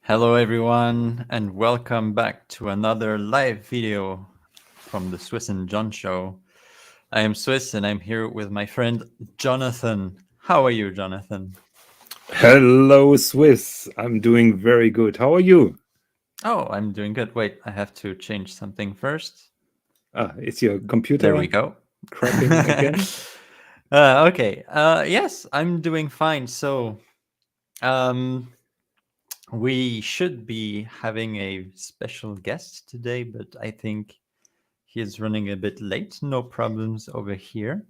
Hello everyone and welcome back to another live video from the Swis Jon Show. I am Swis and I'm here with my friend Jonathan. How are you, Jonathan? Hello, Swiss. I'm doing very good. How are you? Oh, I'm doing good. Wait, I have to change something first. Is your There we computer go. crapping again? Okay. Yes, I'm doing fine. So, um, we should be having a special guest today, but I think he is running a bit late. No problems over here.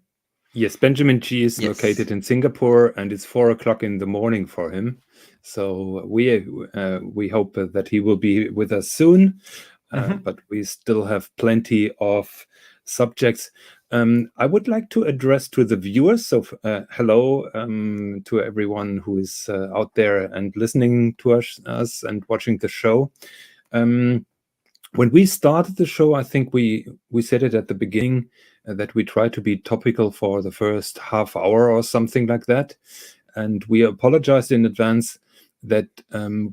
Yes, Benjamin Chee is Yes. located in Singapore, and it's 4 o'clock in the morning for him. So we hope that he will be with us soon. Mhm. But we still have plenty of subjects. I would like to address to the viewers. So, hello to everyone who is out there and listening to us and watching the show. When we started the show, I think we said it at the beginning that we try to be topical for the first half hour or something like that, and we apologized in advance that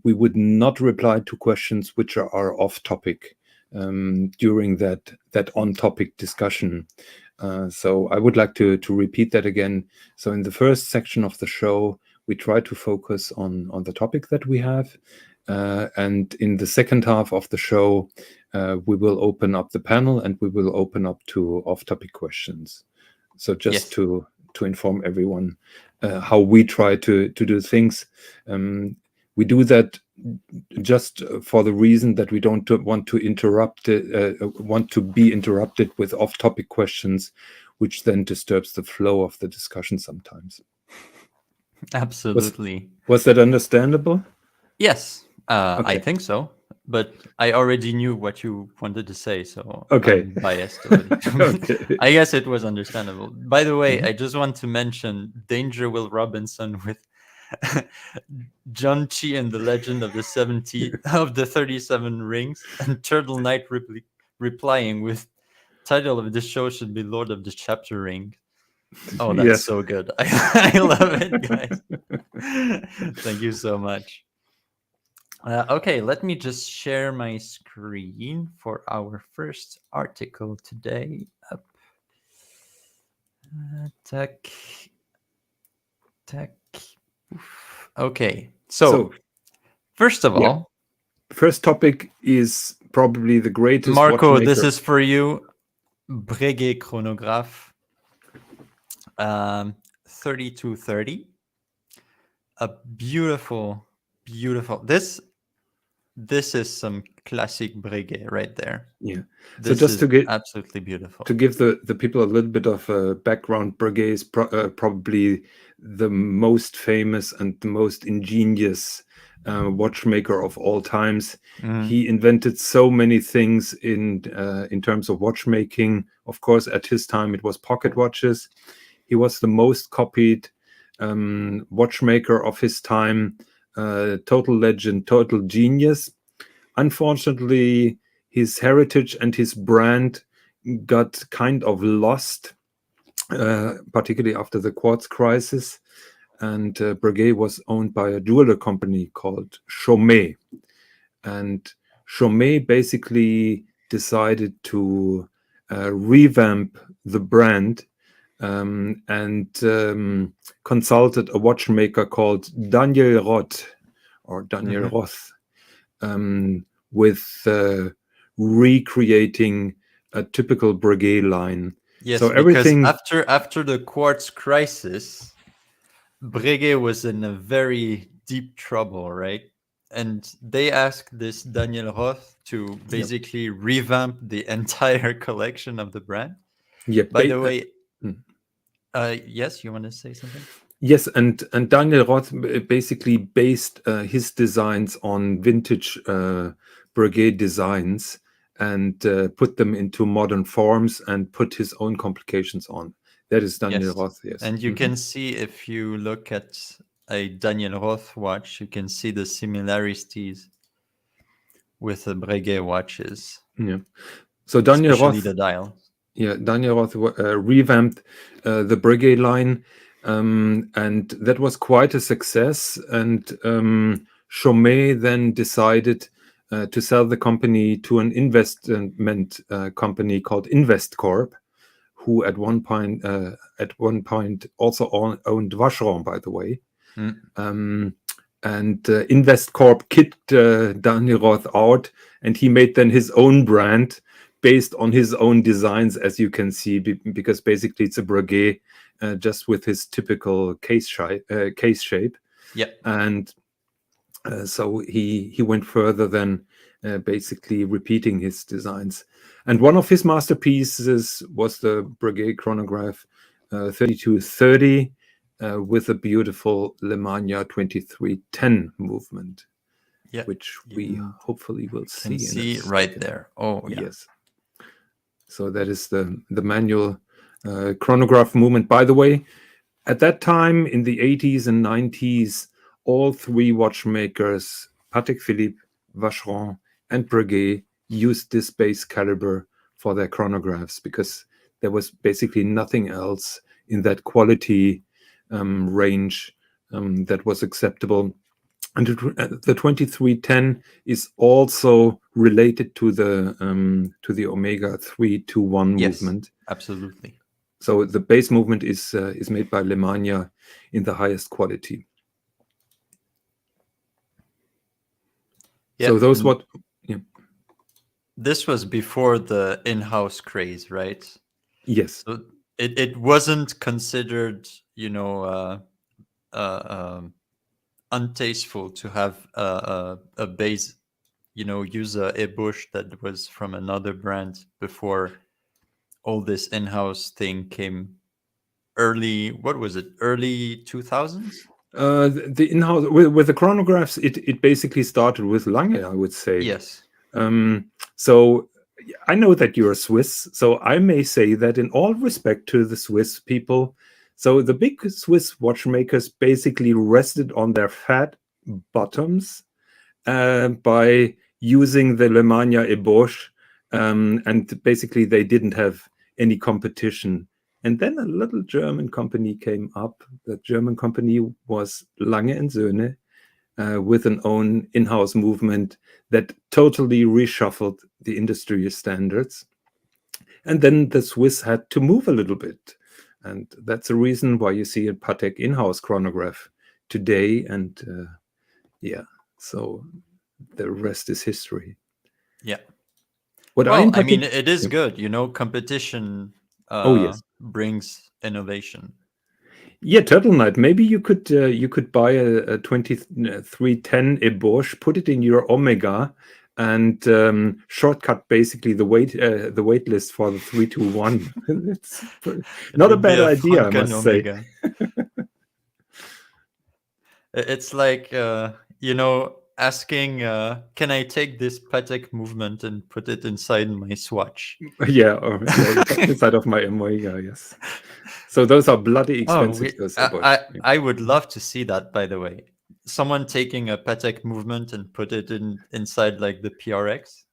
we would not reply to questions which are off topic during that on topic discussion. So I would like to repeat that again. So in the first section of the show, we try to focus on the topic that we have. And in the second half of the show, we will open up the panel and we will open up to off-topic questions. So just Yes. to inform everyone how we try to do things. We do that just for the reason that we don't want to want to be interrupted with off-topic questions, which then disturbs the flow of the discussion sometimes. Was Absolutely. was that understandable? Yes, I Okay. think so. But I already knew what you wanted to say, so Okay. I'm biased already. Okay. I guess it was understandable. By the way, Mhm. I just want to mention Danger Will Robinson with John Chee and the Legend of the 37 Rings, and Turtle Knight replying with title of this show should be Lord of the Chapter Ring. Oh, that's Yes. so good. I love it, guys. Thank you so much. Okay, let me just share my screen for our first article today. Up. Tech. Tech. Oof. Okay, so So, first of yeah, all, first topic is probably the greatest Marco, this watchmaker. is for you. Breguet chronograph 3230. A beautiful, beautiful. This is some classic Breguet right there. Yeah. So This just is absolutely to beautiful. give the people a little bit of background, Breguet is probably the most famous and the most ingenious watchmaker of all times. Mhm. He invented so many things in terms of watchmaking. Of course, at his time, it was pocket watches. He was the most copied watchmaker of his time. Total legend, total genius. Unfortunately, his heritage and his brand got kind of lost, particularly after the quartz crisis. And Breguet was owned by a jeweler company called Chaumet. And Chaumet basically decided to revamp the brand and consulted a watchmaker called Daniel Roth or Daniel Mhm. Roth with recreating a typical Breguet line. So Yes, because everything, after the quartz crisis, Breguet was in a very deep trouble, right? And they asked this Daniel Roth to yeah, basically revamp the entire collection of the brand. yeah, By the way, mm. yes, you want to say something? Yes, and Daniel Roth basically based his designs on vintage Breguet designs and put them into modern forms and put his own complications on. That is Daniel Yes. Roth, yes. And you can see if you look at a Daniel Roth watch, you can see the similarities with the Breguet watches, Yeah. So Daniel especially Roth, the dial. yeah, Daniel Roth revamped the Breguet line, and that was quite a success. And Chaumet then decided to sell the company to an investment company called InvestCorp, who at one point also owned Vacheron, by the way. Mm. And InvestCorp kicked Daniel Roth out, and he made then his own brand based on his own designs, as you can see, because basically it's a Breguet just with his typical case shape. Yeah. And so he went further than basically repeating his designs. And one of his masterpieces was the Breguet chronograph 3230 with a beautiful Lemania 2310 movement, Yeah. which we hopefully will Can see. see right there. Oh, yeah. Yes. So that is the manual chronograph movement. By the way, at that time in the 80s and 90s, all three watchmakers, Patek Philippe, Vacheron, and Breguet, used this base caliber for their chronographs because there was basically nothing else in that quality range that was acceptable. And the 2310 is also related to the Omega 321 movement. Absolutely. So the base movement is made by Lemania in the highest quality. Yeah, so those what. Yeah. This was before the in-house craze, right? Yes. So it wasn't considered, untasteful to have a base, use a bush that was from another brand before all this in-house thing came. What was it? Early 2000s? The in-house with the chronographs, it basically started with Lange, I would say. Yes. So I know that you're Swiss, so I may say that in all respect to the Swiss people, so the big Swiss watchmakers basically rested on their fat bottoms by using the Lemania Eboche, and basically they didn't have any competition. And then a little German company came up. The German company was Lange & Söhne, with an own in-house movement that totally reshuffled the industry standards. And then the Swiss had to move a little bit. And that's the reason why you see a Patek in-house chronograph today. And so the rest is history. Yeah. I mean, it is good. Competition brings innovation. Yeah, Turtle Knight. Maybe you could buy a 2310 Eboche, put it in your Omega, and shortcut basically the wait list for the 321. It's not a bad idea, I must say. It's like asking, can I take this Patek movement and put it inside my Swatch? Yeah, or inside of my Omega, yes. So those are bloody expensive. I would love to see that, by the way. Someone taking a Patek movement and put it inside like the PRX.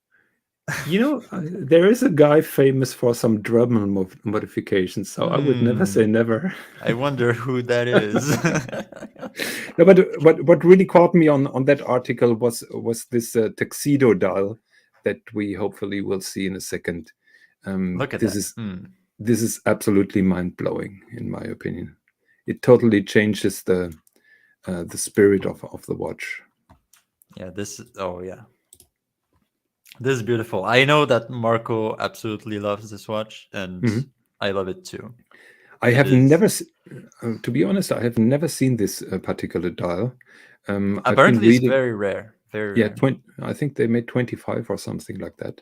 There is a guy famous for some Dremel modifications, so I would never say never. I wonder who that is. No, but what really caught me on that article was this tuxedo dial that we hopefully will see in a second. Look at that. This is absolutely mind-blowing, in my opinion. It totally changes the spirit of the watch. Yeah, this is beautiful. I know that Marco absolutely loves this watch, and I love it too. I have never, to be honest, I have never seen this particular dial. Apparently, it's very rare. Very rare. I think they made 25 or something like that.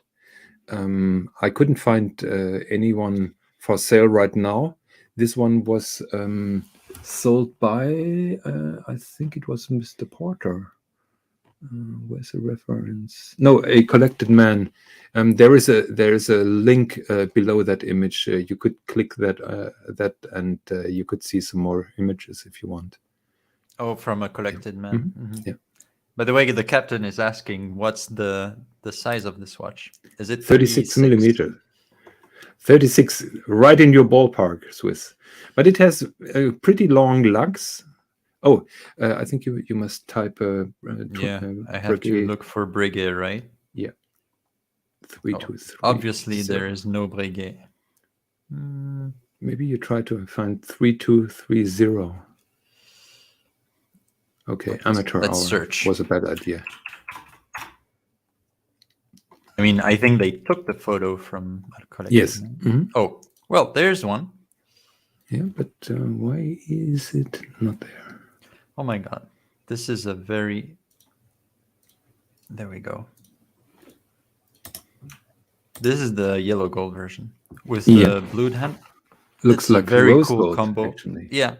I couldn't find anyone for sale right now. This one was sold by, I think it was Mr. Porter. Where's the reference? No, A Collected Man. There is a link below that image. You could click that and you could see some more images if you want. Oh, from A Collected Man. Mm-hmm. Yeah. By the way, the captain is asking, what's the size of this watch? Is it 36 millimeters? 36, right in your ballpark, Swiss. But it has pretty long lugs. Oh, I think you must type Yeah, I have to Breguet. look for Breguet, right? Yeah, Oh, 3230. obviously there is no Breguet. Hmm. Maybe you try to find 3230. Okay, amateur Let's hour search. was a bad idea. I mean, I think they took the photo from Alcoletti. Yes. No? Hmm. Oh, well, there's one. Yeah, but why is it not there? Oh my god. This is a very... There we go. This is the yellow gold version with Yeah, the blue hand. looks It's a like very rose cool gold combo. actually. Yeah.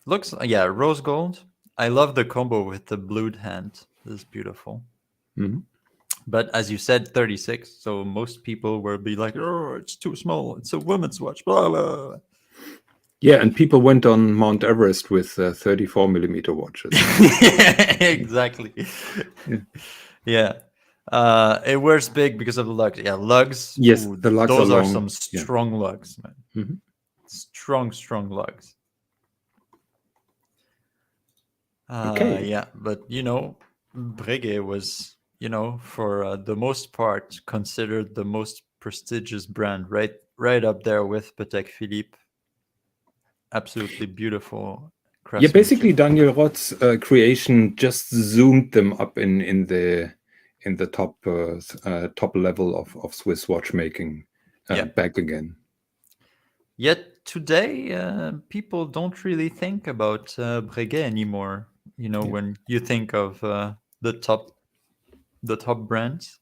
Looks, yeah, rose gold. I love the combo with the blued hand. This is beautiful. Hmm. But as you said, 36. So most people will be like, oh, it's too small. It's a woman's watch. Blah, blah. Yeah, and people went on Mount Everest with 34 millimeter watches. Exactly. Yeah. Yeah. It wears big because of the lugs. Yeah, lugs. Yes, Ooh, the lugs are those are long. some Yeah. strong lugs, man. Hmm. Strong lugs. Okay. Yeah, but Breguet was, for the most part, considered the most prestigious brand, right up there with Patek Philippe. Absolutely beautiful Yeah, basically craftsmanship. Daniel Roth's creation just zoomed them up in the top level of Swiss watchmaking Yeah. back again. Yet today, people don't really think about Breguet anymore. Yeah. When you think of the top brands.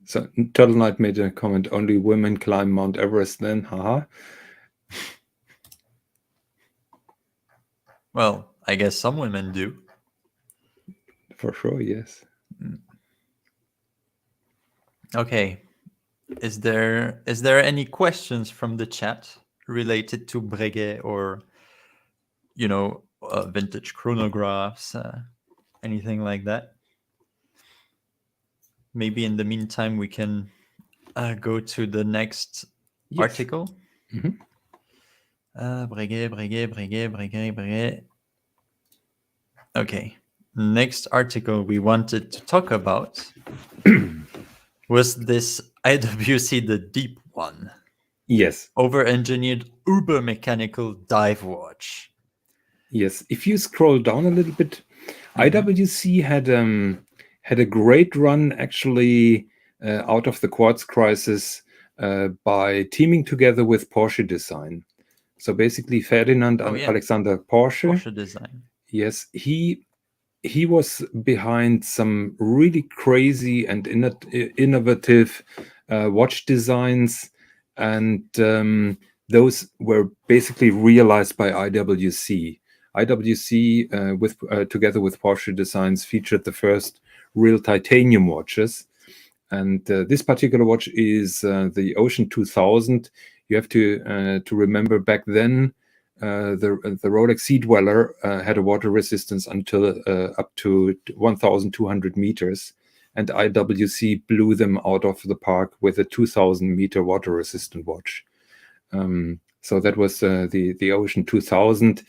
So Turtle Knight made a comment: only women climb Mount Everest. Then, haha. Well, I guess some women do. For sure, yes. Okay. Is there any questions from the chat related to Breguet or vintage chronographs, anything like that? Maybe in the meantime we can go to the next article. Mm-hmm. Breguet. Okay. Next article we wanted to talk about was this IWC, the Deep One. Yes. Over-engineered uber mechanical dive watch. Yes. If you scroll down a little bit, IWC had a great run actually out of the quartz crisis by teaming together with Porsche Design. So basically, Ferdinand and Alexander Porsche Design. Yes, he was behind some really crazy and innovative watch designs, and those were basically realized by IWC. IWC, together with Porsche Designs, featured the first real titanium watches, and this particular watch is the Ocean 2000. You have to remember back then. The Rolex Sea Dweller had a water resistance until up to 1,200 meters, and IWC blew them out of the park with a 2,000-meter water-resistant watch. So that was the Ocean 2000.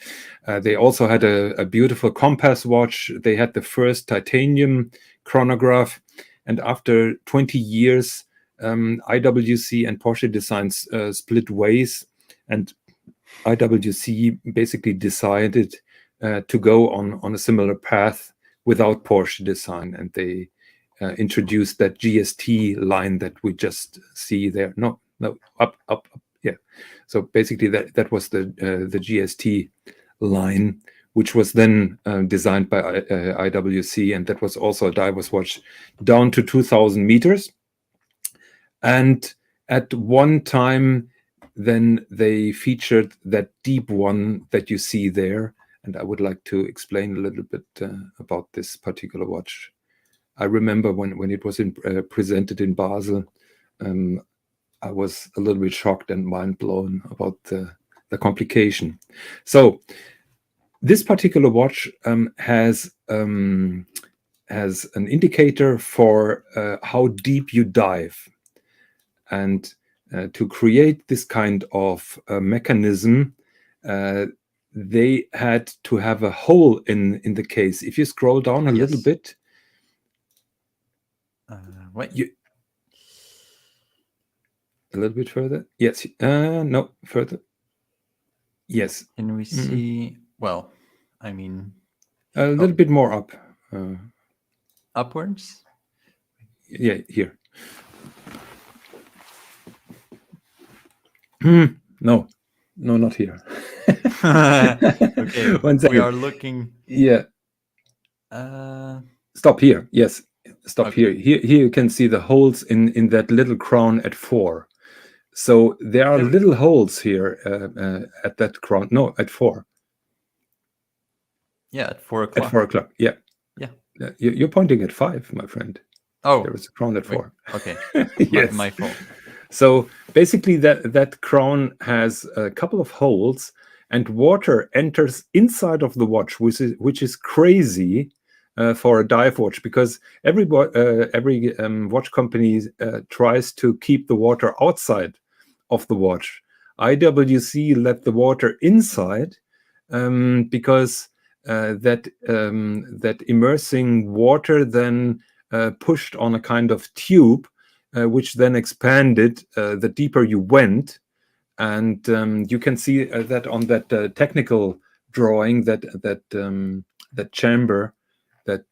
They also had a beautiful compass watch. They had the first titanium chronograph, and after 20 years, IWC and Porsche Designs split ways, and IWC basically decided to go on a similar path without Porsche Design, and they introduced that GST line that we just see there. No, up. Yeah. So basically, that was the GST line, which was then designed by IWC, and that was also a diver's watch down to 2,000 meters. And at one time, then they featured that deep one that you see there. And I would like to explain a little bit about this particular watch. I remember when it was presented in Basel, I was a little bit shocked and mind blown about the complication. So this particular watch has an indicator for how deep you dive. And to create this kind of mechanism, they had to have a hole in the case. If you scroll down a little Yes. bit, Wait. A little bit further. Yes. No, further. Yes. Can we see? Well, I mean, A little bit more up. upwards. Yeah, here. No, not here. Okay, One we second. are looking. Yeah. Stop here. Yes, stop Okay. here. Here you can see the holes in that little crown at 4. So there are little holes here at that crown. No, at 4. Yeah, at 4 o'clock. At 4 o'clock. Yeah. Yeah. You're pointing at 5, my friend. Oh, there was a crown at 4. Okay. Yes. My fault. So basically, that crown has a couple of holes, and water enters inside of the watch, which is crazy for a dive watch, because every watch company tries to keep the water outside of the watch. IWC let the water inside because that immersing water then pushed on a kind of tube, which then expanded the deeper you went. And you can see that on that technical drawing, that chamber, that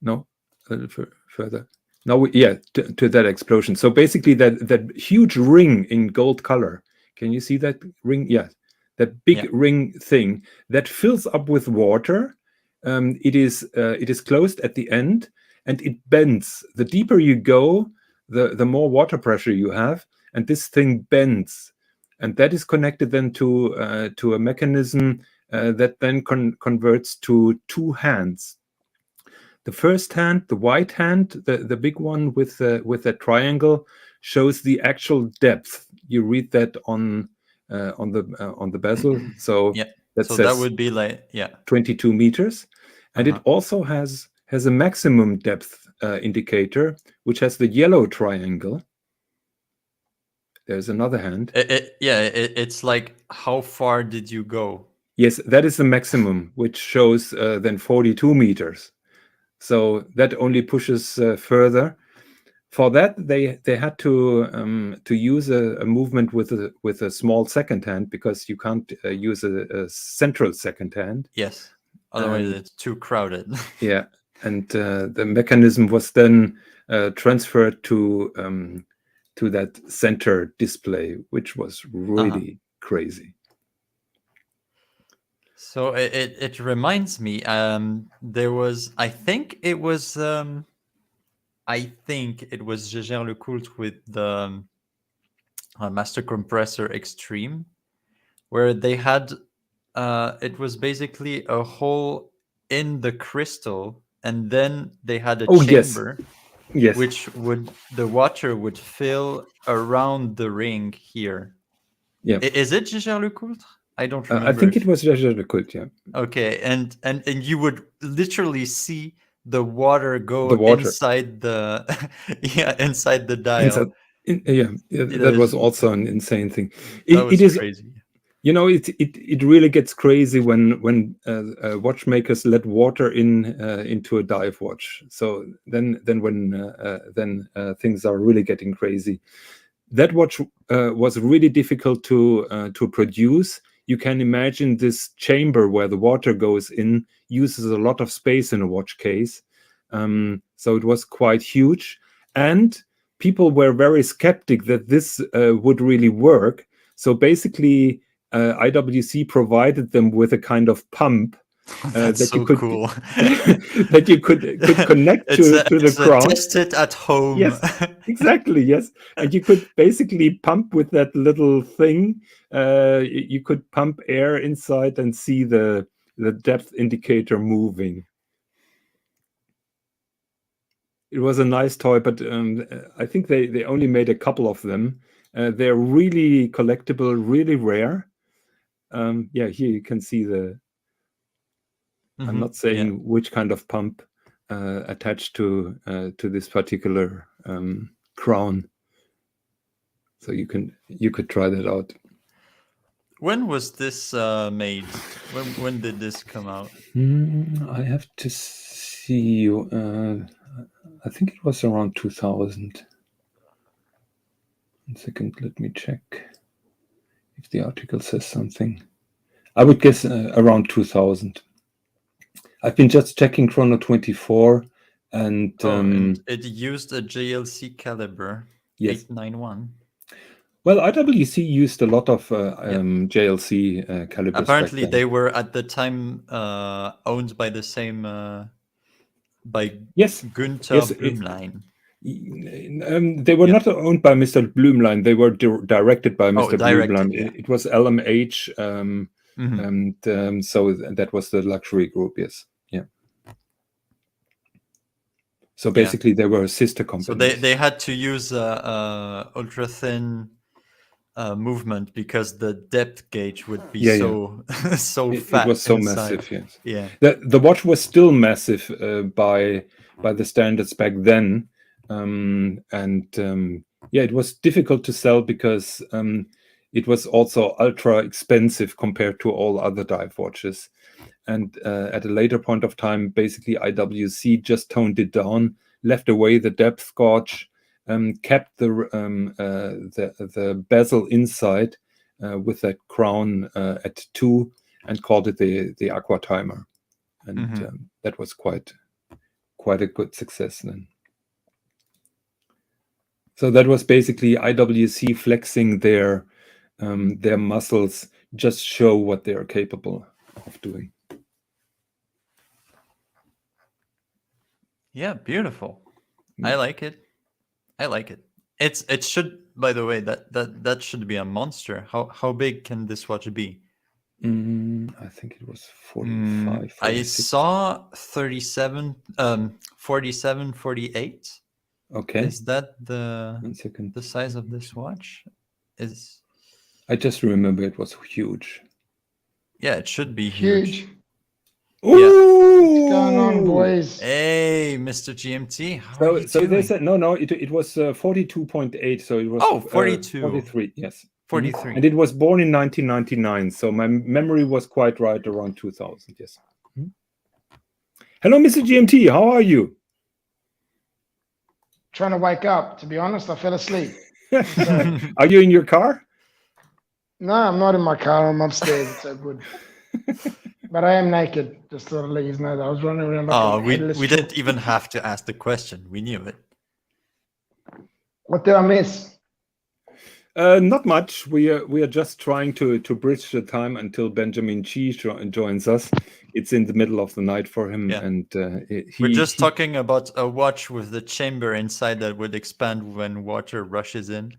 no, a little further. Now, to that explosion. So basically, that huge ring in gold color. Can you see that ring? Yeah, that big ring thing that fills up with water. It is closed at the end, and it bends. The deeper you go, the more water pressure you have, and this thing bends, and that is connected then to a mechanism that then converts to 2 hands. The first hand, the white hand, the big one with that triangle, shows the actual depth. You read that on the bezel. So that So says that would be like 22 meters, and it also has a maximum depth indicator, which has the yellow triangle. There's another hand. It's like, how far did you go? Yes, that is the maximum, which shows then 42 meters. So that only pushes further. For that, they had to use a movement with a small second hand, because you can't use a central second hand. Yes, otherwise it's too crowded. Yeah, and the mechanism was then transferred to that center display, which was really crazy. So it reminds me. There was, I think it was Gégère Lecoultre with the Master Compressor Extreme, where they had it was basically a hole in the crystal, and then they had a chamber, yes, which the water would fill around the ring here. Yeah, is it Gégère Lecoultre? I don't remember. I think it was Gégère Lecoultre. Yeah. Okay, and you would literally see the water go inside the inside the dial. That was also an insane thing. That was it is crazy. It really gets crazy when watchmakers let water into a dive watch. So then things are really getting crazy. That watch was really difficult to produce. You can imagine this chamber where the water goes in uses a lot of space in a watch case. So it was quite huge, and people were very skeptic that this would really work. So basically, IWC provided them with a kind of pump that you could cool. that you could connect to the crown. Test it at home. Yes, exactly. Yes, and you could basically pump with that little thing. You could pump air inside and see the depth indicator moving. It was a nice toy, but I think they only made a couple of them. They're really collectible, really rare. Here you can see the. I'm not saying which kind of pump attached to this particular crown. So you could try that out. When was this made? When did this come out? I have to see you. I think it was around 2000. 1 second, let me check if the article says something. I would guess around 2000. I've been just checking Chrono 24, and and it used a JLC caliber, yes. 891. Well, IWC used a lot of JLC calibers. Apparently, they were at the time owned by the same by Günther Blümlein. They were not owned by Mr. Blümlein. They were directed by Mr. Blümlein. Yeah. It was LMH, and so that was the luxury group. Yes, yeah. So basically, they were sister companies. So they had to use ultra thin movement because the depth gauge would be so fat. It was so inside. massive. Yes. Yeah. The watch was still massive by the standards back then. It was difficult to sell because it was also ultra expensive compared to all other dive watches. And at a later point of time, basically IWC just toned it down, left away the depth gauge, kept the bezel inside with that crown at 2, and called it the Aqua Timer, and that was quite a good success then. So that was basically IWC flexing their muscles, just show what they are capable of doing. Yeah, beautiful. I like it. It should, by the way, that should be a monster. How big can this watch be? I think it was 45. 46. I saw 37, 47, 48. Okay. Is that the 1 second. The size of this watch? I just remember it was huge. Yeah, it should be huge. Ooh! What's going on, boys? Hey, Mr. GMT. How are you So doing? they said no. It was 42.8. So it was 42. 43. Yes. 43. And it was born in 1999. So my memory was quite right, around 2000. Yes. Hello, Mr. GMT. How are you? Trying to wake up. To be honest, I fell asleep. Are you in your car? No, I'm not in my car. I'm upstairs. It's so good. But I am naked. Just to let you know that I was running around like a headless we didn't even have to ask the question. We knew it. What did I miss? Not much. We are just trying to bridge the time until Benjamin Chee joins us. It's in the middle of the night for him, and we're just talking about a watch with the chamber inside that would expand when water rushes in.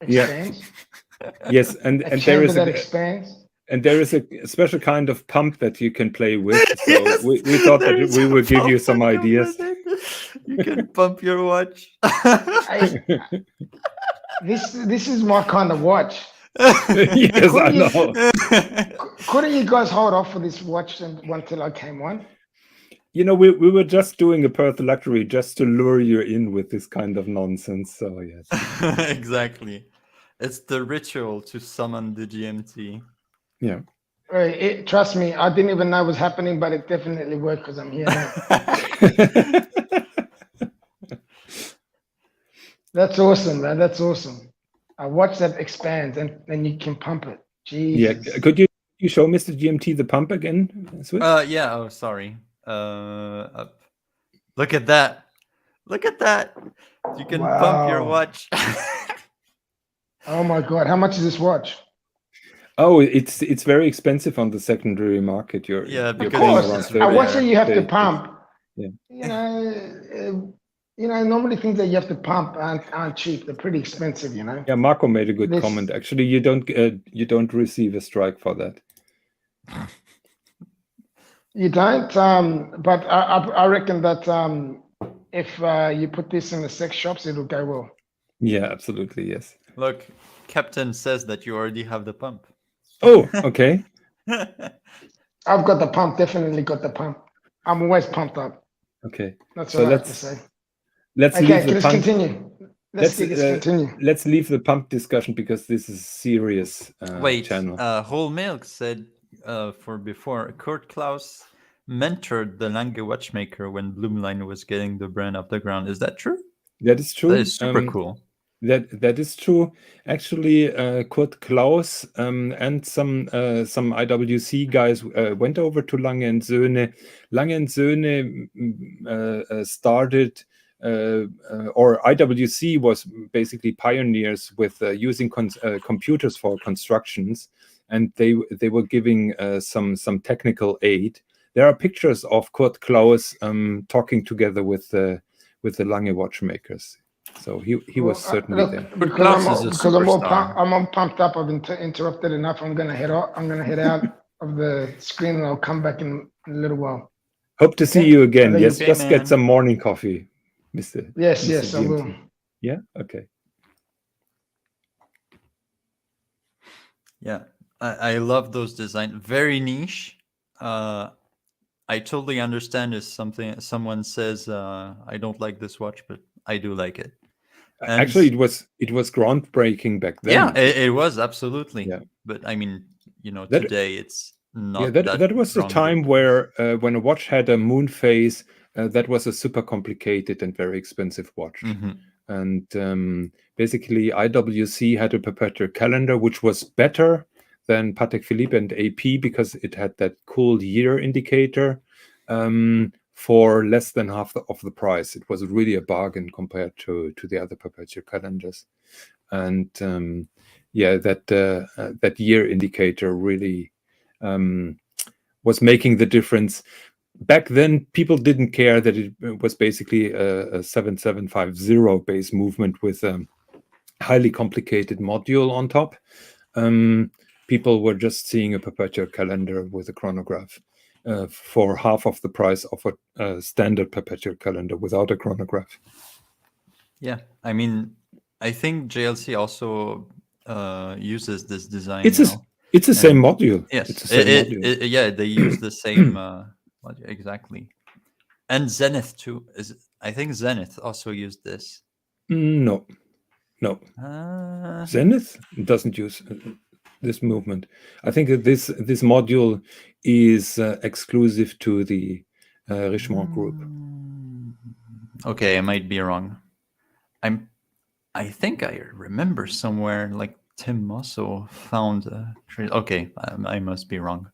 Expands? Yeah. Yes, and a there is that expands. And there is a special kind of pump that you can play with. So we thought that we will give you some ideas. You can pump your watch. This is my kind of watch. Yes, I know. Couldn't you guys hold off for this watch until I came on? You know, we were just doing a Perth luxury just to lure you in with this kind of nonsense. So yes. Exactly. It's the ritual to summon the GMT. Yeah. Trust me, I didn't even know it was happening, but it definitely worked because I'm here now. That's awesome, man. That's awesome. A watch that expands and you can pump it. Jesus. Yeah. Could you show Mr. GMT the pump again, Swis? Yeah. Oh, sorry. Up. Look at that. Look at that. You can pump your watch. Oh my God. How much is this watch? Oh, it's very expensive on the secondary market. Because of course, a watch that you have to pump. Yeah. Normally things that you have to pump aren't cheap. They're pretty expensive, Yeah, Marco made a good comment. Actually, you don't receive a strike for that. You don't, but I reckon that if you put this in the sex shops, it'll go well. Yeah, absolutely, yes. Look, Captain says that you already have the pump. Oh, okay. I've got the pump, definitely got the pump. I'm always pumped up. Okay. That's all I have to say. Let's continue. Let's continue. Let's leave the pump discussion because this is serious Wait, channel. Whole Milk said before, Kurt Klaus mentored the Lange watchmaker when Blumlein was getting the brand off the ground. Is that true? That is true. That is super cool. That is true. Actually, Kurt Klaus and some IWC guys went over to Lange and Söhne. Lange and Söhne started, or IWC was basically pioneers with using computers for constructions, and they were giving some technical aid. There are pictures of Kurt Klaus talking together with the Lange watchmakers. So he was certainly there. Because I'm all pumped up. I've been interrupted enough. I'm gonna head out. I'm gonna head out of the screen, and I'll come back in a little while. Hope to see you again. Yes, okay, just man. get some morning coffee, Mr. Yes, Mr. yes, I GMT. will. Yeah. Okay. Yeah, I love those designs. Very niche. I totally understand if someone says I don't like this watch, but I do like it. And actually, it was groundbreaking back then. Yeah, it was absolutely. Yeah. But I mean, That- today it's not. Yeah, that was the time where when a watch had a moon phase, that was a super complicated and very expensive watch. Mhm. And basically, IWC had a perpetual calendar, which was better than Patek Philippe and AP because it had that cool year indicator for less than half of the price. It was really a bargain compared to the other perpetual calendars. And that year indicator really was making the difference. Back then, people didn't care that it was basically a 7750 base movement with a highly complicated module on top. People were just seeing a perpetual calendar with a chronograph for half of the price of a standard perpetual calendar without a chronograph. Yeah, I mean, I think JLC also uses this design. It's the same module. Yes, it's the same module. Yeah, they use the same module, exactly. And Zenith too. I think Zenith also used this. No. Zenith doesn't use this movement. I think that this module is exclusive to the Richemont group. Okay, I might be wrong. I think I remember somewhere like Tim also found a okay, I must be wrong.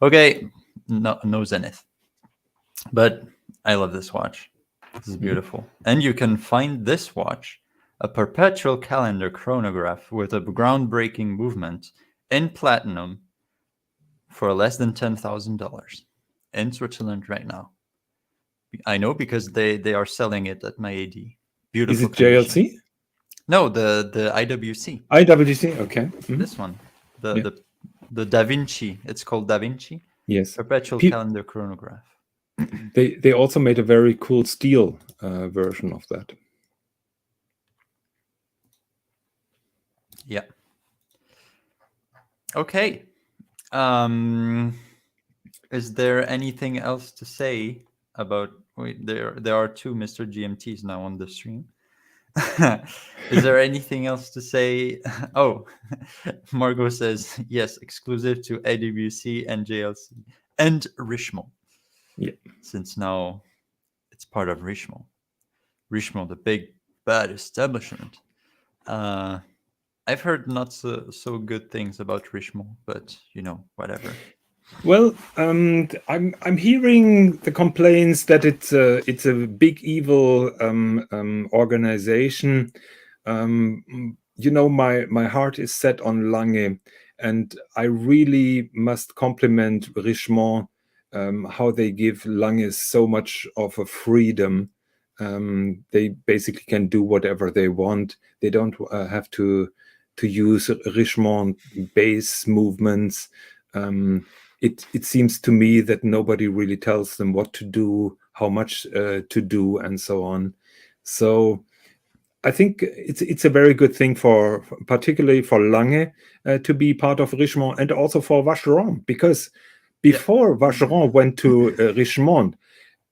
Okay, no Zenith. But I love this watch. This is beautiful. And you can find this watch, a perpetual calendar chronograph with a groundbreaking movement in platinum for less than $10,000 in Switzerland right now. I know because they are selling it at my AD. Beautiful. Is it condition. JLC? No, the IWC. IWC, okay. Mm-hmm. This one, the Da Vinci. It's called Da Vinci. Yes. Perpetual calendar chronograph. They also made a very cool steel version of that. Yeah. Okay. Is there anything else to say about? Wait, there are two Mr. GMTs now on the stream. Is there anything else to say? Oh, Margot says yes, exclusive to AWC and JLC and Richemont. Yeah. Since now it's part of Richemont. Richemont, the big bad establishment. I've heard not so good things about Richemont, but whatever. Well, I'm hearing the complaints that it's a big evil organization. My heart is set on Lange, and I really must compliment Richemont how they give Lange so much of a freedom. They basically can do whatever they want. They don't have to use Richemont base movements. It seems to me that nobody really tells them what to do, how much to do, and so on. So I think it's a very good thing particularly for Lange to be part of Richemont, and also for Vacheron, because before Vacheron went to Richemont,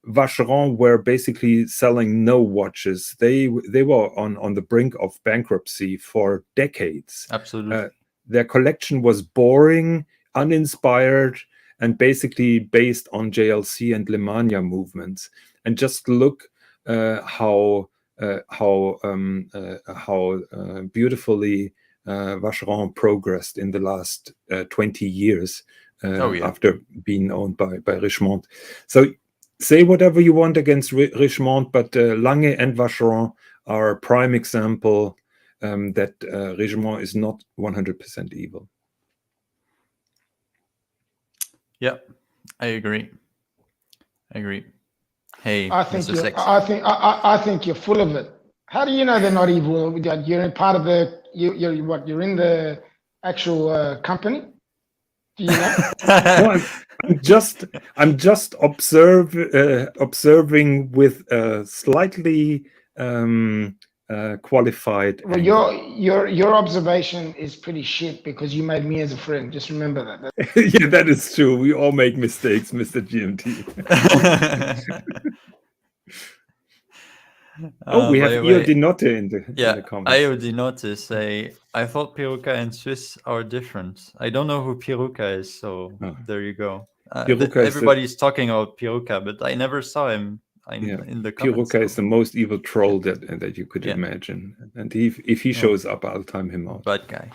Vacheron were basically selling no watches. They were on the brink of bankruptcy for decades. Absolutely. Their collection was boring, uninspired, and basically based on JLC and Le Mania movements. And just look how beautifully Vacheron progressed in the last 20 years after being owned by Richemont. So say whatever you want against Richemont, but Lange and Vacheron are a prime example that Richemont is not 100% evil. Yeah, I agree. Hey, I think Mr. Six. I think you're full of it. How do you know they're not evil? You're in part of the you're what? You're in the actual company. Do you know? No, I'm just observing with a slightly qualified. Well, your observation is pretty shit because you made me as a friend. Just remember that. Yeah, that is true. We all make mistakes, Mr. GMT. We have Io Di Notte in the comments. Io Di Notte say, I thought Piruka and Swis are different. I don't know who Piruka is, so there you go. Everybody's talking about Piruka, but I never saw him in the comments. Piruka is the most evil troll that you could imagine. And if he shows up, I'll time him out. Bad guy.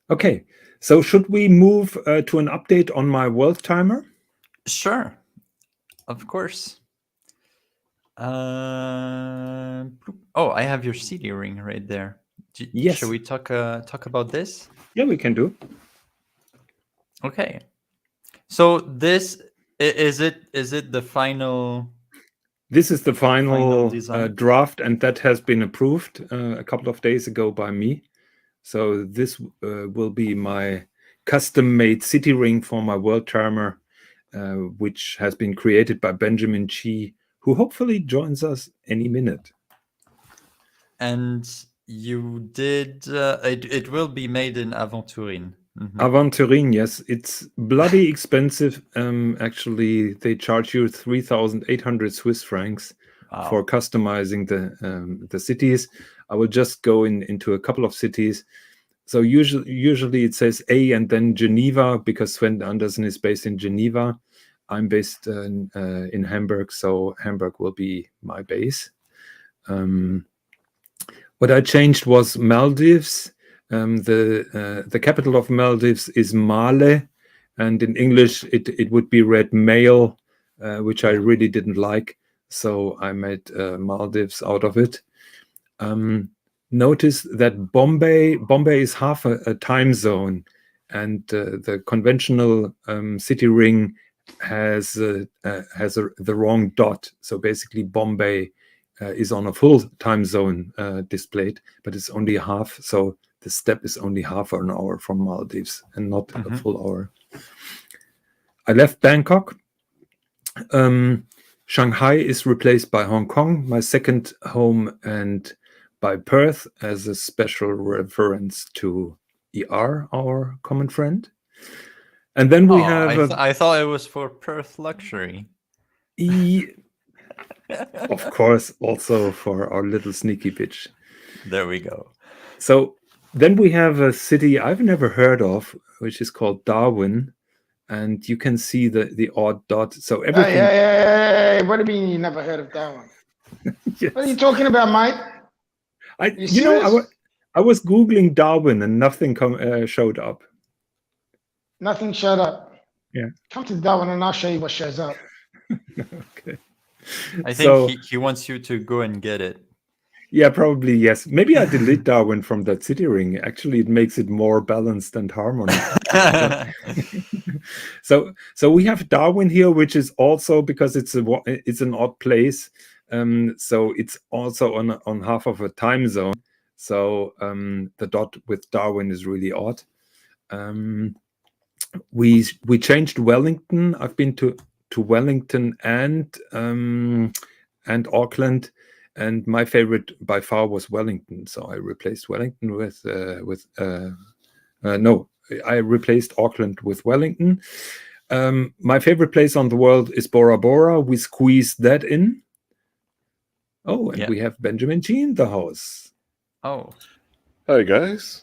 Okay, so should we move to an update on my world timer? Sure, of course. I have your CD ring right there. Yes. Shall we talk about this? Yeah, we can do. Okay. So this is it the final? This is the final draft, and that has been approved a couple of days ago by me. So this will be my custom-made city ring for my world timer, which has been created by Benjamin Chee, who hopefully joins us any minute. And you did, it will be made in Aventurine. Mm-hmm. Aventurine, yes. It's bloody expensive. Actually, they charge you 3,800 Swiss francs for customizing the cities. I will just go into a couple of cities. So usually it says A and then Geneva, because Sven Andersen is based in Geneva. I'm based in Hamburg, so Hamburg will be my base. What I changed was Maldives. The capital of Maldives is Male, and in English it would be read Male, which I really didn't like. So I made Maldives out of it. Notice that Bombay is half a time zone, and the conventional city ring has the wrong dot. So basically Bombay is on a full time zone displayed, but it's only half. So the step is only half an hour from Maldives and not a full hour. I left Bangkok. Shanghai is replaced by Hong Kong, my second home, and by Perth as a special reference to ER, our common friend. And then we have... I thought it was for Perth Luxury. Of course, also for our little sneaky bitch. There we go. So then we have a city I've never heard of, which is called Darwin. And you can see the odd dot. So everything... Hey, what do you mean you never heard of Darwin? Yes. What are you talking about, mate? I was Googling Darwin and nothing showed up. Nothing showed up. Yeah. Come to Darwin and I'll show you what shows up. Okay. I think he wants you to go and get it. Yeah, probably, yes. Maybe I delete Darwin from that city ring. Actually, it makes it more balanced and harmonious. So we have Darwin here, which is also, because it's an odd place. So it's also on half of a time zone. So the dot with Darwin is really odd. We changed Wellington. I've been to Wellington and Auckland, and my favorite by far was Wellington. So I replaced Wellington I replaced Auckland with Wellington. My favorite place on the world is Bora Bora. We squeezed that in. Oh, and we have Benjamin Chee in the house. Oh. Hi, guys.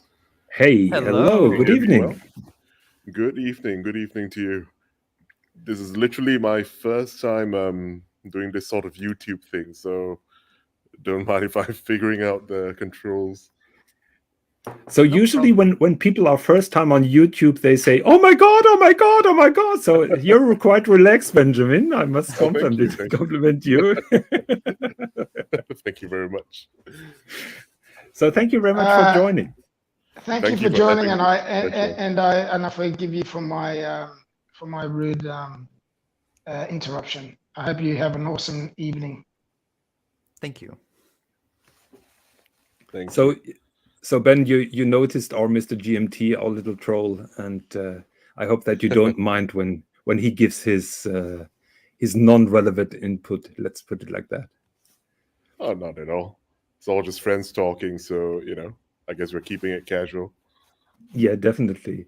Hey, hello. Good evening. Well. Good evening to you. This is literally my first time doing this sort of YouTube thing, so don't mind if I'm figuring out the controls. So usually when people are first time on YouTube, they say, "Oh my god, oh my god, oh my god." So you're quite relaxed, Benjamin. I must compliment you. Thank you very much. So thank you very much for joining. Thank you for joining, and I forgive you for my rude interruption. I hope you have an awesome evening. Thank you. Thank you. So Ben, you noticed our Mr. GMT, our little troll, and I hope that you don't mind when he gives his non-relevant input. Let's put it like that. Oh, not at all. It's all just friends talking, so I guess we're keeping it casual. Yeah, definitely.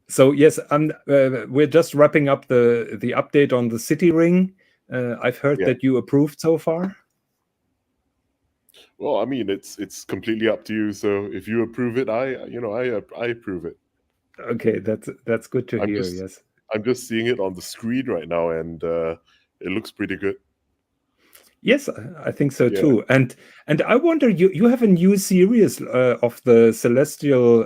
So yes, we're just wrapping up the update on the City Ring. I've heard that you approved so far. Well, I mean, it's completely up to you. So if you approve it, I approve it. Okay, that's good to hear. Yes, I'm just seeing it on the screen right now, and it looks pretty good. Yes, I think so too. And I wonder, you have a new series of the Celestial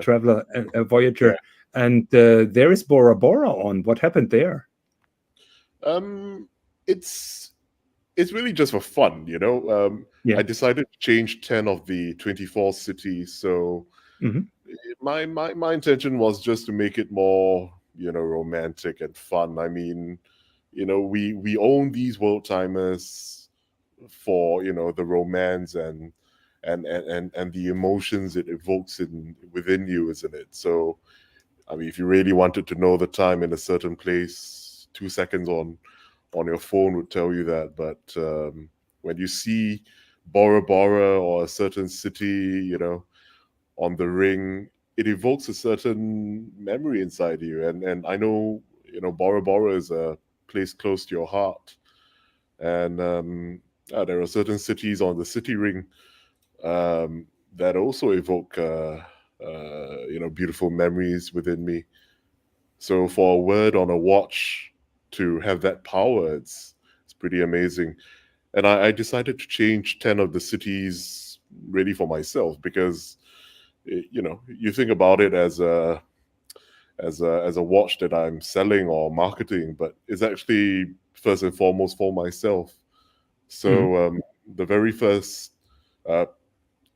Traveler Voyager, and there is Bora Bora on. What happened there? It's really just for fun, I decided to change 10 of the 24 cities. So my intention was just to make it more, romantic and fun. I mean, we own these world timers for, the romance and the emotions it evokes within you, isn't it? So, I mean, if you really wanted to know the time in a certain place, 2 seconds on your phone would tell you that. But when you see Bora Bora or a certain city, on the ring, it evokes a certain memory inside you. And I know, Bora Bora is a place close to your heart. And there are certain cities on the City Ring that also evoke, beautiful memories within me. So for a word on a watch to have that power, it's pretty amazing. And I decided to change 10 of the cities really for myself, because you think about it as a watch that I'm selling or marketing, but it's actually first and foremost for myself. So the very first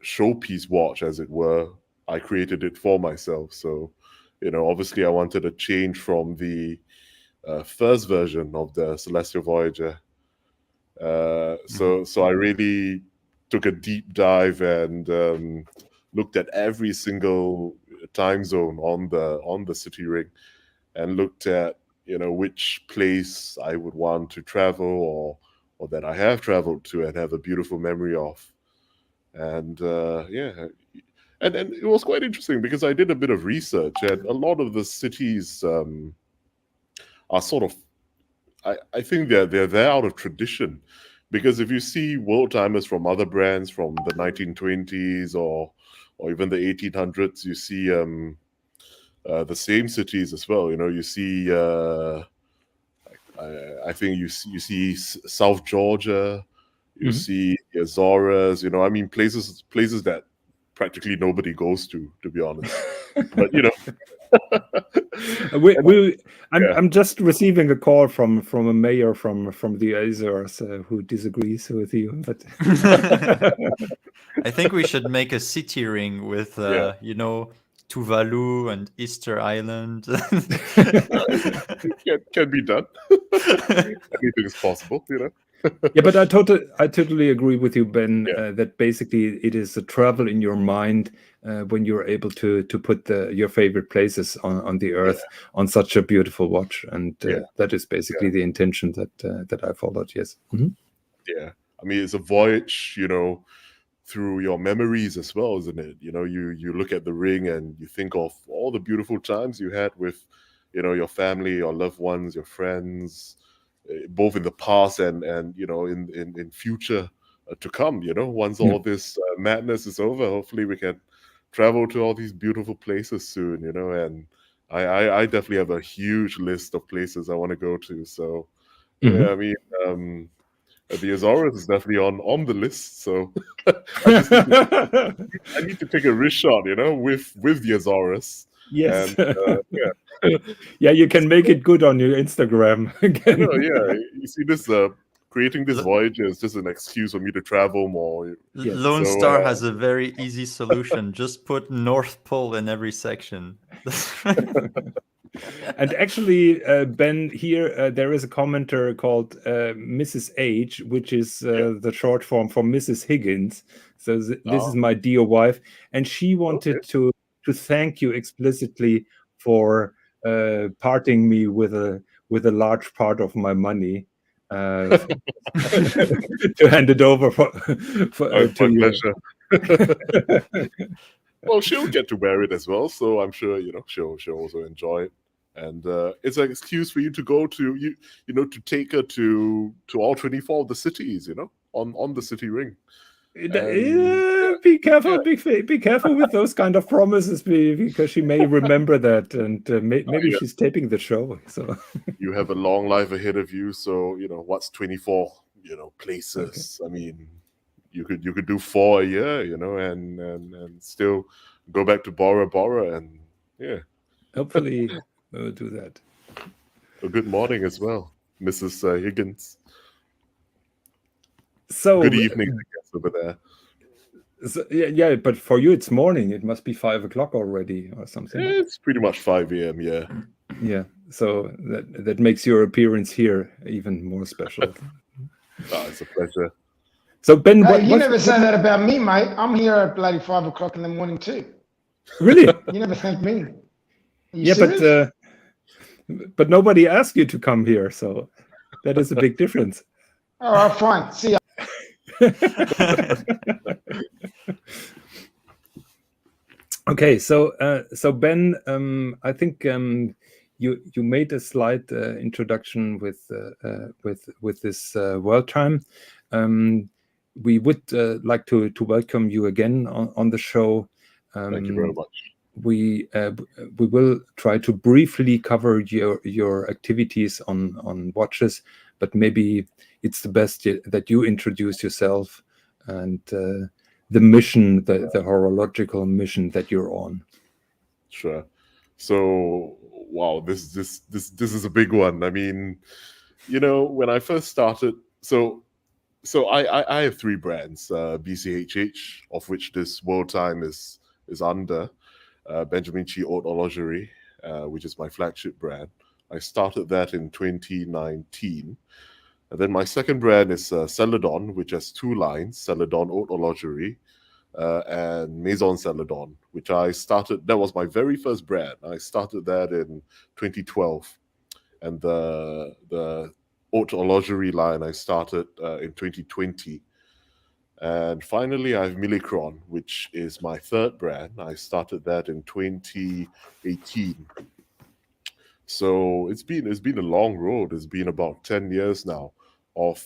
showpiece watch, as it were, I created it for myself. So obviously I wanted to change from the first version of the Celestial Voyager. So I really took a deep dive and looked at every single time zone on the City Ring, and looked at which place I would want to travel or that I have traveled to and have a beautiful memory of. And and it was quite interesting, because I did a bit of research, and a lot of the cities are sort of, I think they're there out of tradition. Because if you see world timers from other brands from the 1920s or even the 1800s, you see the same cities as well. You see I think you see South Georgia, you see the Azores. I mean, places that practically nobody goes to be honest. But I'm just receiving a call from a mayor from the Azores who disagrees with you. But I think we should make a city ring with Tuvalu and Easter Island. Can be done. Anything is possible, Yeah, but I totally agree with you, Ben, that basically it is a travel in your mind when you're able to put your favorite places on the earth on such a beautiful watch. And that is basically the intention that I followed, yes. Yeah. I mean, it's a voyage, through your memories as well, isn't it? You look at the ring and you think of all the beautiful times you had with, your family, your loved ones, your friends, both in the past and in future to come. Once all this madness is over, hopefully we can travel to all these beautiful places soon. And I definitely have a huge list of places I want to go to. So yeah, I mean, the Azores is definitely on the list. So I need to take a wrist shot, with the Azores. Yes. And yeah, you can make it good on your Instagram. You see this. Creating this voyage is just an excuse for me to travel more. Yes. Lone Star has a very easy solution. Just put North Pole in every section. And actually, Ben, here there is a commenter called Mrs. H, which is the short form for Mrs. Higgins. So this is my dear wife, and she wanted to thank you explicitly for parting me with a large part of my money. To hand it over to you. Pleasure. Well, she'll get to wear it as well, so I'm sure she'll also enjoy it. And it's an excuse for you to go to to take her to all 24 of the cities, on the city ring. Be careful, be careful with those kind of promises, because she may remember that, and maybe she's taping the show. So you have a long life ahead of you. So what's 24 places? Okay. I mean, you could do 4 a year, and still go back to Bora Bora, and hopefully we'll do that. Well, good morning as well, Mrs. Higgins. So good evening, I guess, over there. So, yeah, but for you it's morning. It must be 5 o'clock already or something. It's pretty much 5 a.m. Yeah. Yeah. So that makes your appearance here even more special. It's a pleasure. So Ben, you never say that about me, mate. I'm here at bloody 5 o'clock in the morning too. Really? You never thank me. Yeah, serious? But nobody asked you to come here, so that is a big difference. All right, fine. See ya. Okay, so Ben, I think you made a slight introduction with this world time. We would like to welcome you again on the show. Thank you very much. We will try to briefly cover your activities on watches, but maybe it's the best that you introduce yourself and the mission, the horological mission that you're on. Sure. So, wow, this is a big one. I mean, when I first started, so I have 3 brands, BCHH, of which this World Time is under, Benjamin Chee Haute Horlogerie, which is my flagship brand. I started that in 2019. And then my second brand is Celadon, which has 2 lines, Celadon Haute Horlogerie and Maison Celadon, which I started. That was my very first brand. I started that in 2012. And the Haute Horlogerie line I started in 2020. And finally, I have Millicron, which is my third brand. I started that in 2018. So it's been a long road. It's been about 10 years now of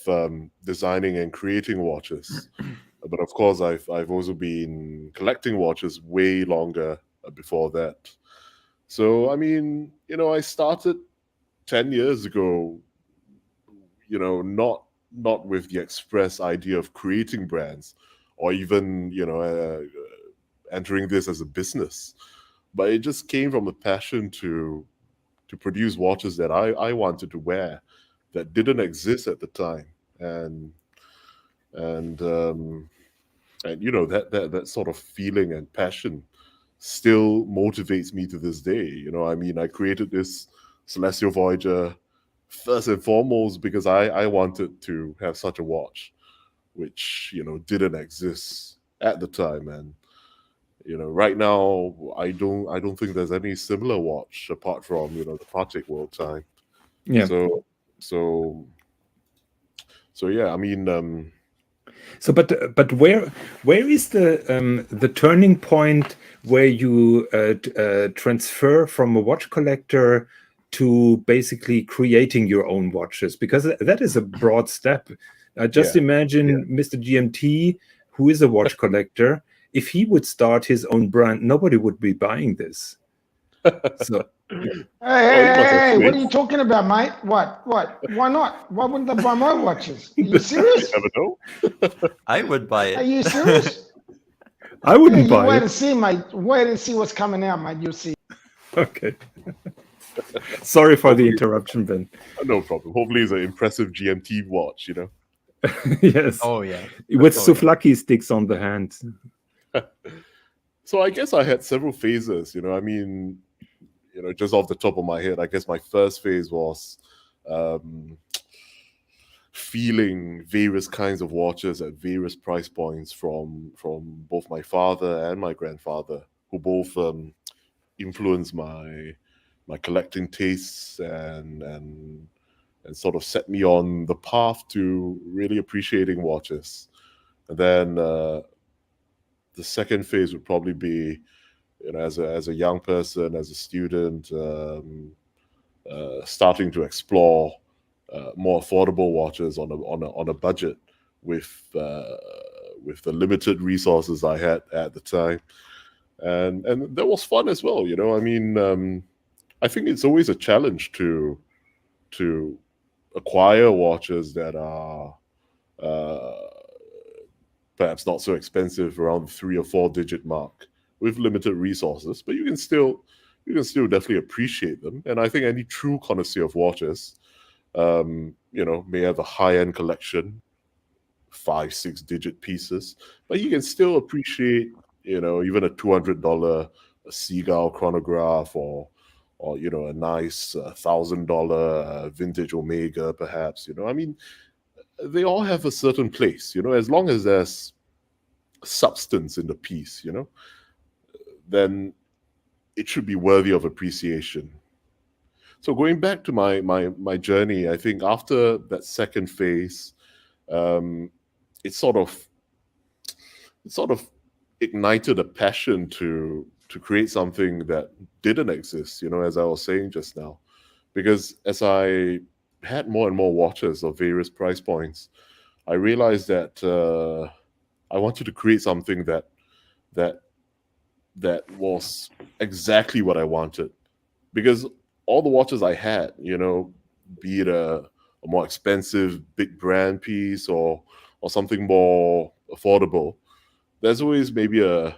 designing and creating watches. But of course, I've also been collecting watches way longer before that. So I mean, I started 10 years ago, not with the express idea of creating brands or even entering this as a business, but it just came from a passion to produce watches that I wanted to wear that didn't exist at the time, and that sort of feeling and passion still motivates me to this day. I mean, I created this Celestial Voyager first and foremost because I wanted to have such a watch, which didn't exist at the time, and right now I don't think there's any similar watch apart from the Patek World Time. Yeah. So yeah, I mean, So, but where is the turning point where you transfer from a watch collector to basically creating your own watches? Because that is a broad step. Just imagine Mr. GMT, who is a watch collector. If he would start his own brand, nobody would be buying this. So, hey, what are you talking about, mate? What? Why not? Why wouldn't they buy my watches? Are you serious? You never know. I would buy it. Are you serious? I wouldn't buy wait it. and see, mate. Wait and see what's coming out, mate. You'll see. Okay. Sorry for the interruption, Ben. No problem. Hopefully it's an impressive GMT watch, you know. Yes. Oh yeah. With souvlaki sticks on the hand. So I guess I had several phases, you know. I mean, you know, just off the top of my head, I guess my first phase was feeling various kinds of watches at various price points from both my father and my grandfather, who both influenced my collecting tastes and sort of set me on the path to really appreciating watches. And then the second phase would probably be, you know, as a young person, as a student, starting to explore more affordable watches on a budget with the limited resources I had at the time, and that was fun as well. You know, I mean, I think it's always a challenge to acquire watches that are perhaps not so expensive, around the 3 or 4 digit mark, with limited resources, but you can still definitely appreciate them. And I think any true connoisseur of watches, you know, may have a high-end collection, 5-6 digit pieces, but you can still appreciate, you know, even a $200 Seagull chronograph, or you know, a nice $1,000 vintage Omega, perhaps. You know, I mean, they all have a certain place, you know, as long as there's substance in the piece, you know, then it should be worthy of appreciation. So going back to my journey, I think after that second phase, it sort of ignited a passion to create something that didn't exist, you know, as I was saying just now. Because as I had more and more watches of various price points, I realized that I wanted to create something that was exactly what I wanted. Because all the watches I had, you know, be it a more expensive big brand piece or something more affordable, there's always maybe a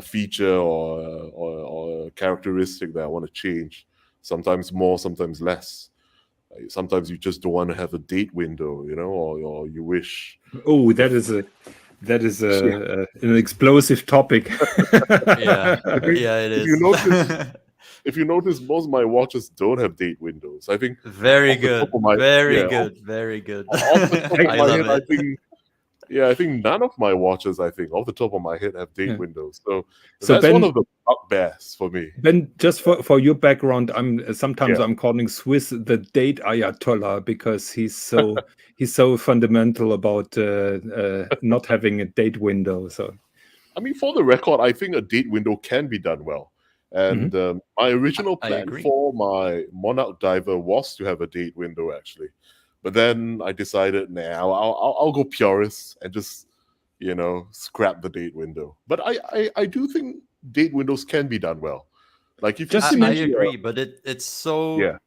feature or a characteristic that I want to change. Sometimes more, sometimes less. Sometimes you just don't want to have a date window, you know, or you wish. Oh, that is an explosive topic. Yeah, it is. If you notice, most of my watches don't have date windows. I think very good. Very good. I love it. I think none of my watches, off the top of my head, have date windows. So that's Ben, one of the bugbears for me. Ben, just for your background, I'm calling Swis the date Ayatollah, because he's so fundamental about not having a date window. So, I mean, for the record, I think a date window can be done well. And my original plan for my Monarch Diver was to have a date window, actually. But then I decided, I'll go purist and just, you know, scrap the date window. But I do think date windows can be done well. Like, if I agree, but it's so. Yeah.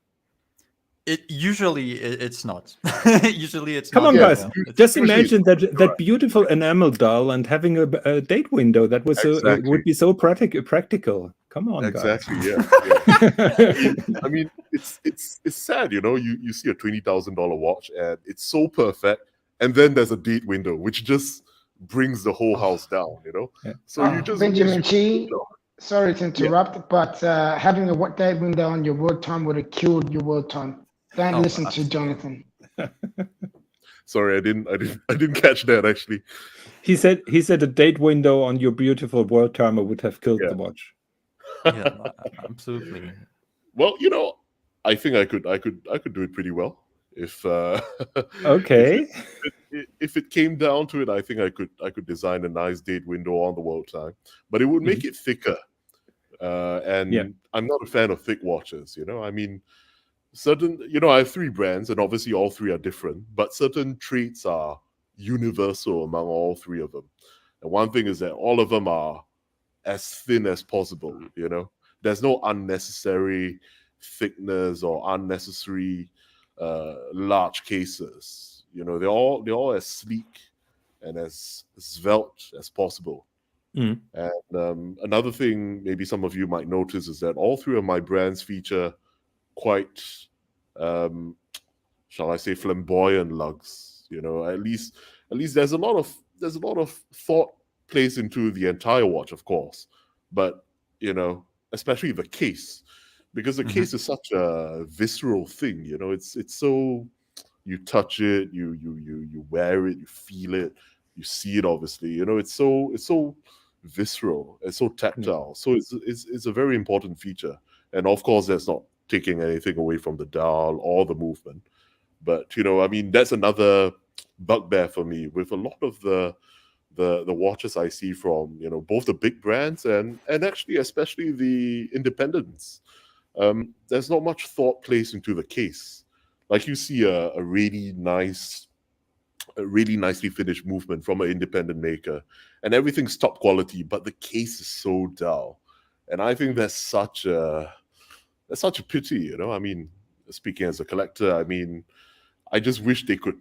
Usually it's not. Usually it's Come not. on, guys! Well. Just imagine that beautiful enamel dial and having a date window. That was would be so practical. Come on, exactly, guys. Yeah. I mean, it's sad, you know. You see a $20,000 watch and it's so perfect, and then there's a date window which just brings the whole house down, you know. Yeah. So you just Benjamin Chee. Sorry to interrupt, but having a date window on your work time would have killed your work time. Don't listen to Jonathan. Sorry, I didn't catch that, actually. He said a date window on your beautiful world timer would have killed the watch. Yeah, absolutely. Well, you know, I think I could do it pretty well. Okay. If it came down to it, I think I could design a nice date window on the world time, but it would make it thicker. And I'm not a fan of thick watches. I mean, certain, I have 3 brands, and obviously all 3 are different, but certain traits are universal among all 3 of them. And one thing is that all of them are as thin as possible. There's no unnecessary thickness or unnecessary large cases. They're all as sleek and as svelte as possible. And another thing maybe some of you might notice is that all 3 of my brands feature quite, shall I say, flamboyant lugs. At least there's a lot of thought placed into the entire watch, of course, but especially the case, because the case is such a visceral thing. It's so, you touch it, you wear it, you feel it, you see it. Obviously, it's so visceral, it's so tactile. So it's a very important feature, and of course, that's not taking anything away from the dial or the movement. But I mean, that's another bugbear for me with a lot of the watches I see from both the big brands and actually especially the independents. There's not much thought placed into the case. Like, you see a really nicely finished movement from an independent maker, and everything's top quality, but the case is so dull. And I think that's such a pity. I mean, speaking as a collector, I mean, I just wish they could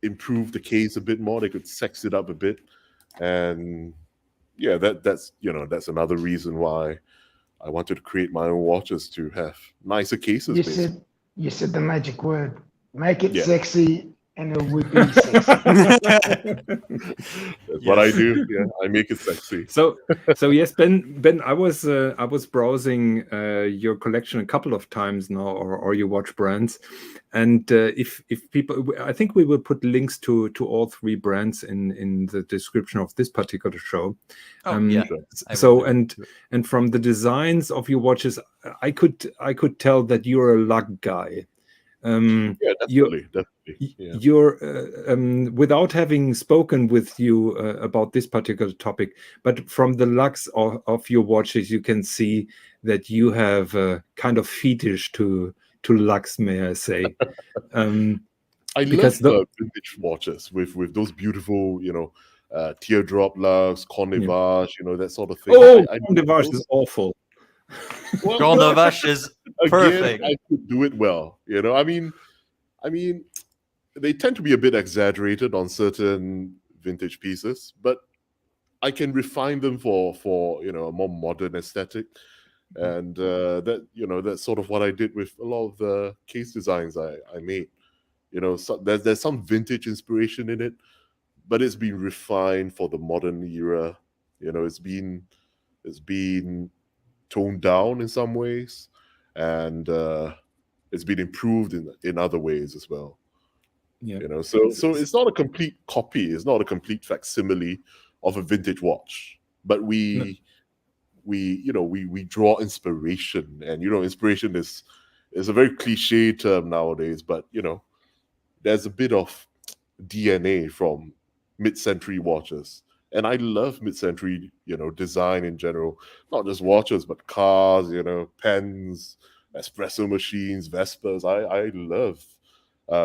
improve the case a bit more. They could sex it up a bit, and that's another reason why I wanted to create my own watches, to have nicer cases. You said the magic word. Make it sexy, and it would be sexy. That's what I do. Yeah, I make it sexy. So yes, Ben, I was browsing your collection a couple of times now, or your watch brands, and if people, I think we will put links to all 3 brands in the description of this particular show. So and from the designs of your watches, I could tell that you're a lug guy. Definitely. You're without having spoken with you about this particular topic, but from the lugs of your watches, you can see that you have a kind of fetish to lugs, may I say. I love the vintage watches with those beautiful, teardrop lugs, Corne de Vache, that sort of thing. Oh, Corne de Vache is awful. Well, Corne de Vache is perfect. Again, I could do it well. I mean, they tend to be a bit exaggerated on certain vintage pieces, but I can refine them for a more modern aesthetic, and that's sort of what I did with a lot of the case designs I made. So there's some vintage inspiration in it, but it's been refined for the modern era. It's been toned down in some ways, and it's been improved in other ways as well. So it's not a complete copy, it's not a complete facsimile of a vintage watch, but we draw inspiration, and inspiration is a very cliche term nowadays, but there's a bit of DNA from mid-century watches. And I love mid-century, design in general, not just watches, but cars, pens, espresso machines, Vespas. I love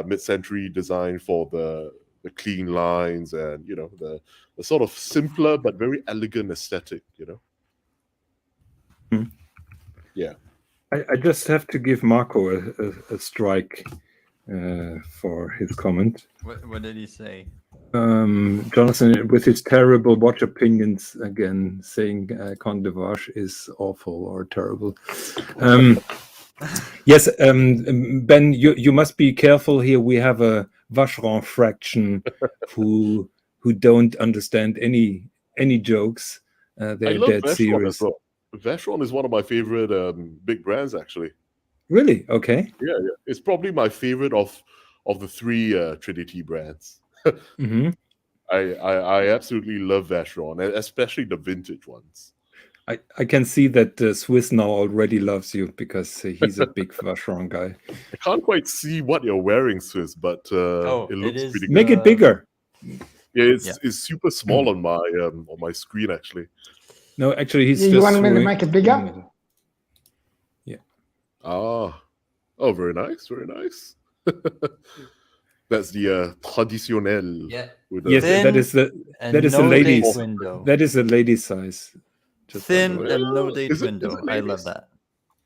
mid-century design for the clean lines and, the sort of simpler but very elegant aesthetic, Yeah. I just have to give Marco a strike for his comment. What did he say? Jonathan, with his terrible watch opinions, again saying Corne de Vache is awful or terrible. Yes, Ben, you must be careful here. We have a Vacheron fraction who don't understand any jokes. They're dead Vacheron serious. Well. Vacheron is one of my favorite big brands, actually. Really? Okay. Yeah. It's probably my favorite of the 3 Trinity brands. Mm-hmm. I absolutely love Vacheron, especially the vintage ones. I can see that Swis now already loves you because he's a big Vacheron guy. I can't quite see what you're wearing, Swis, but it it looks is pretty good. Make it bigger. Yeah, it's super small on my screen actually. No, actually, he's You just. want me to make it bigger? Yeah. Oh, very nice, very nice. That's the traditionnel. Yeah. Yes, that is the ladies. window. That is a lady size. Thin and no date Is it window. I love ladies? that.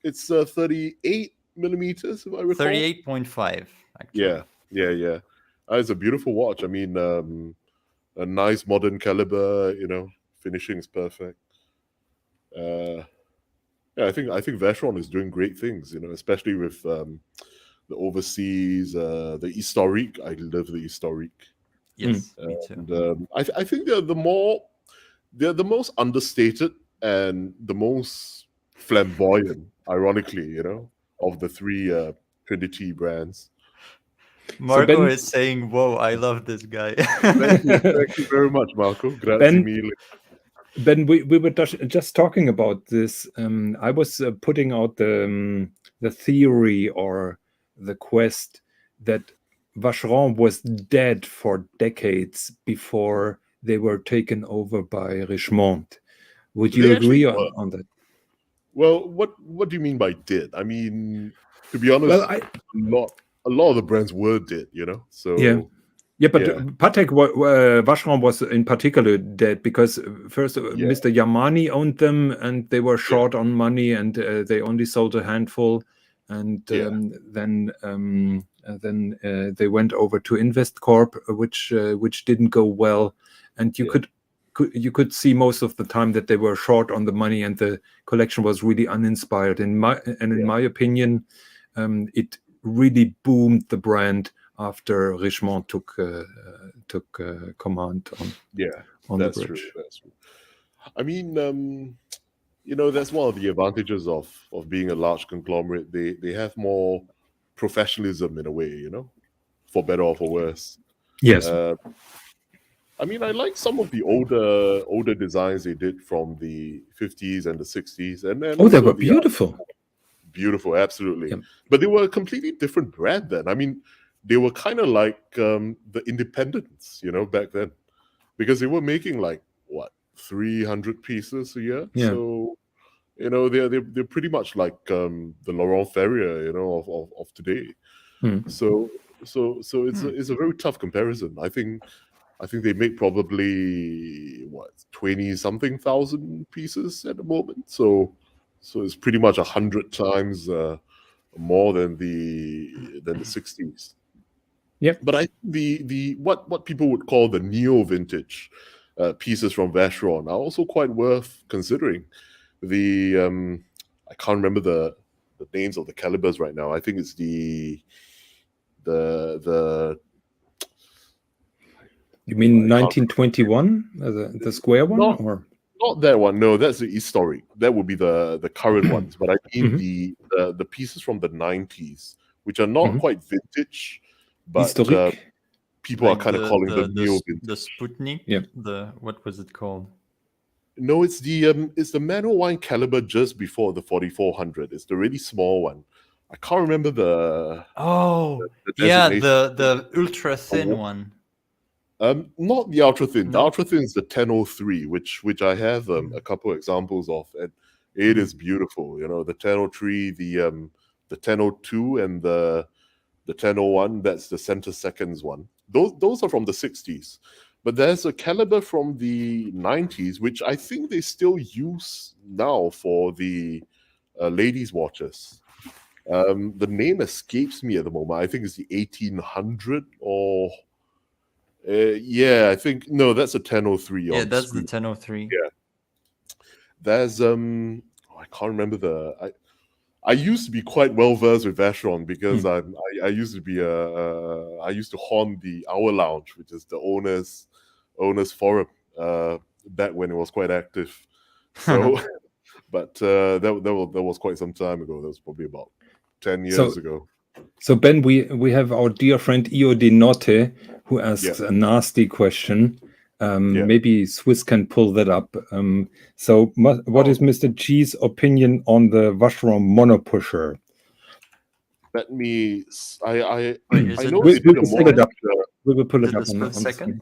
It's 38 millimeters, if I recall. 38.5. Actually. Yeah. It's a beautiful watch. I mean, a nice modern caliber. Finishing is perfect. I think Vacheron is doing great things. Especially with the overseas, the historique. I love the historique. Yes, me too. And I think they're the most understated and the most flamboyant, ironically, of the three Trinity brands. Marco is saying, "Whoa, I love this guy." Thank you very much, Marco. Grazie mille. Ben, we were just talking about this. I was putting out the theory or the quest that Vacheron was dead for decades before they were taken over by Richemont. Would you agree on that? Well, what do you mean by dead? I mean, to be honest, a lot of the brands were dead, So but Patek Vacheron was in particular dead because first Mr. Yamani owned them and they were short on money and they only sold a handful, and then they went over to Investcorp, which didn't go well, and you could see most of the time that they were short on the money and the collection was really uninspired. In my opinion, it really boomed the brand after Richemont took command on that's the bridge. True. That's true. I mean, that's one of the advantages of being a large conglomerate. They have more professionalism in a way, for better or for worse. Yes. I mean, I like some of the older designs they did from the 50s and the 60s, and then they were beautiful. Beautiful, absolutely. Yep. But they were a completely different brand then. I mean, they were kind of like the independents, back then, because they were making 300 pieces a year. Yeah. So, they're pretty much like the Laurent Ferrier, of today. So it's a very tough comparison. I think they make probably 20-something thousand pieces at the moment. So it's pretty much 100 times more than the 60s. Yeah. But I the what people would call the neo vintage pieces from Vacheron are also quite worth considering. The I can't remember the names of the calibers right now. I think it's the You mean 1921, the square one, or not that one? No, that's the historic. That would be the current ones. But I mean the pieces from the 90s, which are not quite vintage, but people are kind of calling them neo vintage. The Sputnik. Yeah. What was it called? No, it's the manual wine caliber just before the 4400. It's the really small one. I can't remember the. The ultra thin one. Not the ultra thin. The ultra thin is the 1003, which I have a couple examples of, and it is beautiful. The 1003, the 1002, and the 1001. That's the center seconds one. Those are from the 60s. But there's a caliber from the 90s, which I think they still use now for the ladies' watches. The name escapes me at the moment. I think it's the 1800 or... I think... No, that's a 1003. Yeah, that's the 1003. Yeah. There's... I can't remember the... I used to be quite well-versed with Vacheron because I used to be I used to haunt the Hour Lounge, which is the owners forum back when it was quite active. So, but that was quite some time ago. That was probably about 10 years ago. So Ben, we have our dear friend Io Di Notte who asks a nasty question. Maybe Swis can pull that up. So what is Mr. Chee's opinion on the Vacheron Mono Pusher? Let me. I Wait, know we they did a will pull it mono up. We will pull it up the on the split screen. second?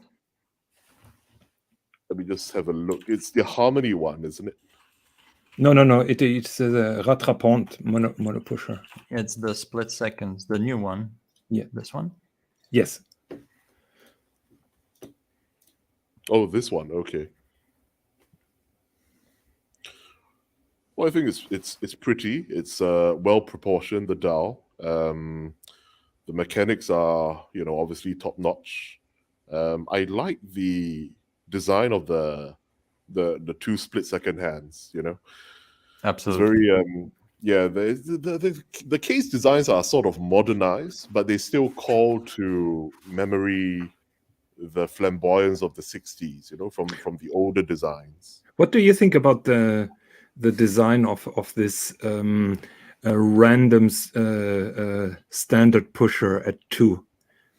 Let me just have a look. It's the Harmony one, isn't it? No. It's the Rattrapante mono pusher. It's the split seconds, the new one. Yeah. This one? Yes. Oh, this one. Okay. Well, I think it's pretty. It's well proportioned. The dial. The mechanics are, obviously top notch. I like the design of the two split second hands. Absolutely. It's very the case designs are sort of modernized, but they still call to memory the flamboyance of the 60s, from the older designs. What do you think about the design of this random standard pusher at 2,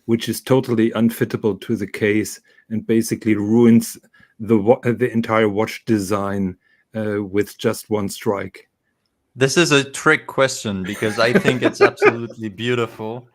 which is totally unfittable to the case and basically ruins the entire watch design with just one strike? This is a trick question because I think it's absolutely beautiful.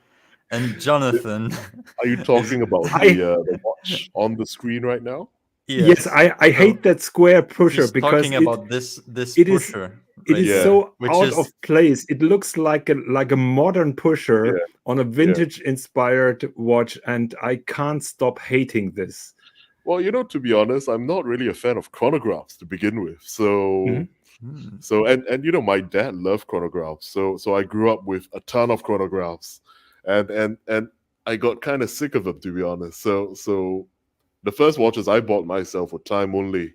And Jonathan, are you talking about the watch on the screen right now? Yes, I hate that square pusher because talking about this pusher. It is so out of place. It looks like a modern pusher on a vintage inspired watch, and I can't stop hating this. Well, to be honest, I'm not really a fan of chronographs to begin with. So and my dad loved chronographs. So I grew up with a ton of chronographs, and I got kind of sick of them, to be honest. So the first watches I bought myself were time only.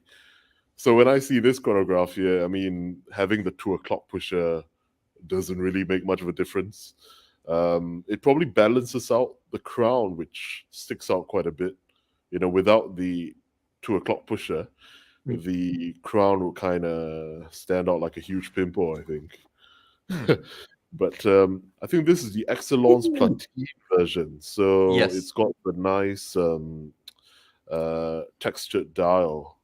So when I see this chronograph here, I mean, having the 2 o'clock pusher doesn't really make much of a difference. It probably balances out the crown, which sticks out quite a bit. Without the 2 o'clock pusher, the crown will kind of stand out like a huge pimple, I think. But I think this is the Excellence Platine version. So it's got the nice textured dial.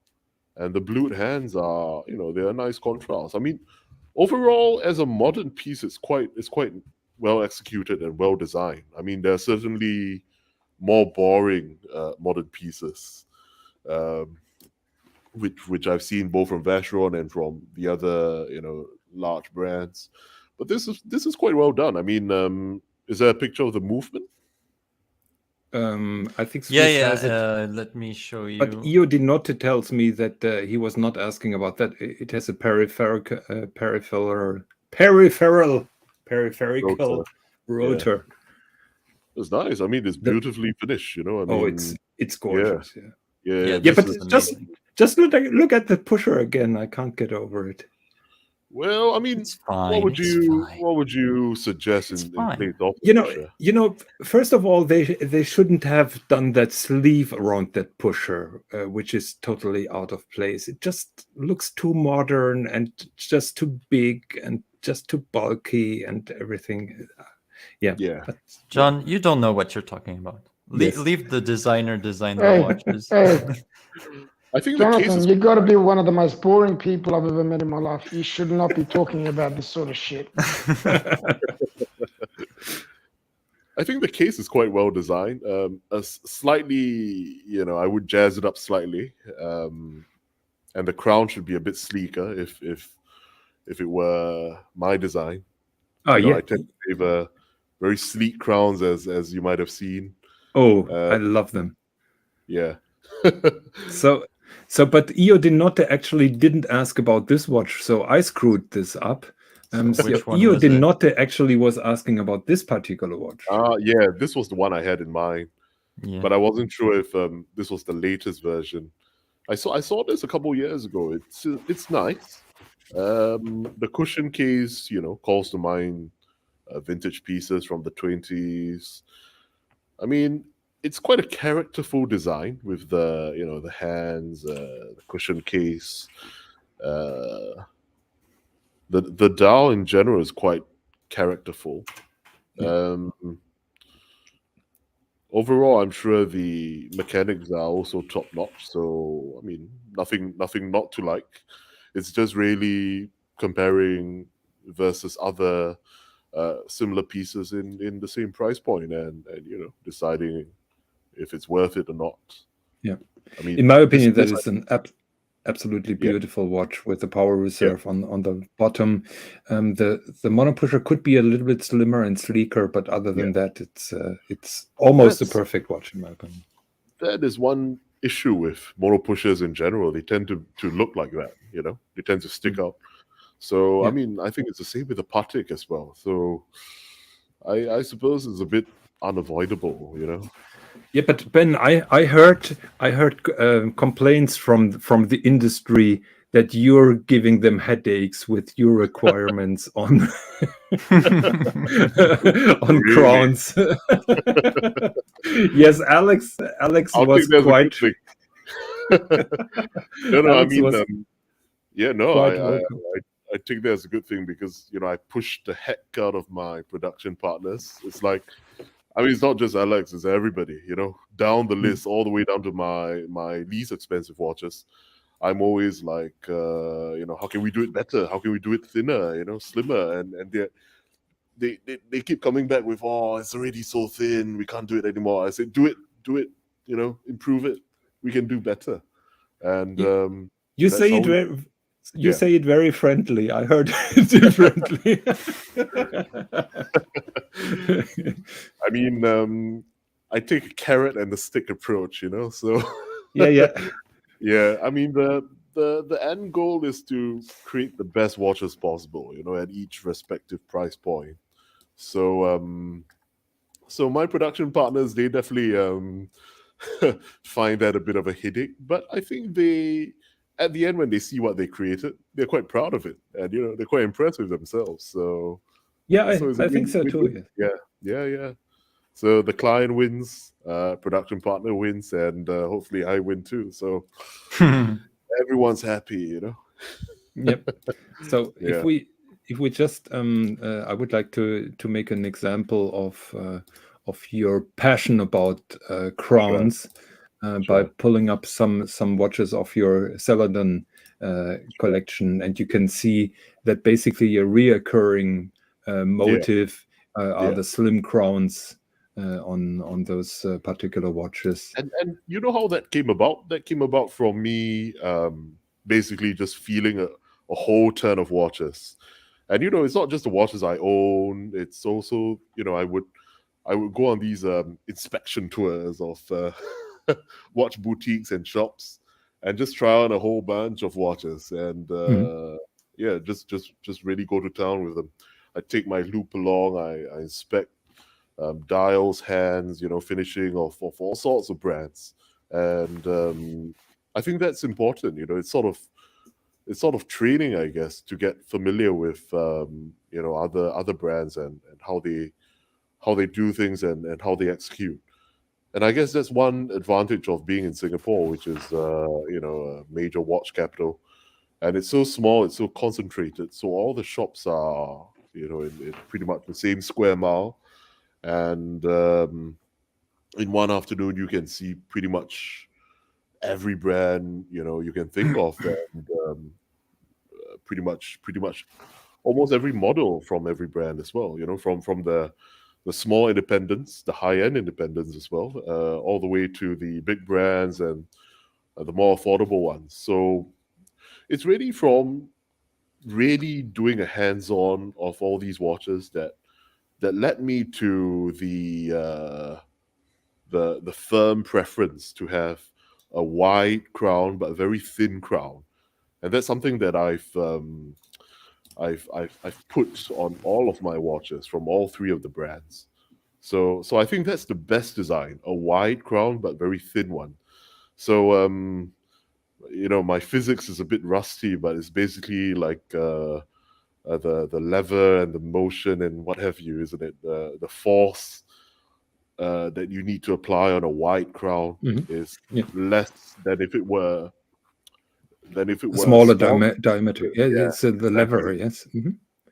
And the blued hands are, they're a nice contrast. I mean, overall, as a modern piece, it's quite well executed and well designed. I mean, there are certainly more boring modern pieces, which I've seen both from Vacheron and from the other, large brands. But this is quite well done. I mean, is there a picture of the movement? I think Swis has it. Let me show you. But Io Di Notte tells me that he was not asking about that. It has a peripheral rotor. It's nice. I mean, it's beautifully finished. I mean, it's gorgeous. Yeah. But just look at the pusher again. I can't get over it. Well, I mean, what would you suggest in place of the pusher? First of all, they shouldn't have done that sleeve around that pusher, which is totally out of place. It just looks too modern and just too big and just too bulky and everything. Yeah. But, John, you don't know what you're talking about. Leave the designer design the watches. I think Jonathan, you got to be one of the most boring people I've ever met in my life. You should not be talking about this sort of shit. I think the case is quite well designed. Slightly, I would jazz it up slightly, and the crown should be a bit sleeker if it were my design. I tend to favor very sleek crowns, as you might have seen. I love them. Yeah. But Io Di Notte actually didn't ask about this watch, so I screwed this up. Io Di Notte actually was asking about this particular watch. This was the one I had in mind, but I wasn't sure if this was the latest version. I saw this a couple years ago. It's nice. The cushion case, calls to mind vintage pieces from the 20s. I mean, it's quite a characterful design with the the hands, the cushion case. The dial in general is quite characterful. overall, I'm sure the mechanics are also top notch. So I mean, nothing not to like. It's just really comparing versus other similar pieces in the same price point, and deciding if it's worth it or not. Yeah, I mean, in my opinion, that is an absolutely beautiful watch with the power reserve on the bottom. The mono pusher could be a little bit slimmer and sleeker, but other than that, it's almost a perfect watch in my opinion. That is one issue with mono pushers in general. They tend to look like that, they tend to stick out. So I mean, I think it's the same with the Patek as well. So I suppose it's a bit unavoidable, Yeah, but Ben, I heard complaints from the industry that you're giving them headaches with your requirements on on crowns. Yes, Alex was quite. No, Alex I mean, was I think that's a good thing because I pushed the heck out of my production partners. It's like, I mean, it's not just Alex, it's everybody, down the list, all the way down to my least expensive watches. I'm always like, how can we do it better? How can we do it thinner, slimmer? And they keep coming back with, oh, it's already so thin, we can't do it anymore. I said, do it, improve it. We can do better. And you say it very. You say it very friendly. I heard it differently. I mean, I take a carrot and a stick approach, So yeah. I mean, the end goal is to create the best watches possible, at each respective price point. So so my production partners, they definitely find that a bit of a headache, but I think at the end, when they see what they created, they're quite proud of it, and they're quite impressed with themselves. So yeah, I think so too. Yeah. So the client wins, production partner wins, and hopefully I win too. So everyone's happy, Yep. So if we just, I would like to make an example of your passion about crowns. By pulling up some watches of your Celadon collection, and you can see that basically a reoccurring motive are the slim crowns on those particular watches. And you know how that came about? That came about from me basically just feeling a whole ton of watches. And it's not just the watches I own, it's also, I would go on these inspection tours of watch boutiques and shops and just try on a whole bunch of watches and just really go to town with them. I take my loupe along, I inspect dials, hands, finishing of all sorts of brands, and I think that's important. It's sort of training, I guess, to get familiar with other brands and how they do things and how they execute. And I guess that's one advantage of being in Singapore, which is a major watch capital, and it's so small, it's so concentrated. So all the shops are in pretty much the same square mile, and in one afternoon you can see pretty much every brand you can think of, and pretty much almost every model from every brand as well. From the small independents, the high-end independents as well, all the way to the big brands and the more affordable ones. So it's really from doing a hands-on of all these watches that led me to the firm preference to have a wide crown but a very thin crown, and that's something that I've put on all of my watches from all three of the brands. So I think that's the best design, a wide crown but very thin one. So my physics is a bit rusty, but it's basically like the lever and the motion and what have you, isn't it? The force that you need to apply on a wide crown is less than if it were smaller diameter. It's the lever. Yes.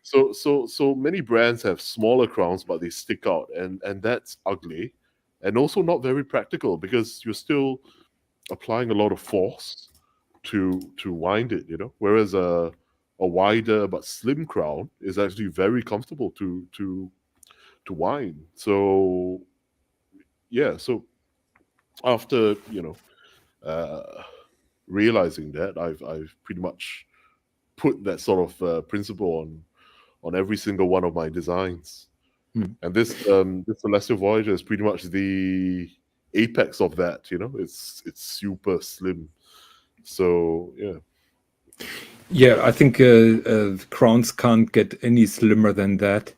So many brands have smaller crowns, but they stick out, and that's ugly. and also not very practical because you're still applying a lot of force to wind it, whereas a wider but slim crown is actually very comfortable to wind. So so after realizing that, I've pretty much put that sort of principle on every single one of my designs. And this Celestial Voyager is pretty much the apex of that. It's super slim. So yeah, I think crowns can't get any slimmer than that.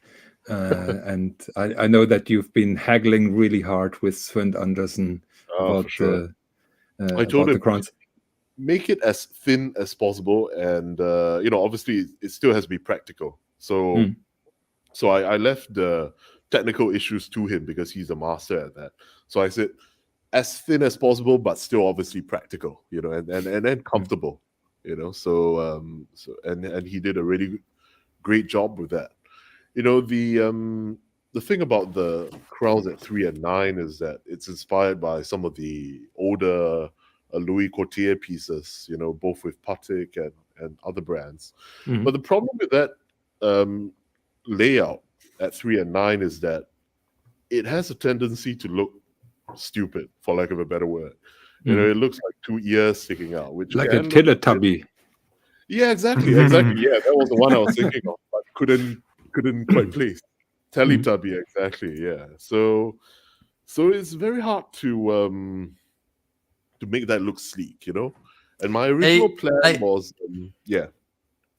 And I know that you've been haggling really hard with Sven Anderson about for sure. I about told the him, crowns. make it as thin as possible, and obviously it still has to be practical. So I left the technical issues to him because he's a master at that. So I said, as thin as possible, but still obviously practical, and then comfortable, So and he did a really great job with that. The thing about the crowns at 3 and 9 is that it's inspired by some of the older Louis Courtier pieces, both with Patek and other brands. But the problem with that layout at 3 and 9 is that it has a tendency to look stupid, for lack of a better word. It looks like 2 ears sticking out, which like a Teletubby. Yeah, exactly. Yeah, that was the one I was thinking of, but couldn't quite place. Teletubby, exactly. Yeah. So it's very hard to make that look sleek, And my original plan was,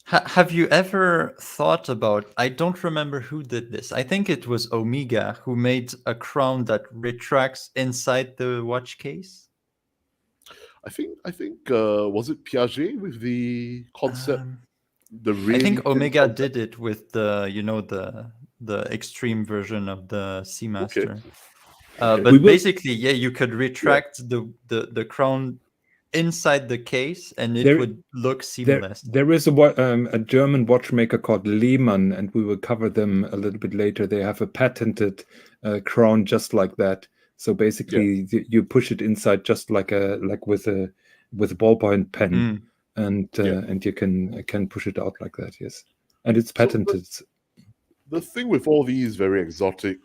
Have you ever thought about? I don't remember who did this. I think it was Omega who made a crown that retracts inside the watch case. I think was it Piaget with the concept? I think Omega did it with the the extreme version of the Seamaster. Okay. But basically, you could retract the crown inside the case, and it would look seamless. There is a German watchmaker called Lehmann, and we will cover them a little bit later. They have a patented crown just like that. So basically, you push it inside just like with a ballpoint pen, and you can push it out like that. Yes, and it's patented. So the thing with all these very exotic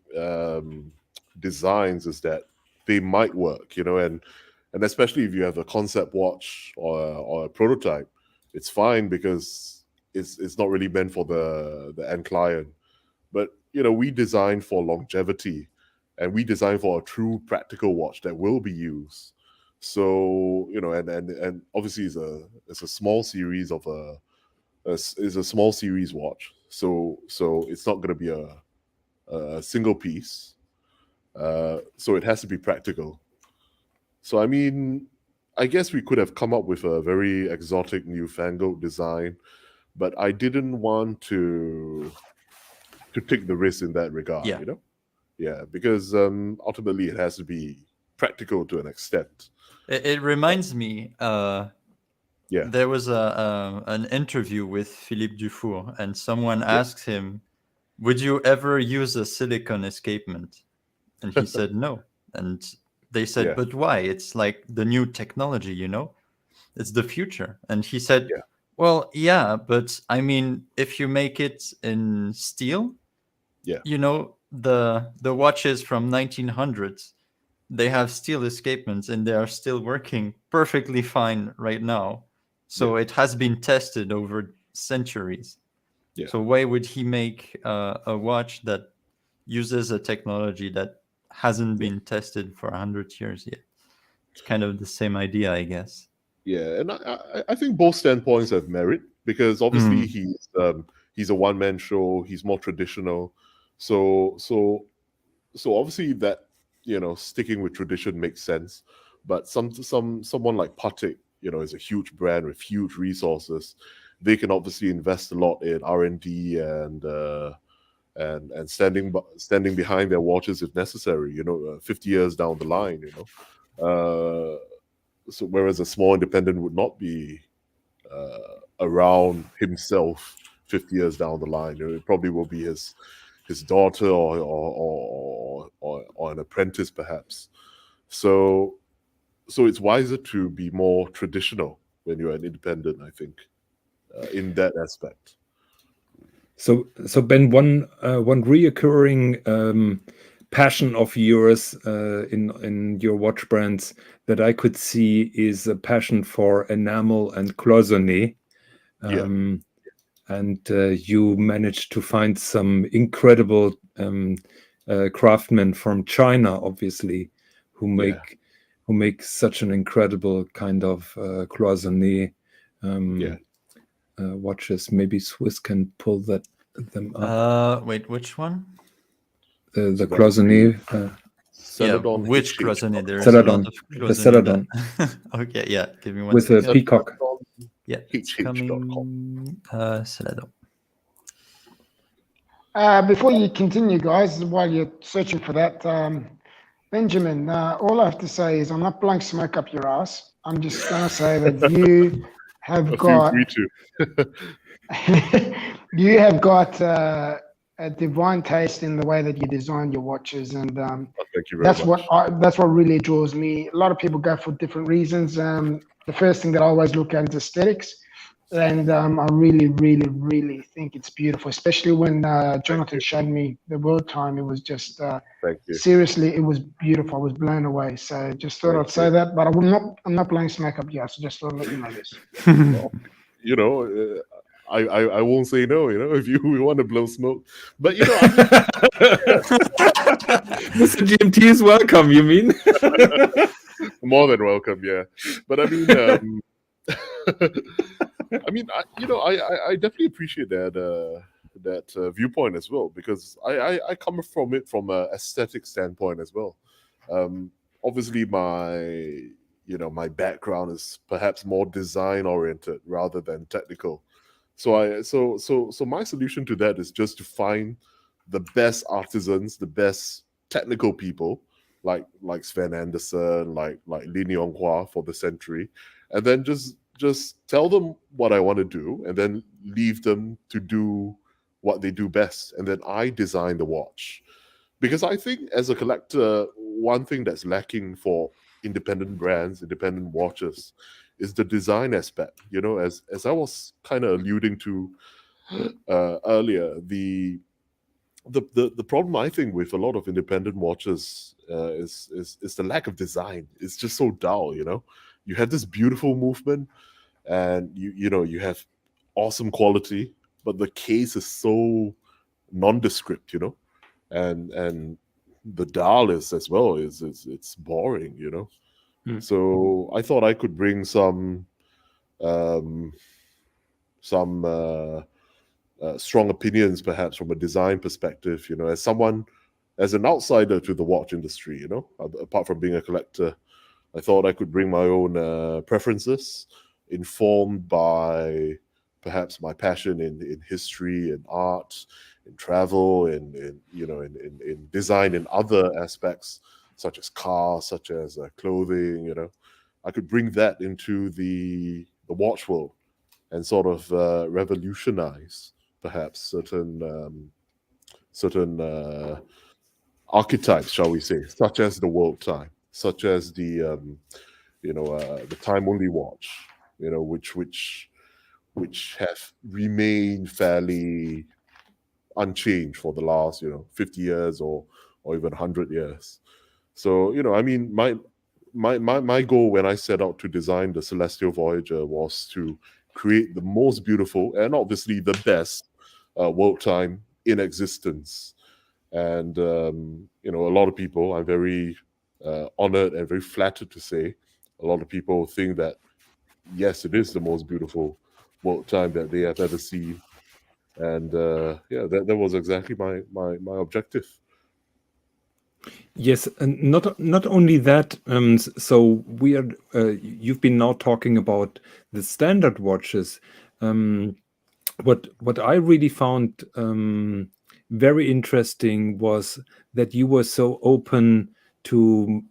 designs is that they might work, and especially if you have a concept watch or a prototype, it's fine because it's not really meant for the end client. But we design for longevity, and we design for a true practical watch that will be used. So and obviously it's a small series of is a small series watch. So it's not going to be a single piece. So it has to be practical. So I mean, I guess we could have come up with a very exotic, newfangled design, but I didn't want to take the risk in that regard. Because ultimately it has to be practical to an extent. It reminds me. There was an interview with Philippe Dufour, and someone asked him, "Would you ever use a silicon escapement?" And he said no. And they said, "But why? It's like the new technology, It's the future." And he said, "Well, yeah, but I mean, if you make it in steel, the watches from 1900s, they have steel escapements, and they are still working perfectly fine right now. So it has been tested over centuries. So why would he make a watch that uses a technology that hasn't been tested for 100 years yet?" It's kind of the same idea, I guess. Yeah, and I think both standpoints have merit, because obviously he's a one-man show. He's more traditional. So obviously that, sticking with tradition makes sense. But someone like Patek, is a huge brand with huge resources. They can obviously invest a lot in R&D and standing behind their watches if necessary. 50 years down the line. So whereas a small independent would not be around himself 50 years down the line. It probably will be his daughter or or an apprentice perhaps. So it's wiser to be more traditional when you're an independent, I think, in that aspect. So Ben, one reoccurring passion of yours in your watch brands that I could see is a passion for enamel and cloisonné. And you managed to find some incredible craftsmen from China, obviously, who make such an incredible kind of cloisonné watches. Maybe Swis can pull them up. Wait, which one? The cloisonné. Celadon which HH. cloisonné? There's Celadon. a lot of The cloisonné. Celadon. Okay, yeah. Give me one With second. a peacock. Yeah, it's coming. Celadon. Before you continue, guys, while you're searching for that, Benjamin, all I have to say is I'm not blowing smoke up your ass. I'm just going to say that you have got... Feel free to. you have got a divine taste in the way that you design your watches, and thank you very much. That's what really draws me. A lot of people go for different reasons. The first thing that I always look at is aesthetics, and I really, really, really think it's beautiful. Especially when Jonathan showed me the world time, it was just seriously, it was beautiful. I was blown away. So just thought I'd say that, but I'm not blowing smoke up yet. So just thought I'd let you know this. Well, you know. I won't say no, you know, if you want to blow smoke. But, you know, Mr. GMT is welcome, you mean? More than welcome, yeah. But I mean, I definitely appreciate that viewpoint as well, because I come from it from an aesthetic standpoint as well. Obviously, my background is perhaps more design oriented rather than technical. So my solution to that is just to find the best artisans, the best technical people, like Sven Anderson, like Lin Yonghua for the Century, and then just tell them what I want to do, and then leave them to do what they do best, and then I design the watch. Because I think as a collector, one thing that's lacking for independent brands, independent watches, is the design aspect. You know, as I was kind of alluding to earlier, the problem I think with a lot of independent watches is the lack of design. It's just so dull. You know, you have this beautiful movement, and you have awesome quality, but the case is so nondescript. You know, and the dial is as well. It's boring. You know. So I thought I could bring some strong opinions, perhaps from a design perspective. You know, as an outsider to the watch industry. You know, apart from being a collector, I thought I could bring my own preferences, informed by perhaps my passion in history and art, in travel, in design, in other aspects, such as cars, such as clothing. You know, I could bring that into the watch world and sort of revolutionize perhaps certain archetypes, shall we say, such as the world time, such as the time only watch, you know, which have remained fairly unchanged for the last 50 years or even 100 years. So, you know, I mean, my goal when I set out to design the Celestial Voyager was to create the most beautiful and obviously the best world time in existence. And, a lot of people, I'm very honored and very flattered to say, a lot of people think that, yes, it is the most beautiful world time that they have ever seen. And that was exactly my objective. Yes, and not only that. So we are. You've been now talking about the standard watches. What I really found very interesting was that you were so open to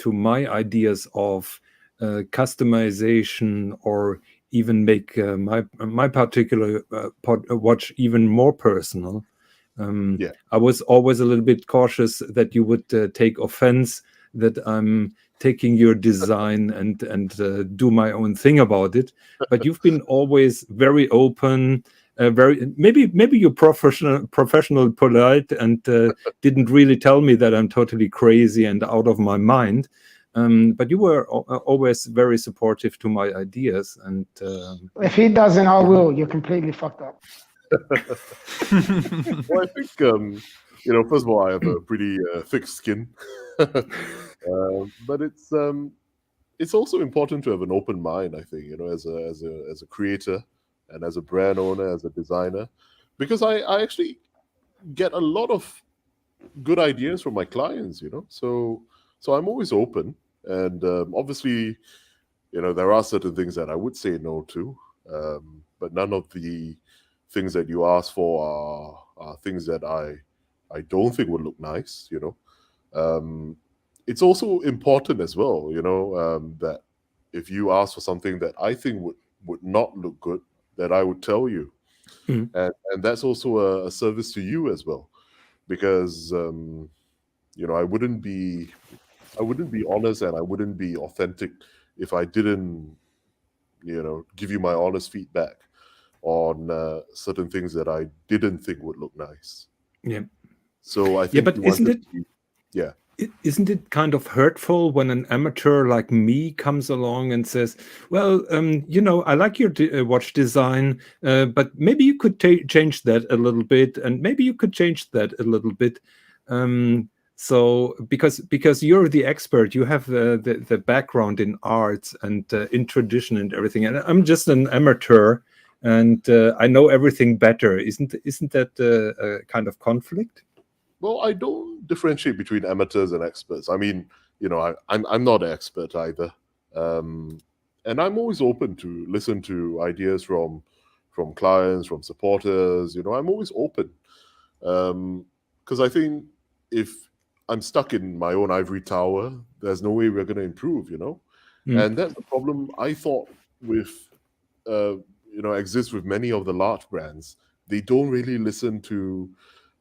my ideas of customization, or even make my particular watch even more personal. I was always a little bit cautious that you would take offense that I'm taking your design and do my own thing about it. But you've been always very open, very maybe you're professional, polite, and didn't really tell me that I'm totally crazy and out of my mind. But you were always very supportive to my ideas. And if he doesn't, I will. You're completely fucked up. Well, I think first of all, I have a pretty thick skin, but it's also important to have an open mind. I think as a creator and as a brand owner, as a designer, because I actually get a lot of good ideas from my clients. So I'm always open, and obviously, there are certain things that I would say no to, but none of the things that you ask for are things that I don't think would look nice. It's also important as well, that if you ask for something that I think would not look good, that I would tell you, and that's also a service to you as well, because I wouldn't be honest and I wouldn't be authentic if I didn't give you my honest feedback on certain things that I didn't think would look nice. Yeah. So I think, but isn't it? Yeah. Isn't it kind of hurtful when an amateur like me comes along and says, "Well, I like your watch design, but maybe you could change that a little bit, and maybe you could change that a little bit." So because you're the expert, you have the background in arts and in tradition and everything, and I'm just an amateur. And I know everything better. Isn't that a kind of conflict? Well, I don't differentiate between amateurs and experts. I mean, I'm not an expert either, and I'm always open to listen to ideas from clients, from supporters. I'm always open, because I think if I'm stuck in my own ivory tower, there's no way we're going to improve. And that's the problem I thought with. Exists with many of the large brands. They don't really listen to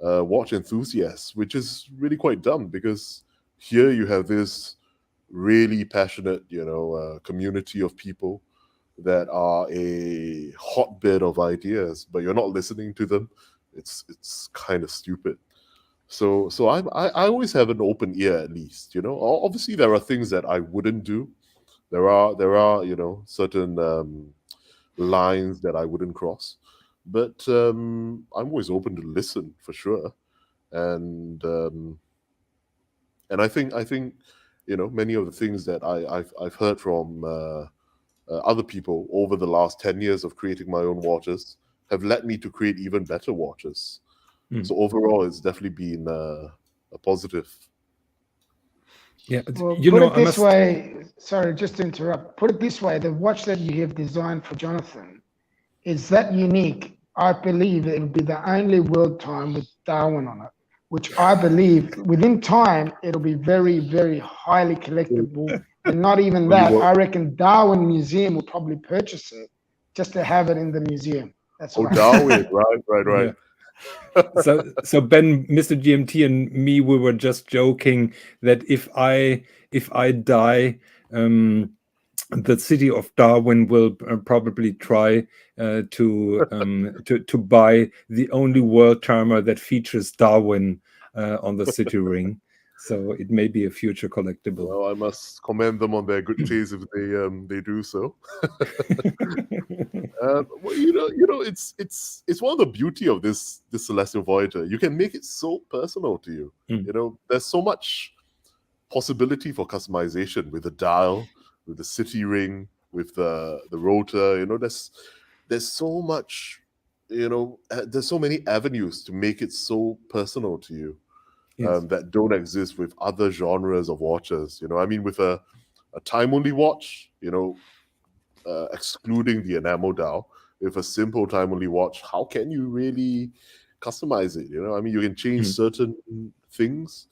watch enthusiasts, which is really quite dumb, because here you have this really passionate, community of people that are a hotbed of ideas, but you're not listening to them. It's kind of stupid. So I always have an open ear, at least. Obviously there are things that I wouldn't do. There are certain lines that I wouldn't cross, but I'm always open to listen, for sure. And I think many of the things that I've heard from other people over the last 10 years of creating my own watches have led me to create even better watches. So overall, it's definitely been a positive. Yeah, well, put it this way. Sorry, just to interrupt. Put it this way: the watch that you have designed for Jonathan is that unique. I believe it'll be the only world time with Darwin on it, which I believe within time it'll be very, very highly collectible. And not even that, I reckon Darwin Museum will probably purchase it just to have it in the museum. That's what Darwin, right. Yeah. So Ben, Mr. GMT, and me, we were just joking that if I die, the city of Darwin will probably try to buy the only world timer that features Darwin on the city ring. So it may be a future collectible. Well, I must commend them on their good taste if they do so. Well, it's one of the beauty of this Celestial Voyager. You can make it so personal to you. There's so much possibility for customization with the dial, with the city ring, with the rotor. There's so much. There's so many avenues to make it so personal to you. Yes. That don't exist with other genres of watches. I mean, with a time-only watch, excluding the enamel dial, with a simple time-only watch, how can you really customize it? I mean, you can change certain things,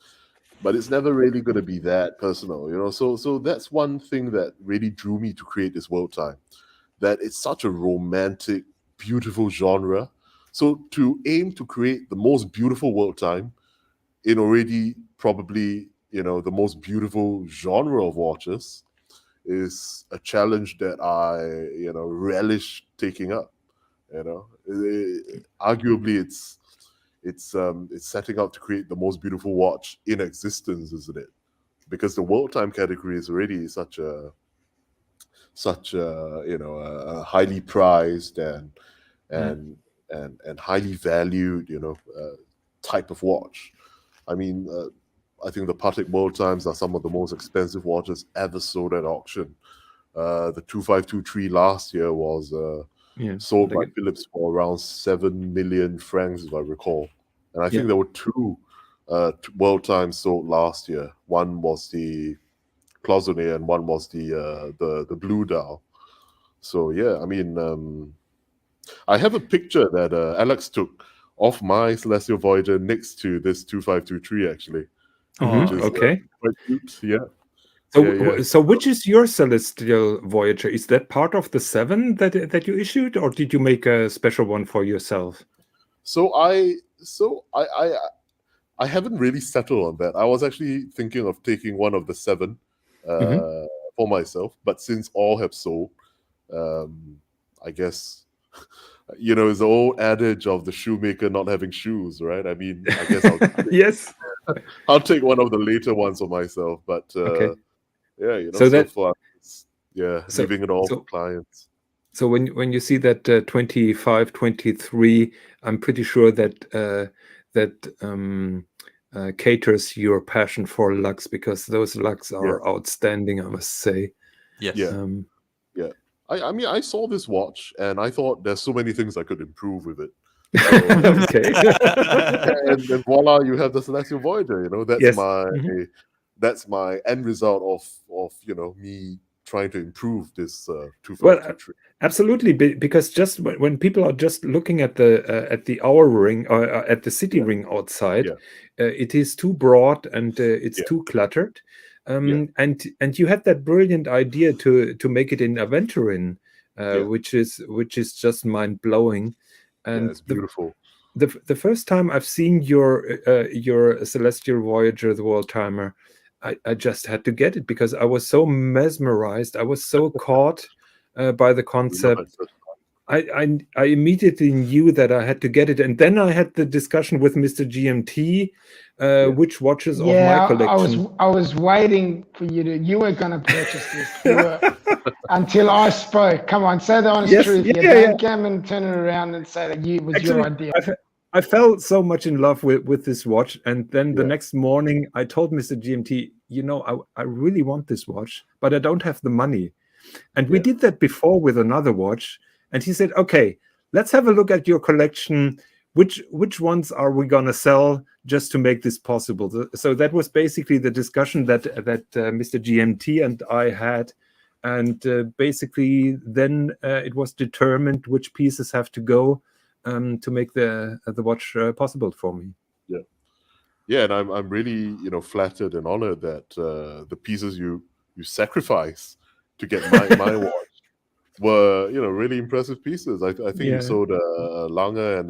but it's never really going to be that personal. So that's one thing that really drew me to create this world time, that it's such a romantic, beautiful genre, So to aim to create the most beautiful world time in already probably, the most beautiful genre of watches is a challenge that I, relish taking up. Arguably it's setting out to create the most beautiful watch in existence, isn't it? Because the world time category is already such a a highly prized and highly valued type of watch. I mean, I think the Patek World Times are some of the most expensive watches ever sold at auction. The 2523 last year was sold by Philips for around 7 million francs, if I recall. And I think there were two World Times sold last year. One was the Cloisonné and one was the Blue Dial. So yeah, I mean, I have a picture that Alex took of my Celestial Voyager next to this 2523 actually. Which is, okay. Quite cute. Yeah. So which is your Celestial Voyager? Is that part of the 7 that you issued, or did you make a special one for yourself? So I haven't really settled on that. I was actually thinking of taking one of the 7 for myself, but since all have sold, I guess it's the old adage of the shoemaker not having shoes, right? I mean, I guess I'll yes, I'll take one of the later ones for myself, but yeah, so far, leaving it all for clients. So when you see that 25, 23, I'm pretty sure that caters your passion for lugs, because those lugs are outstanding, I must say. Yes. Yeah. I mean, I saw this watch and I thought there's so many things I could improve with it. So, okay. and then voila, you have the Celestial Voyager. That's my end result of me trying to improve this 2523. Absolutely, because just when people are just looking at the hour ring or at the city ring outside, it is too broad and it's too cluttered. And you had that brilliant idea to make it in Aventurin, which is just mind blowing. And it's beautiful. The first time I've seen your Celestial Voyager, the World Timer, I just had to get it because I was so mesmerized. I was so caught by the concept. I immediately knew that I had to get it, and then I had the discussion with Mr. GMT, which watches of my collection. I was waiting for you were going to purchase this until I spoke. Come on, say the honest truth. Don't come and turn it around and say that it was your idea. I fell so much in love with this watch, and then the next morning I told Mr. GMT, I really want this watch, but I don't have the money. And we did that before with another watch, and he said, okay, let's have a look at your collection. Which ones are we gonna sell just to make this possible? So that was basically the discussion that Mr. GMT and I had, and basically then it was determined which pieces have to go to make the watch possible for me. Yeah, and I'm really flattered and honored that the pieces you sacrifice to get my watch were really impressive pieces. I think you sold Lange and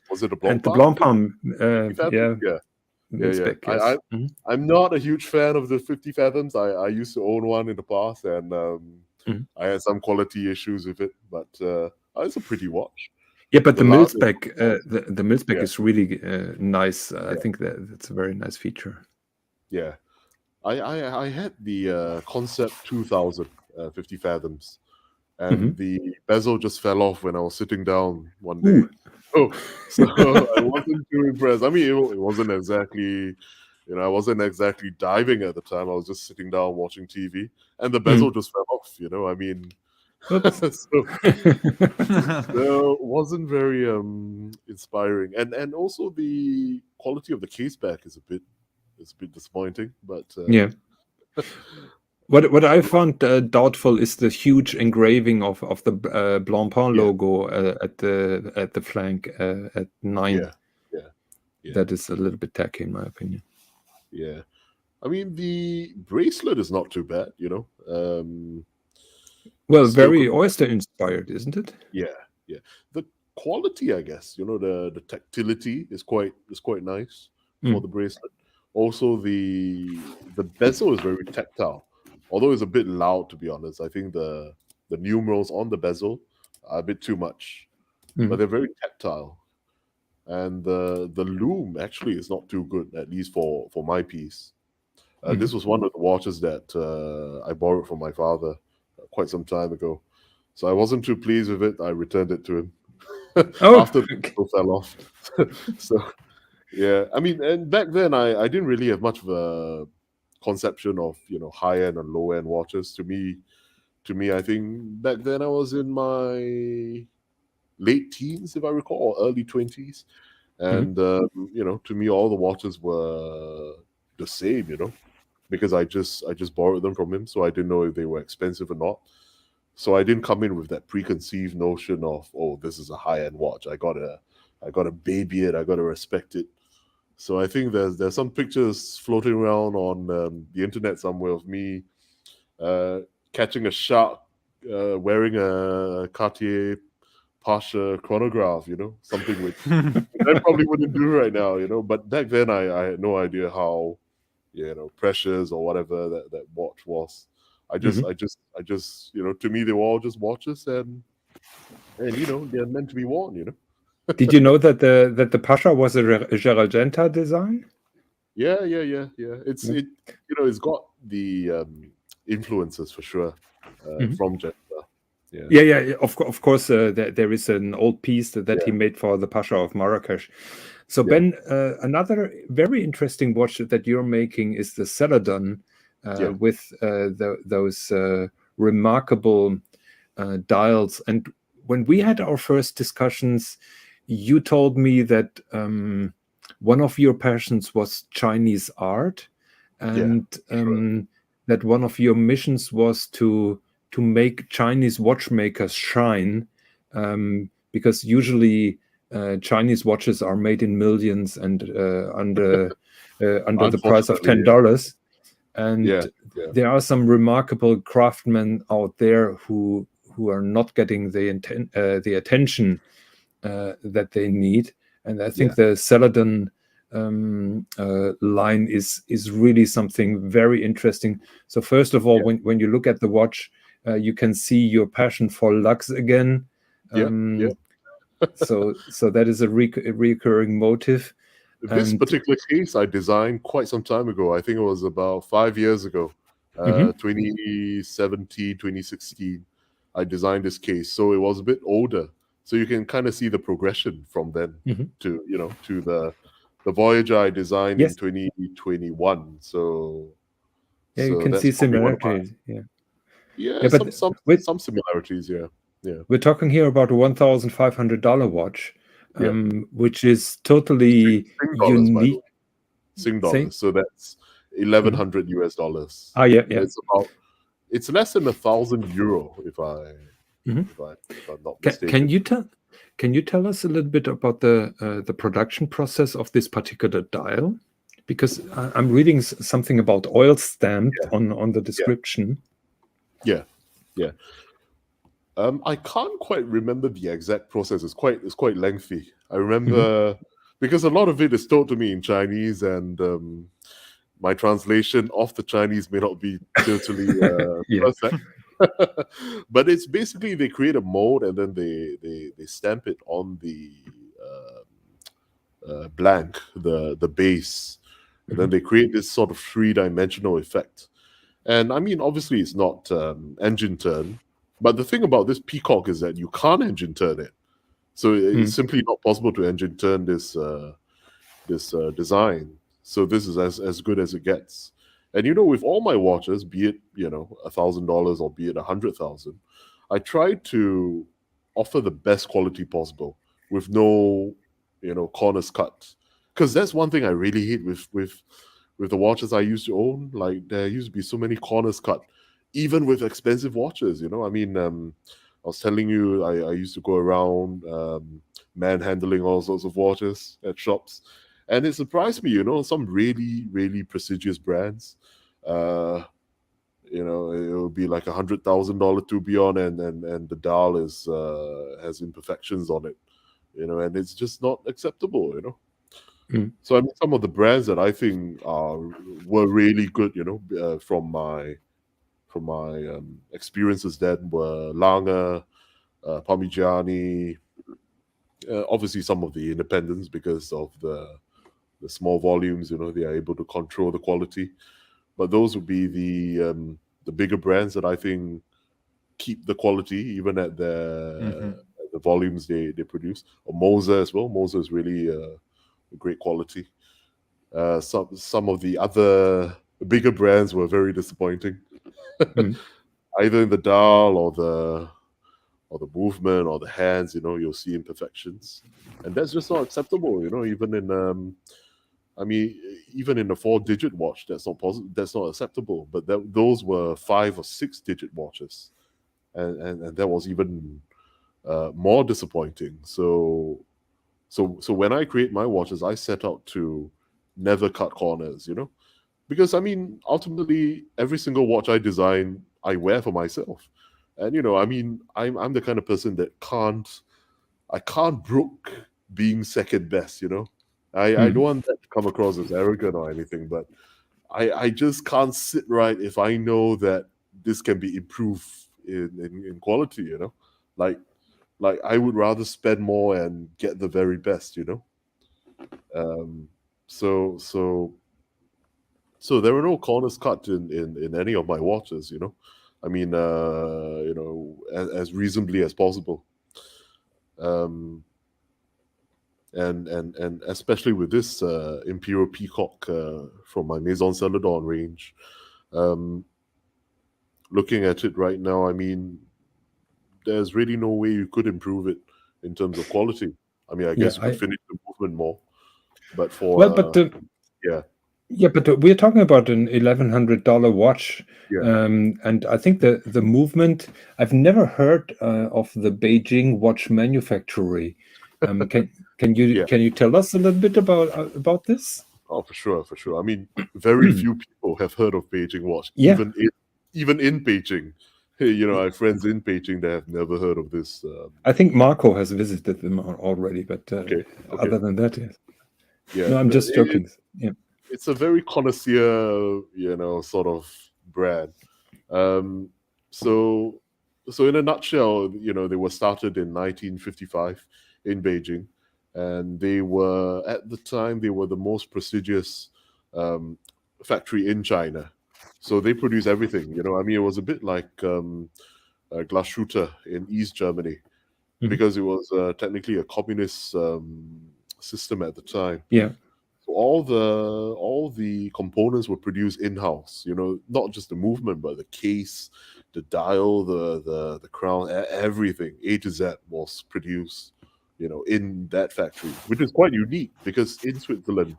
was it a Blancpain? And the Blancpain, I'm not a huge fan of the 50 Fathoms. I used to own one in the past, and I had some quality issues with it, but it's a pretty watch. Yeah, but the Milspec, the Milspec is really nice. I think that's a very nice feature. Yeah, I had the Concept 2000 50 Fathoms, and the bezel just fell off when I was sitting down one day. So I wasn't too impressed. I mean, it wasn't exactly, I wasn't exactly diving at the time. I was just sitting down watching TV, and the bezel just fell off. I mean. So wasn't very inspiring, and also the quality of the case back is a bit disappointing, but what I found doubtful is the huge engraving of the Blancpain logo at the flank at 9. That is a little bit tacky in my opinion. I mean, the bracelet is not too bad, Well, very oyster inspired, isn't it? Yeah. quality, I guess. The tactility is quite nice for the bracelet. Also, the bezel is very tactile, although it's a bit loud, to be honest. I think the numerals on the bezel are a bit too much, but they're very tactile. And the loom actually is not too good, at least for my piece. This was one of the watches that I borrowed from my father quite some time ago. So I wasn't too pleased with it. I returned it to him after the bezel fell off. So yeah, I mean, and back then I didn't really have much of a conception of high end and low end watches. To me, I think back then I was in my late teens, if I recall, or early 20s, and to me all the watches were the same, because I just borrowed them from him, so I didn't know if they were expensive or not. So I didn't come in with that preconceived notion of, oh, this is a high end watch. I gotta baby it. I gotta respect it. So I think there's some pictures floating around on the internet somewhere of me catching a shark wearing a Cartier Pasha chronograph, something which I probably wouldn't do right now, But back then I had no idea how, precious or whatever that watch was. I just, to me they were all just watches, and they're meant to be worn, Did you know that the Pasha was a Geraldenta design? Yeah. It's got the influences for sure from Jetta. Yeah. Of course, there is an old piece that he made for the Pasha of Marrakesh. So Ben, another very interesting watch that you're making is the Celadon with those remarkable dials. And when we had our first discussions, you told me that one of your passions was Chinese art, and that one of your missions was to make Chinese watchmakers shine, because usually Chinese watches are made in millions and under the price of $10. And there are some remarkable craftsmen out there who are not getting the attention that they need. And I think the Celadon line is really something very interesting. So first of all, when you look at the watch, you can see your passion for luxe again. So that is a recurring motive. This particular case I designed quite some time ago. I think it was about 5 years ago, 2017, 2016. I designed this case, so it was a bit older. So you can kind of see the progression from then to the Voyager I designed in 2021. So you can see similarities. But some similarities. We're talking here about a $1,500 watch, which is totally unique. Sing dollars. So that's $1,100 US. It's less than €1,000 if I'm not mistaken. Can you tell us a little bit about the production process of this particular dial? Because I'm reading something about oil stamped on the description. Yeah. I can't quite remember the exact process. It's quite lengthy. I remember because a lot of it is told to me in Chinese, and my translation of the Chinese may not be totally perfect. But it's basically they create a mold and then they stamp it on the blank, the base, and then they create this sort of three-dimensional effect. And I mean, obviously, it's not engine turn, but the thing about this Peacock is that you can't engine turn it, so it's simply not possible to engine turn this design. So this is as good as it gets. And with all my watches, be it $1,000 or be it 100,000, I try to offer the best quality possible with no corners cut, because that's one thing I really hate with the watches I used to own. Like, there used to be so many corners cut, even with expensive watches. I mean, I was telling you, I used to go around manhandling all sorts of watches at shops. And it surprised me, some really, really prestigious brands, it would be like $100,000 tourbillon, and the dial has imperfections on it. and it's just not acceptable, So I mean, some of the brands that I think were really good, from my experiences then were Lange, Parmigiani, obviously some of the independents because of the small volumes, they are able to control the quality. But those would be the bigger brands that I think keep the quality even at the volumes they produce. Or Moser as well. Moser is really great quality. Some of the other bigger brands were very disappointing, either in the dial or the movement or the hands. You'll see imperfections, and that's just not acceptable. Even in even in a 4-digit watch, that's not acceptable. But those were 5 or 6-digit watches, and that was even more disappointing. So when I create my watches, I set out to never cut corners, because I mean, ultimately, every single watch I design, I wear for myself, and I'm the kind of person that I can't brook being second best, I don't want that to come across as arrogant or anything, but I just can't sit right if I know that this can be improved in quality, like I would rather spend more and get the very best, So there were no corners cut in any of my watches, I mean, as reasonably as possible. And especially with this Imperial Peacock from my Maison Celadon range, looking at it right now, I mean, there's really no way you could improve it in terms of quality. I mean, I guess you could finish the movement more, but for but we're talking about an $1,100 watch, and I think the movement. I've never heard of the Beijing watch manufactory. Can you tell us a little bit about this? Oh, for sure. I mean, very few people have heard of Beijing watch, even in Beijing. Hey, I have friends in Beijing that have never heard of this. I think Marco has visited them already, but other than that, yes. Yeah, no, I'm just joking. It's a very connoisseur, sort of brand. So in a nutshell, they were started in 1955 in Beijing, and they were at the time the most prestigious factory in China. So they produce everything. I mean, it was a bit like Glashütte in East Germany, because it was technically a communist system at the time. Yeah. So all the components were produced in-house. Not just the movement, but the case, the dial, the crown, everything A to Z was produced, in that factory, which is quite unique because in Switzerland,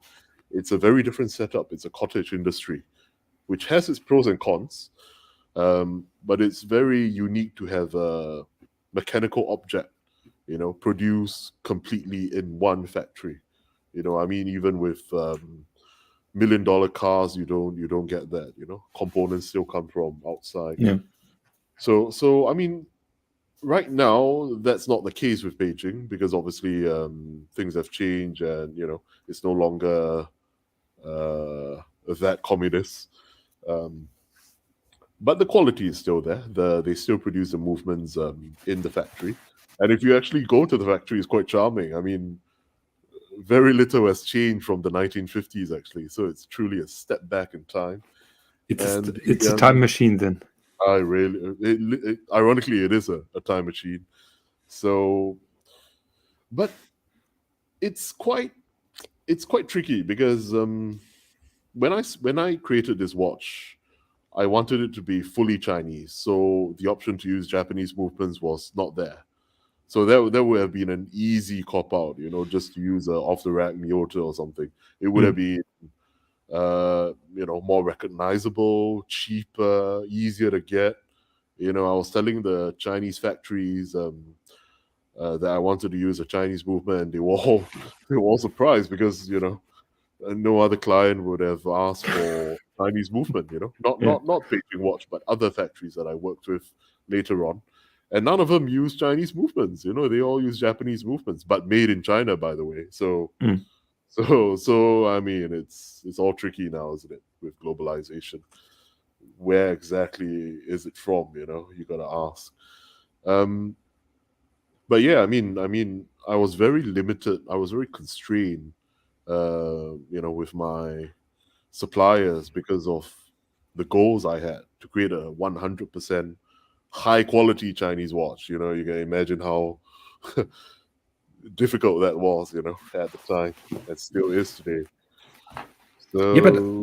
it's a very different setup. It's a cottage industry, which has its pros and cons, but it's very unique to have a mechanical object, produced completely in one factory. I mean, even with $1 million cars, you don't get that. Components still come from outside. Yeah. So I mean, right now that's not the case with Beijing, because obviously things have changed, and it's no longer that communist. But the quality is still there. They still produce the movements in the factory, and if you actually go to the factory, it's quite charming. I mean, very little has changed from the 1950s, actually. So it's truly a step back in time. It's a time machine then. Ironically, it is a time machine. So, but it's quite tricky because when I created this watch, I wanted it to be fully Chinese. So the option to use Japanese movements was not there. So that would have been an easy cop out, just to use a off the rack Miyota or something. It would have been, more recognizable, cheaper, easier to get. I was telling the Chinese factories that I wanted to use a Chinese movement, and they were all surprised because no other client would have asked for Chinese movement. Not Beijing watch, but other factories that I worked with later on. and none of them use Chinese movements. You know, they all use Japanese movements, but made in China, by the way. So, so I mean, it's all tricky now, isn't it, with globalization? Where exactly is it from? You know, you gotta ask. But yeah, I mean, I was very limited. I was very constrained, you know, with my suppliers because of the goals I had to create a 100% high quality Chinese watch. You know, you can imagine how difficult that was, you know, at the time, and still is today. So yeah,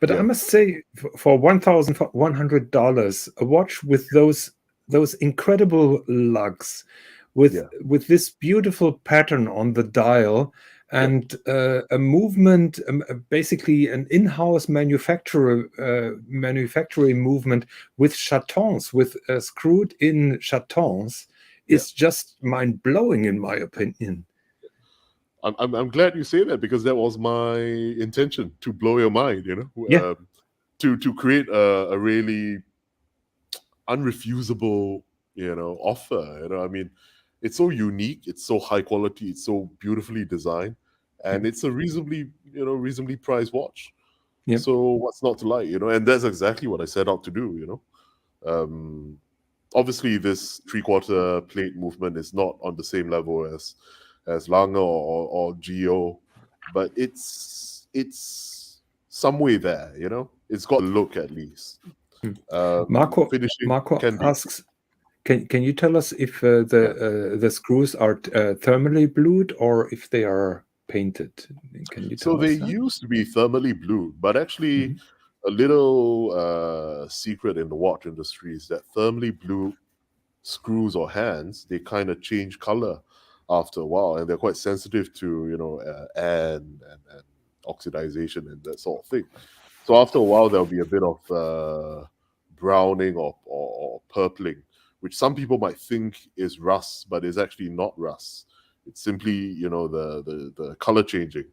but I must say, for $1,100, a watch with those incredible lugs, with this beautiful pattern on the dial, and a movement, basically an in-house manufacturing movement with chatons, with screwed-in chatons, is just mind-blowing, in my opinion. I'm glad you say that, because that was my intention, to blow your mind, you know, to create a really unrefusable, you know, offer. You know, I mean, it's so unique, it's so high quality, it's so beautifully designed, and it's a reasonably priced watch. So what's not to like, you know? And that's exactly what I set out to do, you know. Obviously, this 3/4 plate movement is not on the same level as Lange or Geo, but it's some way there, you know. It's got a look, at least. Marco asks, can you tell us if the screws are thermally blued or if they are painted? Can you tell us? So they used to be thermally blued, but actually a little secret in the watch industry is that thermally blued screws or hands, they kind of change color after a while, and they're quite sensitive to, you know, air and oxidization and that sort of thing. So after a while, there'll be a bit of browning or purpling, which some people might think is rust, but is actually not rust. It's simply, you know, the color changing.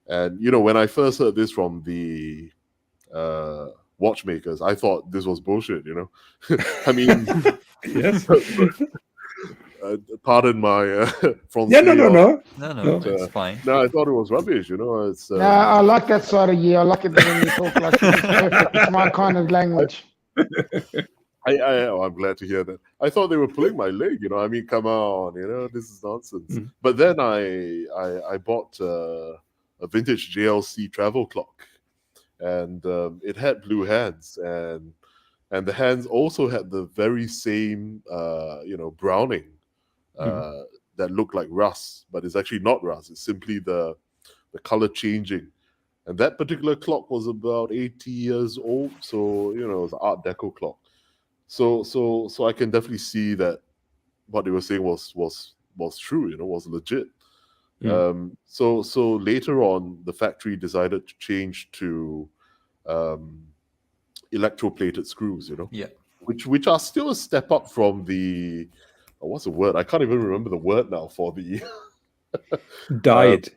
And, you know, when I first heard this from the watchmakers, I thought this was bullshit, you know. I mean, yes. Pardon my no, it's fine. No, I thought it was rubbish, you know. It's I like that side of you. I like it when you talk like this. It's perfect. It's my kind of language. I'm glad to hear that. I thought they were pulling my leg, you know. I mean, come on, you know, this is nonsense. But then I bought a vintage JLC travel clock, and it had blue hands, and the hands also had the very same you know, browning that looked like rust, but it's actually not rust. It's simply the color changing. And that particular clock was about 80 years old, so, you know, it was an Art Deco clock. So I can definitely see that what they were saying was true, you know, was legit. So later on, the factory decided to change to electroplated screws, you know, which are still a step up from the what's the word? I can't even remember the word now for the dyed.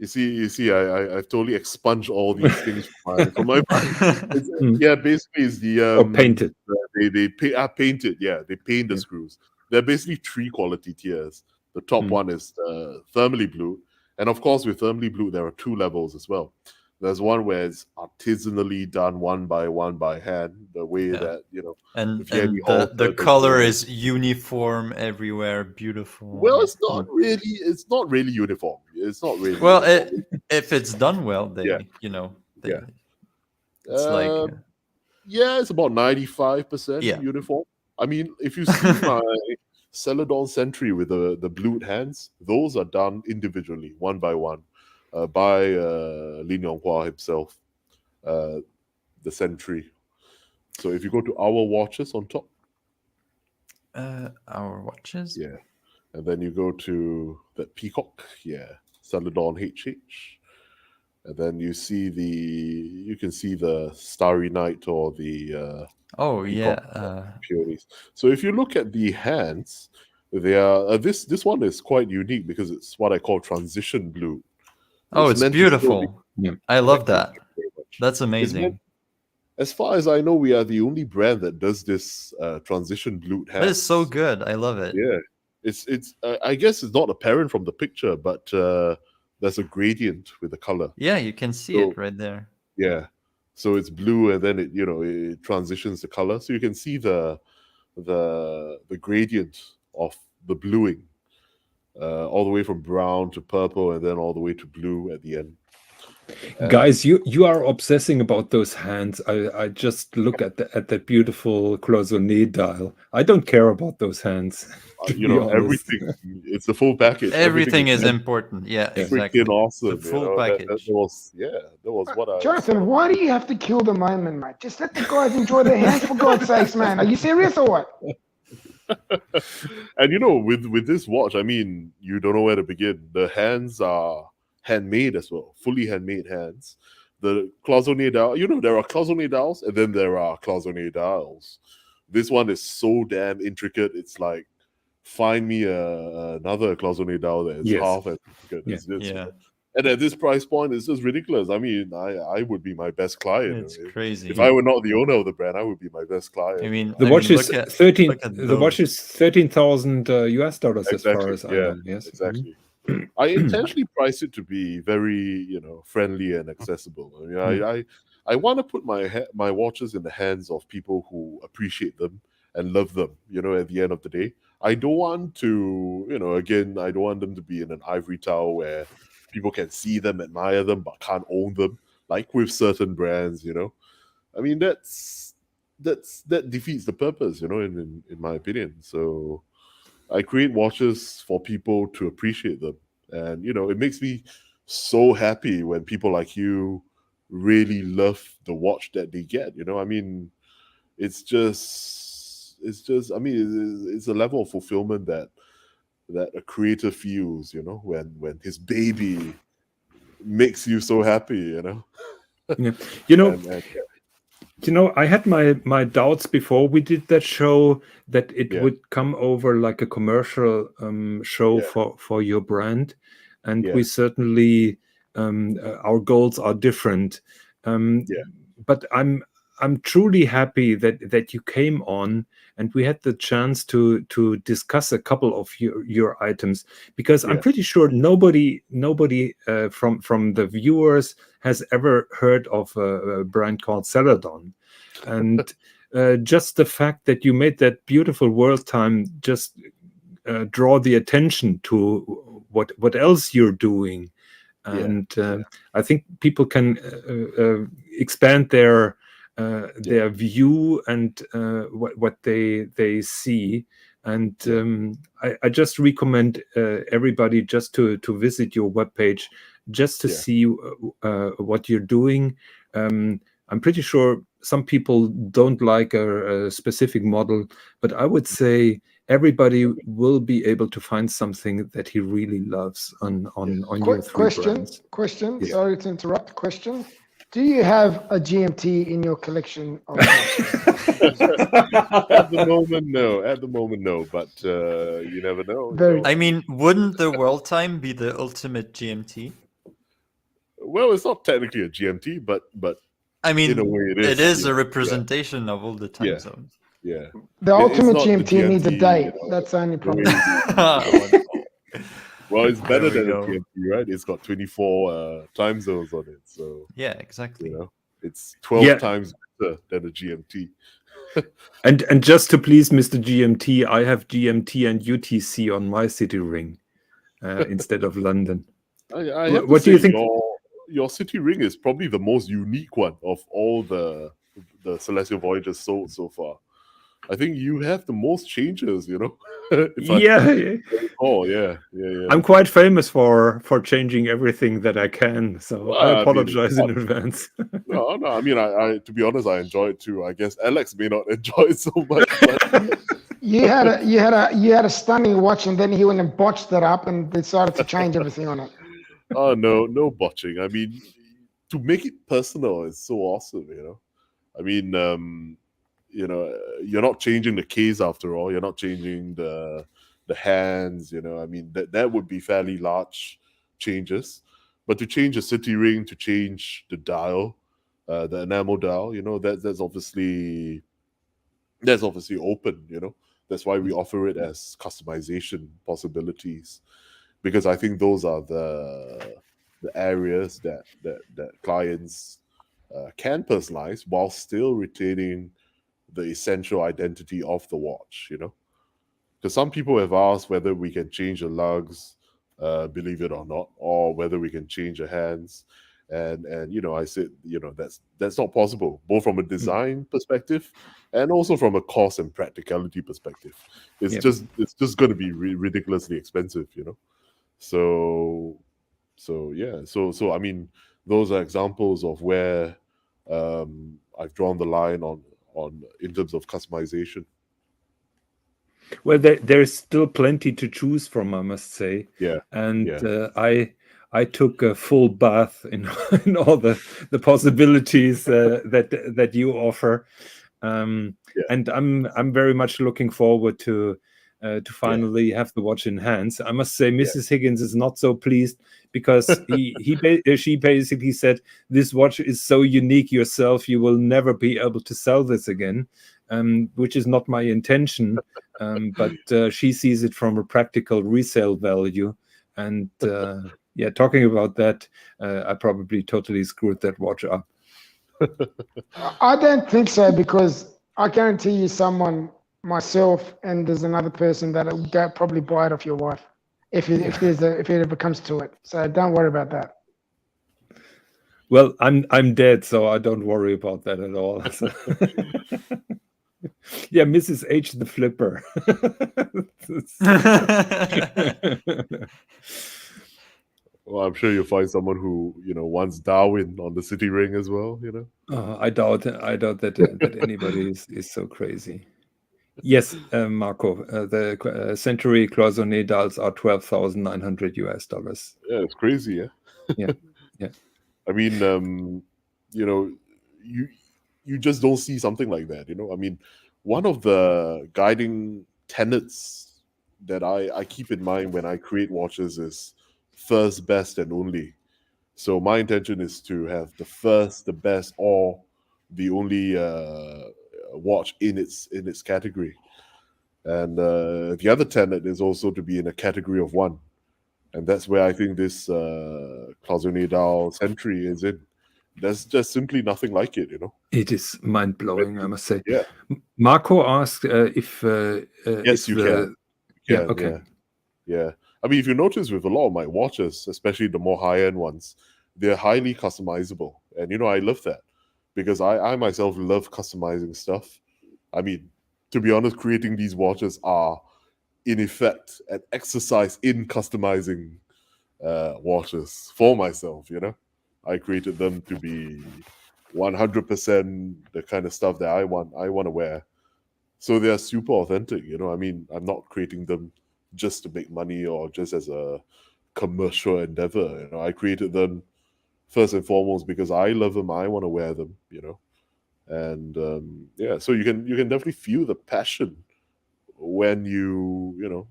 You see, I've totally expunged all these things from my mind. Yeah, basically, it's the painted. They painted. Yeah, they paint the screws. They're basically 3 quality tiers. The top one is thermally blued, and of course, with thermally blued, there are 2 levels as well. There's one where it's artisanally done one by hand, the way that, you know, and the color is uniform everywhere, beautiful. Well, it's not really uniform. It's not really. Well, if it's done well, they you know, it's like it's about 95% uniform. I mean, if you see my Celadon Sentry with the blued hands, those are done individually, one by one, by Lin Yonghua himself, the Sentry. So if you go to our watches on top, our watches, and then you go to the Peacock, Celadon HH, and then you can see the Starry Night or the Peonies. So if you look at the hands, they are this one is quite unique because it's what I call transition blue. It's beautiful. I love that. That's amazing. as far as I know, we are the only brand that does this transition blued hands. That is so good. I love it. Yeah, it's. I guess it's not apparent from the picture, but there's a gradient with the color. Yeah, you can see So- it right there. Yeah, so it's blue, and then it transitions the color, so you can see the gradient of the bluing, all the way from brown to purple, and then all the way to blue at the end. Guys, you are obsessing about those hands. I just look at that beautiful cloisonné dial. I don't care about those hands. to be honest. Everything. It's the full package. Everything is important. Yeah, exactly. freaking awesome. The full That package. was what I. Jonathan, why do you have to kill the moment, mate? Just let the guys enjoy their hands, for God's sakes, man. Are you serious or what? And with this watch, I mean, you don't know where to begin. The hands are handmade as well, fully handmade hands. The cloisonné dial, there are cloisonné dials, and then there are cloisonné dials. This one is so damn intricate. It's like, find me another cloisonné dial that is Yes. half as intricate Yeah. as this. Yeah, And at this price point, it's just ridiculous. I mean, I would be my best client. it's crazy. If I were not the owner of the brand, I would be my best client. I mean, The watch is look at 13. look at The watch those. is $13,000 US dollars, as far Exactly, as I yeah, know. Yes, exactly. I intentionally priced it to be very, friendly and accessible. I mean, I want to put my watches in the hands of people who appreciate them and love them. At the end of the day, I don't want to, again, I don't want them to be in an ivory tower where people can see them, admire them, but can't own them, like with certain brands. I mean, that defeats the purpose. In my opinion. So I create watches for people to appreciate them. And, it makes me so happy when people like you really love the watch that they get. I mean, it's just, I mean, it's a level of fulfillment that a creator feels, when his baby makes you so happy, Yeah. And, I had my doubts before we did that show that it Yeah. would come over like a commercial show Yeah. for your brand, and Yeah. we certainly our goals are different. Yeah. But I'm truly happy that you came on and we had the chance to discuss a couple of your items, because I'm Yeah. pretty sure nobody from the viewers has ever heard of a brand called Celadon. And just the fact that you made that beautiful world time just draw the attention to what else you're doing. And I think people can expand their view and what they see. And I just recommend everybody just to visit your webpage, just to see what you're doing. I'm pretty sure some people don't like a specific model, but I would say everybody will be able to find something that he really loves on your three brands. Question. Yeah. Sorry to interrupt. Question. Do you have a GMT in your collection of At the moment, no. But you never know. Very- I mean, wouldn't the world time be the ultimate GMT? Well, it's not technically a GMT, but I mean, in a way, it is yeah, a representation of all the time Yeah. zones. yeah. the It's ultimate not the GMT needs a GMT, date. That's the only problem. Wonderful. Well, it's better There we than a go. GMT, right? It's got 24 time zones on it, so Yeah, exactly. it's 12 Yeah. times better than a GMT. And just to please Mr. GMT, I have GMT and UTC on my city ring instead of London. I have What to do you say, think? Your city ring is probably the most unique one of all the Celestial Voyagers sold so far. I think you have the most changes, If I recall, yeah. I'm quite famous for changing everything that I can, so Well, I I mean, apologize in what- advance. No. I mean, I to be honest, I enjoy it too. I guess Alex may not enjoy it so much, but You had a stunning watch, and then he went and botched it up and decided to change everything on it. oh no botching. I mean, to make it personal is so awesome. I mean, you're not changing the case after all. You're not changing the hands. I mean, that would be fairly large changes. But to change a city ring, to change the dial, the enamel dial, that's obviously open. That's why we offer it as customization possibilities, because I think those are the areas that clients can personalize while still retaining the essential identity of the watch. Because some people have asked whether we can change the lugs, believe it or not, or whether we can change the hands. And I said, that's not possible, both from a design perspective and also from a cost and practicality perspective. It's just going to be ridiculously expensive. So yeah. So I mean, those are examples of where I've drawn the line on in terms of customization. Well, there's still plenty to choose from, I must say. Yeah. And I took a full bath in all the possibilities that you offer. And I'm very much looking forward to finally have the watch in hands. I must say, Mrs. Higgins is not so pleased, because she basically said, this watch is so unique yourself, you will never be able to sell this again, which is not my intention. But she sees it from a practical resale value. And talking about that, I probably totally screwed that watch up. I don't think so, because I guarantee you someone, myself, and there's another person that will probably buy it off your wife if it ever comes to it. So don't worry about that. Well, I'm dead, so I don't worry about that at all. Yeah, Mrs. H the flipper. Well, I'm sure you'll find someone who wants Darwin on the city ring as well. I doubt that anybody is so crazy. Yes, Marco, the Century Cloisonné dials are $12,900 US. Yeah, it's crazy. Yeah. I mean, you just don't see something like that. I mean, one of the guiding tenets that I keep in mind when I create watches is first, best, and only. So my intention is to have the first, the best, or the only watch in its category. And the other tenet is also to be in a category of one. And that's where I think this Cloisonné dial Century is in. There's just simply nothing like it. It is mind-blowing, I must say. Yeah. Marco asked if yes, you can. Yeah, okay. Yeah. I mean, if you notice with a lot of my watches, especially the more high-end ones, they're highly customizable. And, I love that, because I myself love customizing stuff. I mean, to be honest, creating these watches are, in effect, an exercise in customizing watches for myself. I created them to be 100% the kind of stuff that I want to wear. So they are super authentic. I mean, I'm not creating them just to make money or just as a commercial endeavor. I created them first and foremost because I love them. I want to wear them. And so you can definitely feel the passion when you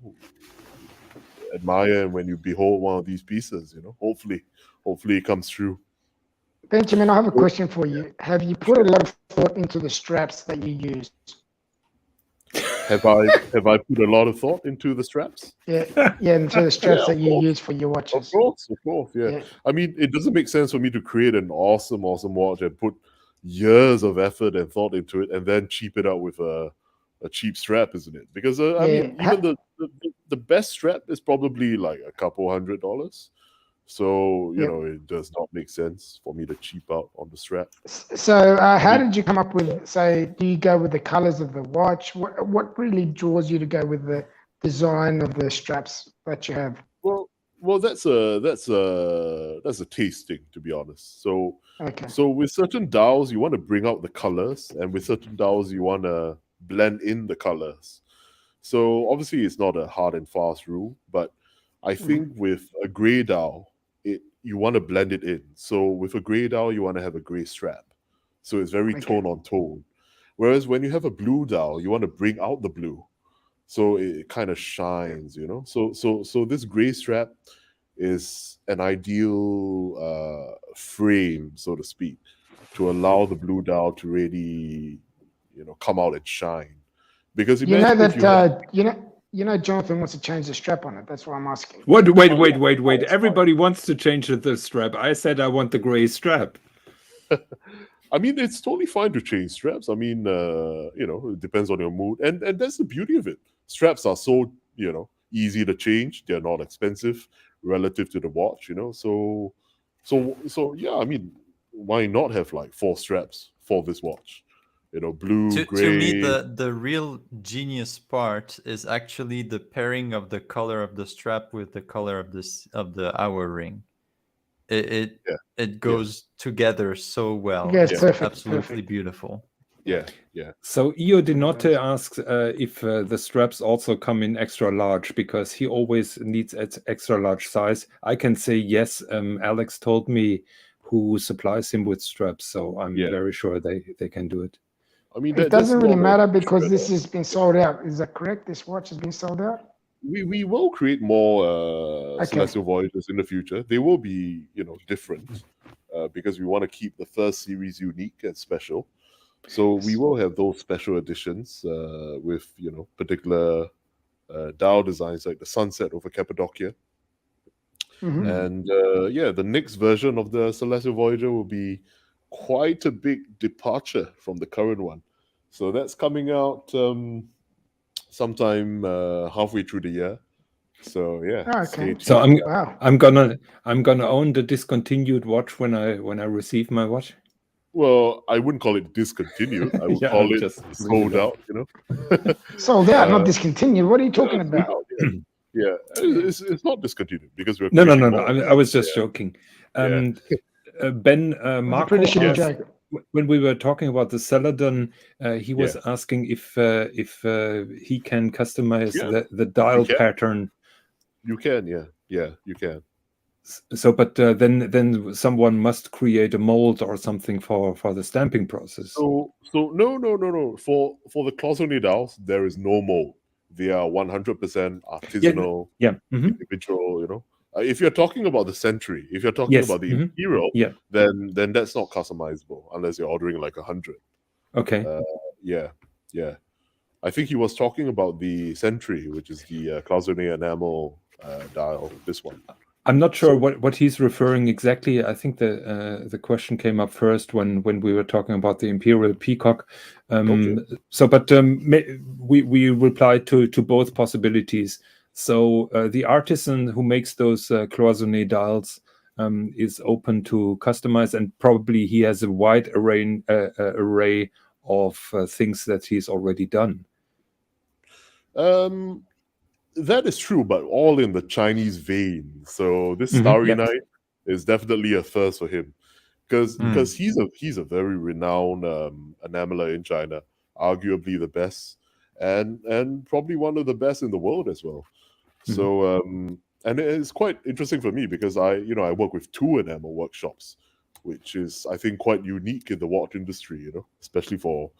admire and when you behold one of these pieces. Hopefully it comes true. Benjamin, I have a question for you. Have you put a lot of thought into the straps that you use? Have I put a lot of thought into the straps? Yeah, into the straps that you use for your watches. Of course, yeah. I mean, it doesn't make sense for me to create an awesome watch and put years of effort and thought into it and then cheap it out with a cheap strap, isn't it? Because I mean, even the best strap is probably like a couple $100. So it does not make sense for me to cheap out on the strap. So how did you come up with? So do you go with the colors of the watch? What really draws you to go with the design of the straps that you have? Well, that's a taste thing, to be honest. So with certain dials, you want to bring out the colors, and with certain dials, you want to blend in the colors. So obviously, it's not a hard and fast rule, but I think with a gray dial, you want to blend it in. So with a gray dial, you want to have a gray strap. So it's very tone on tone. Whereas when you have a blue dial, you want to bring out the blue. So it kind of shines, So this gray strap is an ideal frame, so to speak. to allow the blue dial to really, come out and shine. Because You know imagine if that you Jonathan wants to change the strap on it. That's why I'm asking. What? Wait. Everybody wants to change the strap. I said I want the gray strap. I mean, it's totally fine to change straps. I mean, it depends on your mood, and that's the beauty of it. Straps are so easy to change. They're not expensive relative to the watch. So yeah. I mean, why not have like 4 straps for this watch? Blue, gray. To me, the real genius part is actually the pairing of the color of the strap with the color of the hour ring. It goes together so well. Yes, It's perfect, absolutely beautiful. Yeah. So Io Dinote asks if the straps also come in extra large, because he always needs extra large size. I can say yes. Alex told me who supplies him with straps, so I'm very sure they can do it. I mean, it doesn't really matter because this has been sold out. Is that correct? This watch has been sold out? We will create more Celestial Voyagers in the future. They will be, different because we want to keep the first series unique and special. So we will have those special editions with, particular dial designs like the sunset over Cappadocia. Mm-hmm. And the next version of the Celestial Voyager will be quite a big departure from the current one. So that's coming out sometime halfway through the year. So yeah. Okay. So I'm gonna own the discontinued watch when I receive my watch. Well, I wouldn't call it discontinued. I would call it sold out. Sold out, not discontinued. What are you talking about? Yeah, it's not discontinued because we're no. I was just joking. Ben Marco asked, when we were talking about the Celadon, he was asking if he can customize the dial pattern. You can, yeah, you can. So, but then someone must create a mold or something for the stamping process. So no. For the cloisonné dials, there is no mold. They are 100% artisanal, individual. If you're talking about the Century, if you're talking about the Imperial, then that's not customizable unless you're ordering like 100. Okay. Yeah. I think he was talking about the Century, which is the cloisonné enamel dial. This one. I'm not sure what he's referring exactly. I think the question came up first when we were talking about the Imperial Peacock. So, but we replied to both possibilities. So the artisan who makes those cloisonné dials is open to customize, and probably he has a wide array of things that he's already done. That is true, but all in the Chinese vein. So this Starry Night is definitely a first for him, because he's a very renowned enameler in China, arguably the best, and probably one of the best in the world as well. So and it's quite interesting for me because I work with 2 enamel workshops, which is I think quite unique in the watch industry, especially for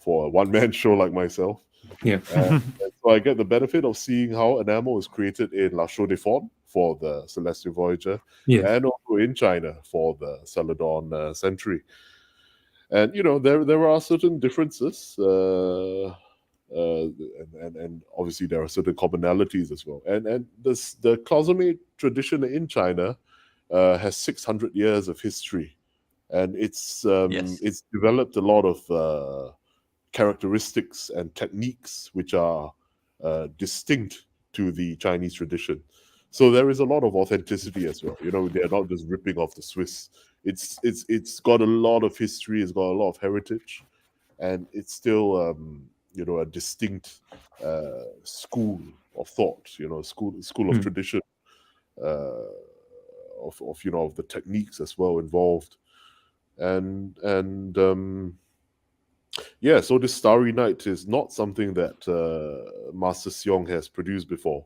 a one-man show like myself. Yeah. And so I get the benefit of seeing how enamel is created in La Chaux-de-Fonds for the Celestial Voyager, and also in China for the Celadon Century. And there are certain differences, and obviously there are certain commonalities as well. And the cloisonné tradition in China has 600 years of history, and it's developed a lot of characteristics and techniques which are distinct to the Chinese tradition. So there is a lot of authenticity as well. They're not just ripping off the Swiss. It's got a lot of history. It's got a lot of heritage, and it's still a distinct school of thought. School of tradition of the techniques as well involved, and so this Starry Night is not something that Master Seong has produced before.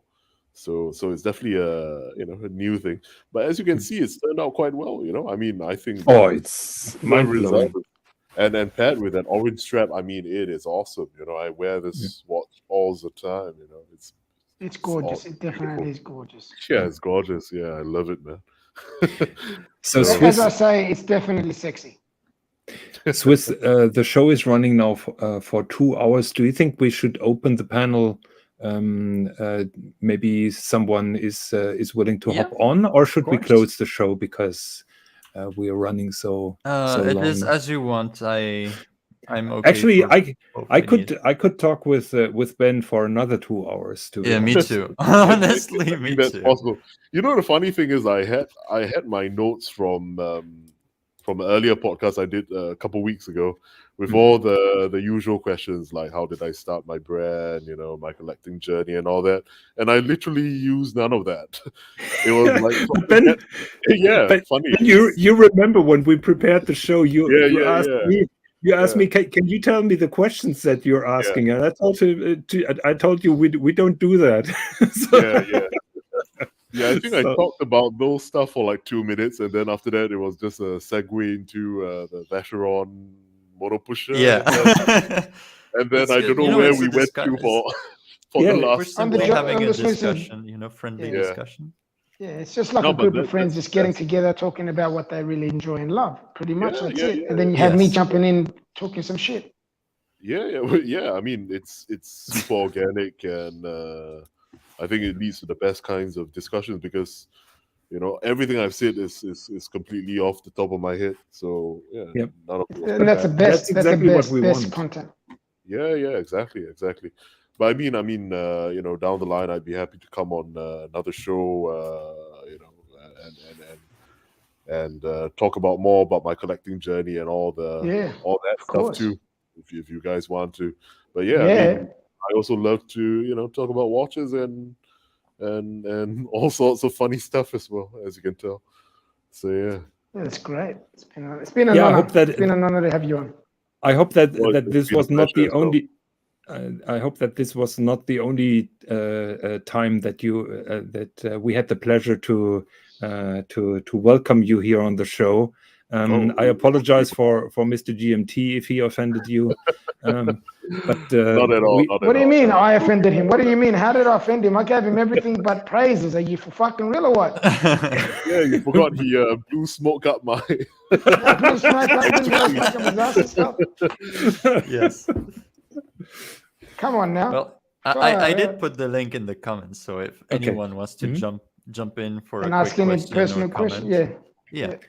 So it's definitely a new thing. But as you can see, it's turned out quite well. I mean, I think it's mind-blowing. And then paired with an orange strap, I mean, it is awesome. I wear this watch all the time. It's gorgeous. It definitely is gorgeous. Yeah, it's gorgeous. Yeah, I love it, man. So as I say, it's definitely sexy. Swiss, the show is running now for 2 hours. Do you think we should open the panel? Maybe someone is willing to hop on, or should we close the show because we are running so long? It is as you want. I'm okay. Actually, I could talk with Ben for another 2 hours too. Yeah, me too. Honestly, me that's too. possible. You know, the funny thing is, I had my notes from an earlier podcast I did a couple weeks ago, with all the usual questions like how did I start my brand, you know, my collecting journey and all that, and I literally used none of that. It was like Ben, funny. You remember when we prepared the show? You asked me. You asked me, can you tell me the questions that you're asking? And I told you we don't do that. I think I talked about those stuff for like 2 minutes, and then after that, it was just a segue into the Vacheron motor pusher. Yeah. And then I don't know where we went to for the last. We're simply having a discussion, you know, friendly discussion. Yeah, it's just like a group of friends just getting together, talking about what they really enjoy and love. Pretty much that's it. And then you have me jumping in, talking some shit. Yeah. I mean, it's super organic, and I think it leads to the best kinds of discussions because, you know, everything I've said is completely off the top of my head. So and that's the best. That's exactly what we want. Content. Yeah, exactly. But I mean, you know, down the line, I'd be happy to come on another show, you know, and talk about more about my collecting journey and all that stuff too, if you guys want to. But I mean, I also love to, you know, talk about watches and all sorts of funny stuff as well, as you can tell. So that's great. It's been an honor. It's been an honor to have you on. I hope that this was not the only. I hope that this was not the only time that we had the pleasure to welcome you here on the show. I apologize for Mr. GMT if he offended you. But not at all. What do you mean I offended him? What do you mean? How did I offend him? I gave him everything but praises. Are you for fucking real or what? Yeah, you forgot he blew smoke up my. Blew smoke up his ass and stuff. Yes. Come on now. Well, I did put the link in the comments, so if anyone wants to jump in for and a ask quick any question personal or question, comment,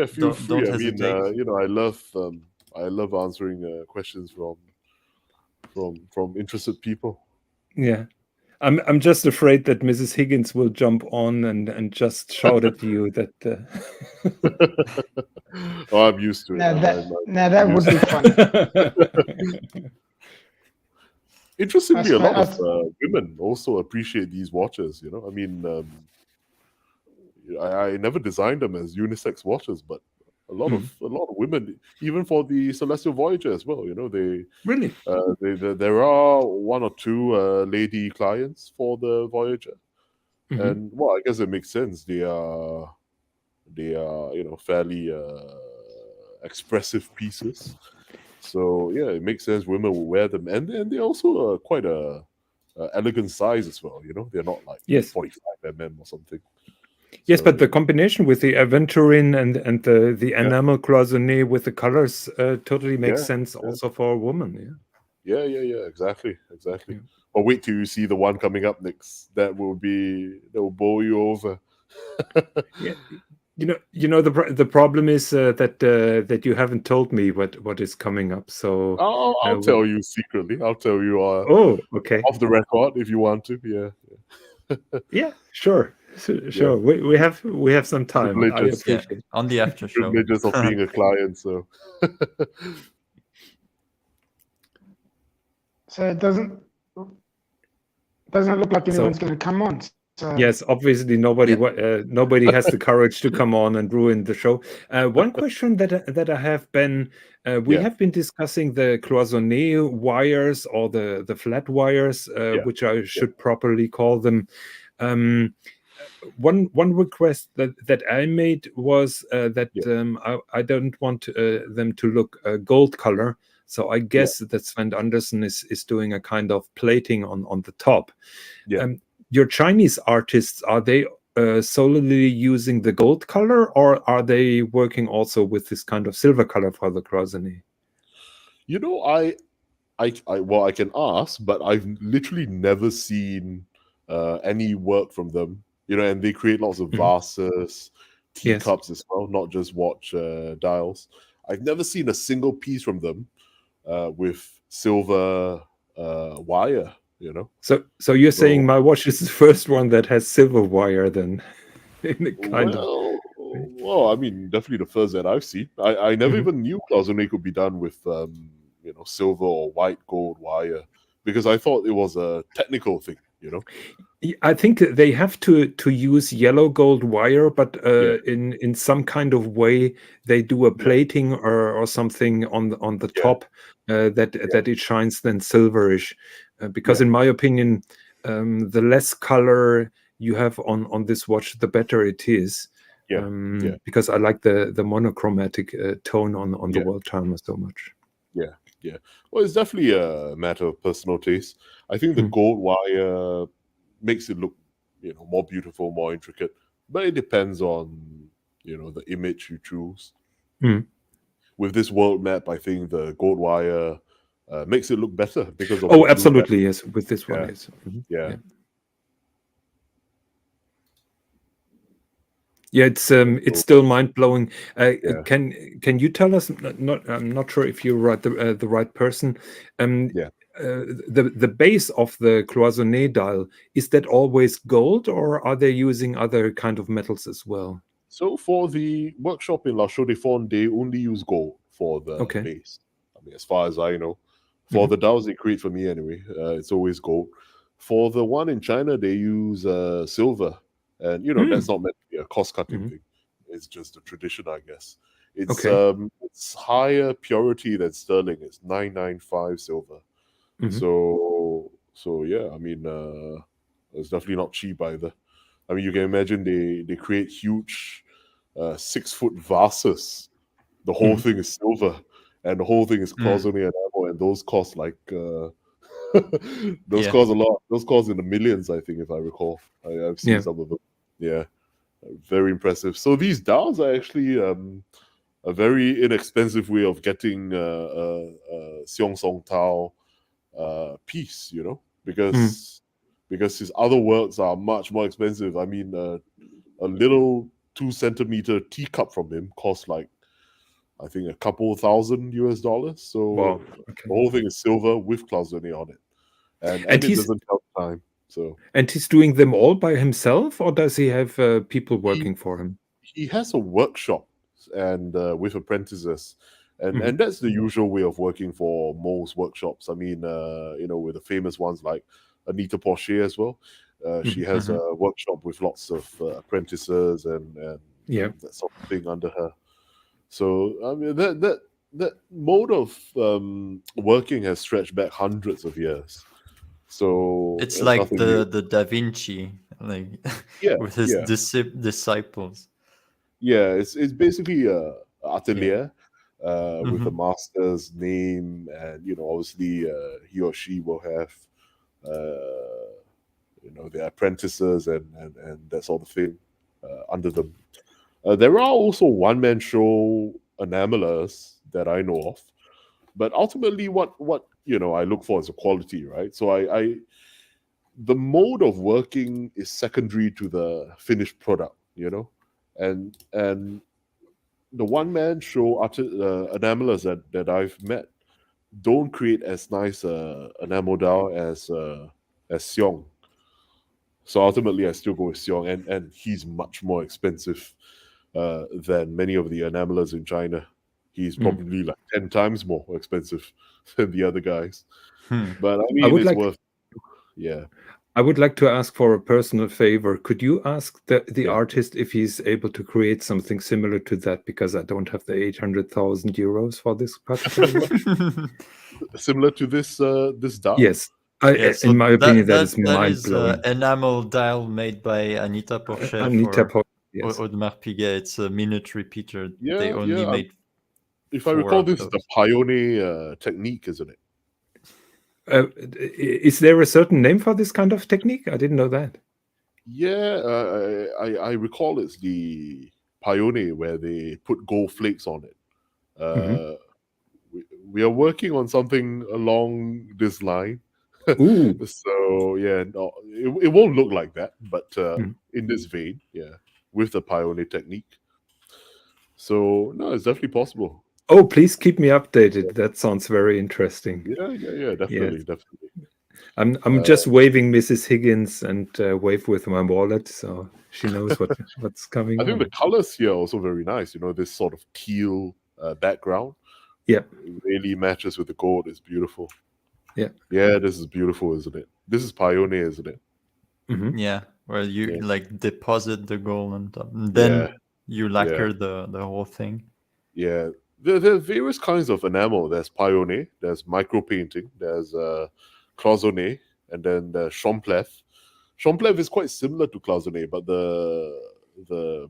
feel free. Don't hesitate. I mean, you know, I love answering questions from interested people. Yeah. I'm just afraid that Mrs. Higgins will jump on and just shout at you that. Oh, I'm used to it. Now that would be fun. Interestingly, a lot of women also appreciate these watches. You know, I mean, I never designed them as unisex watches, but a lot of women, even for the Celestial Voyager as well. You know, there are one or two lady clients for the Voyager, and well, I guess it makes sense. They are you know, fairly expressive pieces. So yeah, it makes sense women will wear them, and they're also quite a elegant size as well. You know, they're not like 45 mm or something. Yes, but the combination with the aventurine and the enamel cloisonné with the colors totally makes sense also for a woman. Yeah, exactly. Yeah. But wait till you see the one coming up next. That will bowl you over. Yeah. You know the problem is that you haven't told me what is coming up. So I'll tell you secretly. I'll tell you. Okay. Off the record, if you want to. Yeah. Yeah, sure. Sure. We have some time. I appreciate it. On the after show. Privileges of being a client. So. So it doesn't look like anyone's going to come on. So. Yes, obviously nobody has the courage to come on and ruin the show. One question that I have, Ben, we have been discussing the cloisonné wires or the flat wires, which I should properly call them. One request that I made was that I don't want them to look gold color. So I guess that Sven Andersen is doing a kind of plating on the top. Yeah. Your Chinese artists, are they solely using the gold color, or are they working also with this kind of silver color for the cloisonné? You know, well, I can ask, but I've literally never seen any work from them. You know, and they create lots of vases, teacups as well, not just watch dials. I've never seen a single piece from them with silver wire. You know, so you're saying my watch is the first one that has silver wire, then? In a kind of. Well, I mean, definitely the first that I've seen. I never even knew cloisonné could be done with you know, silver or white gold wire, because I thought it was a technical thing, you know. I think they have to use yellow gold wire, but in some kind of way they do a plating or something on the top that it shines then silverish, because in my opinion, the less color you have on this watch, the better it is. Because I like the monochromatic tone on the world timer so much. Yeah. Well, it's definitely a matter of personal taste. I think the gold wire makes it look, you know, more beautiful, more intricate. But it depends on, you know, the image you choose. With this world map, I think the gold wire makes it look better because of oh, absolutely, yes. With this one, yes. Yeah, it's still mind blowing. Can you tell us? I'm not sure if you're the right person. The base of the cloisonné dial, is that always gold, or are they using other kind of metals as well? So for the workshop in La Chaux-de-Fonds, they only use gold for the base. I mean, as far as I know, for the dials they create for me anyway, it's always gold. For the one in China, they use silver. And, you know, that's not meant to be a cost-cutting thing. It's just a tradition, I guess. It's higher purity than sterling. It's 995 silver. So yeah, I mean, it's definitely not cheap either. I mean, you can imagine they create huge 6-foot vases. The whole thing is silver, and the whole thing is cloisonné enamel, and those cost like those cost a lot. Those cost in the millions, I think, if I recall. I've seen some of them. Yeah, very impressive. So these dials are actually a very inexpensive way of getting Xiong Song Tao piece, you know, because his other works are much more expensive. I mean, a little 2-centimeter teacup from him costs like, I think, a couple $1,000 US. So the whole thing is silver with cloisonné on it, and it doesn't tell time. So, and he's doing them all by himself, or does he have people working for him? He has a workshop and with apprentices, and that's the usual way of working for most workshops. I mean, you know, with the famous ones like Anita Porcher as well. She has a workshop with lots of apprentices and that sort of thing under her. So I mean, that mode of working has stretched back hundreds of years. So it's like the Da Vinci, like with his disciples. Yeah, it's basically a atelier with the master's name, and you know, obviously he or she will have you know, their apprentices and that sort of thing under them. There are also one-man show enamelers that I know of, but ultimately, what you know, I look for is the quality, right? So the mode of working is secondary to the finished product, you know, and the one-man show enamelers that I've met don't create as nice enamel dial as Xiong. So ultimately, I still go with Xiong, and he's much more expensive than many of the enamelers in China. He's probably like 10 times more expensive than the other guys. But I mean, it's worth. Yeah. I would like to ask for a personal favor. Could you ask the artist if he's able to create something similar to that? Because I don't have the 800,000 euros for this particular watch. Similar to this dial? Yes. So in my opinion, that is mind-blowing. Enamel dial made by Anita Porcher for Audemars Piguet. It's a minute repeater. They only made. If I recall, this is the Pioneer technique, isn't it? Is there a certain name for this kind of technique? I didn't know that. Yeah, I recall it's the Pioneer where they put gold flakes on it. Uh, we are working on something along this line. Ooh. So yeah, no, it won't look like that, but Mm. in this vein, yeah, with the Pioneer technique. So no, it's definitely possible. Oh, please keep me updated. That sounds very interesting. Yeah, Yes. definitely. I'm just waving Mrs. Higgins and wave with my wallet, so she knows what's coming I think the on. colors here are also very nice. You know, this sort of teal background. Yeah. It really matches with the gold. It's beautiful. Yeah. Yeah, this is beautiful, isn't it? This is Pioneer, isn't it? Mm-hmm. Yeah, where you Yeah. like deposit the gold on top, and then Yeah. you lacquer the whole thing. Yeah. There are various kinds of enamel. There's Pioneer, there's micro painting, there's cloisonné, and then the Champleth. Champleth is quite similar to cloisonné, but the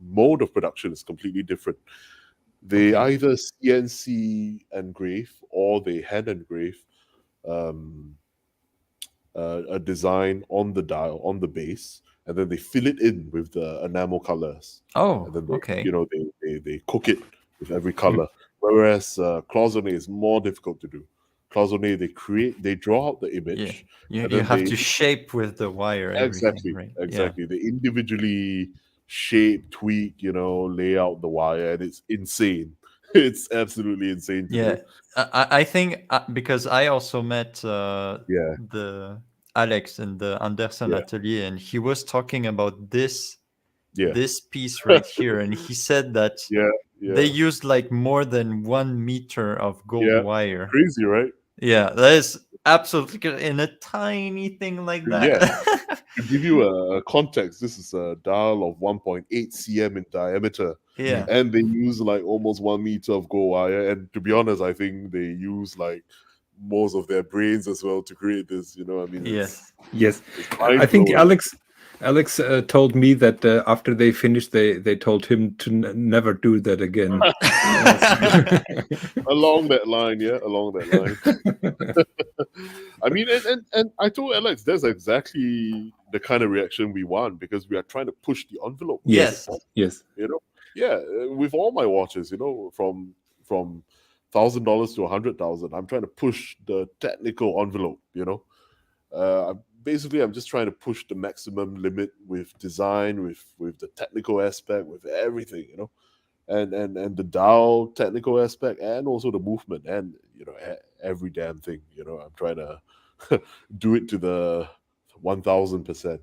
mode of production is completely different. They Okay. either CNC engrave or they hand engrave um, a design on the dial, on the base, and then they fill it in with the enamel colors. Oh, And then they, okay. they cook it with every color. Whereas cloisonné is more difficult to do. Cloisonné, they draw out the Yeah, image, you and you then have they to shape with the wire everything, right? Yeah. exactly they individually shape, tweak, lay out the wire, and it's insane. It's absolutely insane to Yeah, do. I think because I also met Yeah, the Alex in the Anderson yeah, atelier, and he was talking about this yeah, this piece right here, and he said that yeah, they yeah, used like more than 1 meter of gold yeah. wire. Crazy, right? Yeah, that is absolutely in a tiny thing like that. Yeah. To give you a context, this is a dial of 1.8 cm in diameter, Yeah. and they use like almost 1 meter of gold wire. And to be honest, I think they use like most of their brains as well to create this. I mean, Yes. Yes. it's I think mind-blowing. Alex told me that after they finished, they told him to never do that again. Along that line, yeah, along that line. I mean, and I told Alex that's exactly the kind of reaction we want because we are trying to push the envelope as much as Yes. Yes. possible. Yes. Yeah, with all my watches, from $1,000 to 100,000, I'm trying to push the technical envelope. Basically, I'm just trying to push the maximum limit with design, with the technical aspect, with everything. And the dial technical aspect, and also the movement, and every damn thing. I'm trying to do it to the 1,000%.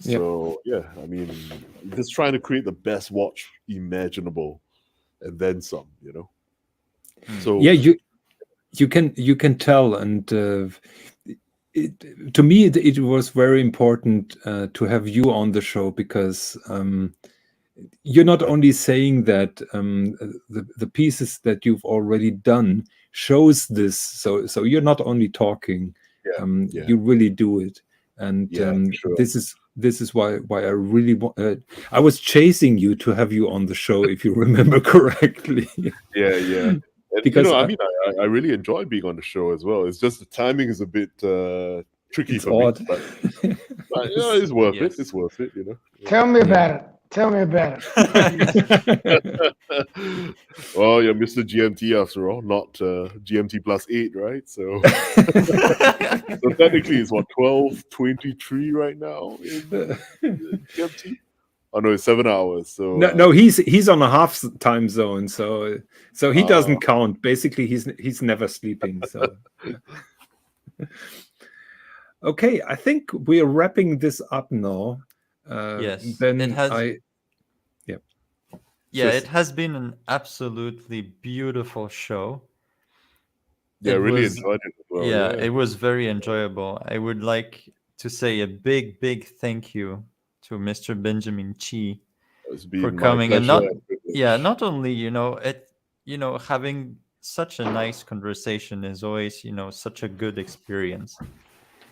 Yep. So yeah, I mean, just trying to create the best watch imaginable, and then some. So Yeah, you can tell, and to me it was very important to have you on the show because you're not only saying that the pieces that you've already done shows this, so you're not only talking, yeah, you really do it, and yeah, for sure. this is why I really I was chasing you to have you on the show, if you remember correctly. Yeah. And Because I mean, I really enjoy being on the show as well. It's just the timing is a bit tricky it's for me, odd. but it's worth it. Yes. It's worth it. Tell me about it. Tell me about it. Well, you're Mr. GMT after all, not GMT plus 8, right? So, so technically, it's what 12:23 right now in GMT. Oh no, it's 7 hours. So No, he's on a half time zone, so he doesn't count. Basically, he's never sleeping. So okay, I think we're wrapping this up now. Yes. Then It has Swis. it has been an absolutely beautiful show. yeah, I It really was enjoyed it as well. yeah, Yeah, it was very enjoyable. I would like to say a big thank you to Mr. Benjamin Chee it's for been my coming, and pleasure and privilege. not only having such a nice conversation is always such a good experience.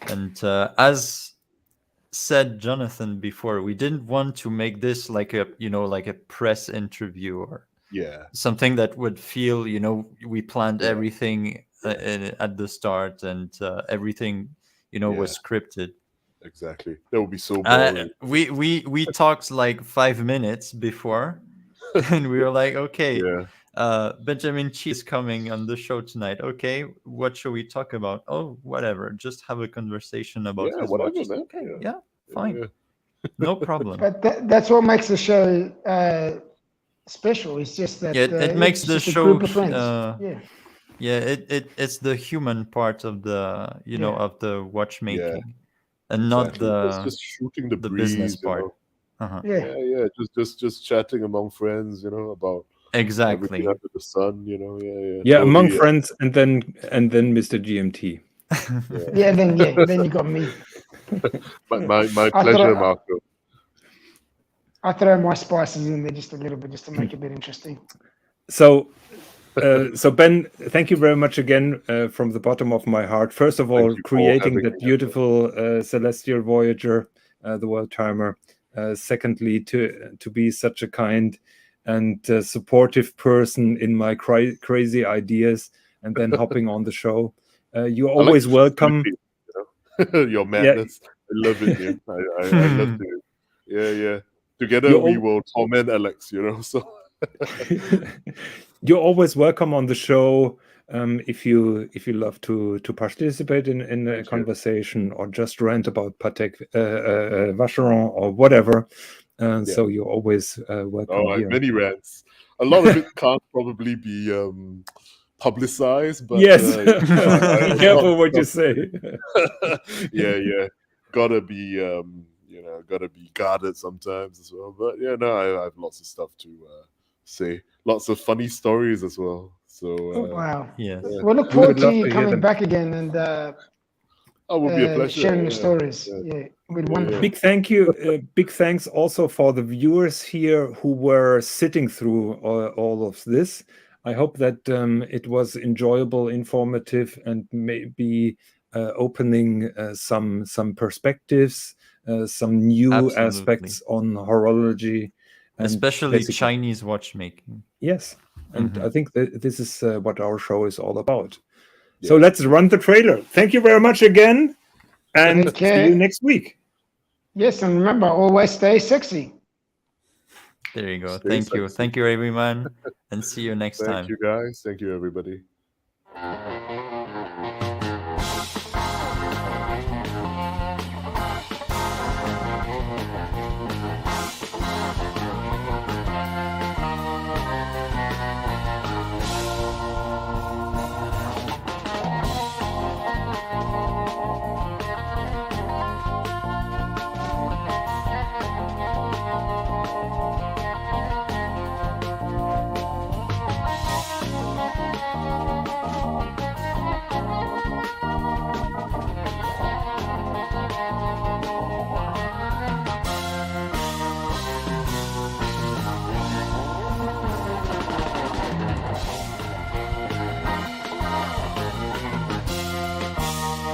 And as said Jonathan before, we didn't want to make this like a press interview or Yeah, something that would feel we planned Yeah. everything at the start, and everything Yeah. was scripted. Exactly. That would be so boring. We talked like 5 minutes before, and we were like, okay, Benjamin Chee is coming on the show tonight. Okay, what should we talk about? Oh, whatever. Just have a conversation about his whatever, watches. man. Okay, fine. No problem. But that's what makes the show special. It's just that it makes the show a group of friends. It's the human part of the of the watchmaking, and exactly. not the it's just shooting the breeze, business part. Just chatting among friends, about exactly everything under the sun, totally, among friends, and then Mr. GMT. Then you got me. my pleasure, Marco. I throw my spices in there just a little bit, just to make it a bit interesting. So Ben, thank you very much again from the bottom of my heart. First of all, creating that beautiful celestial Voyager, the World Timer. Secondly, to be such a kind and supportive person in my crazy ideas, and then hopping on the show. You're always welcome. Your madness. I love it, man. I love it. Yeah. Together we will torment Alex, so. You're always welcome on the show if you love to participate in a conversation or just rant about Patek Vacheron or whatever. So you're always welcome here. I have many rants. A lot of it can't probably be publicized, but yes, careful what you say. Gotta be gotta be guarded sometimes as well. But I have lots of stuff to say, lots of funny stories as well. So wow, yes, well, look forward to you coming back again and would be a pleasure. Sharing your stories. Wonderful. Big thank you. Big thanks also for the viewers here who were sitting through all of this. I hope that it was enjoyable, informative, and maybe opening some perspectives, some new aspects on horology, and especially Chinese watchmaking. Yes, and I think that this is what our show is all about. So let's run the trailer. Thank you very much again, and see you next week. Yes, and remember, always stay sexy. There you go. Thank you, everyone, and see you next time. Thank you, guys. Thank you, everybody.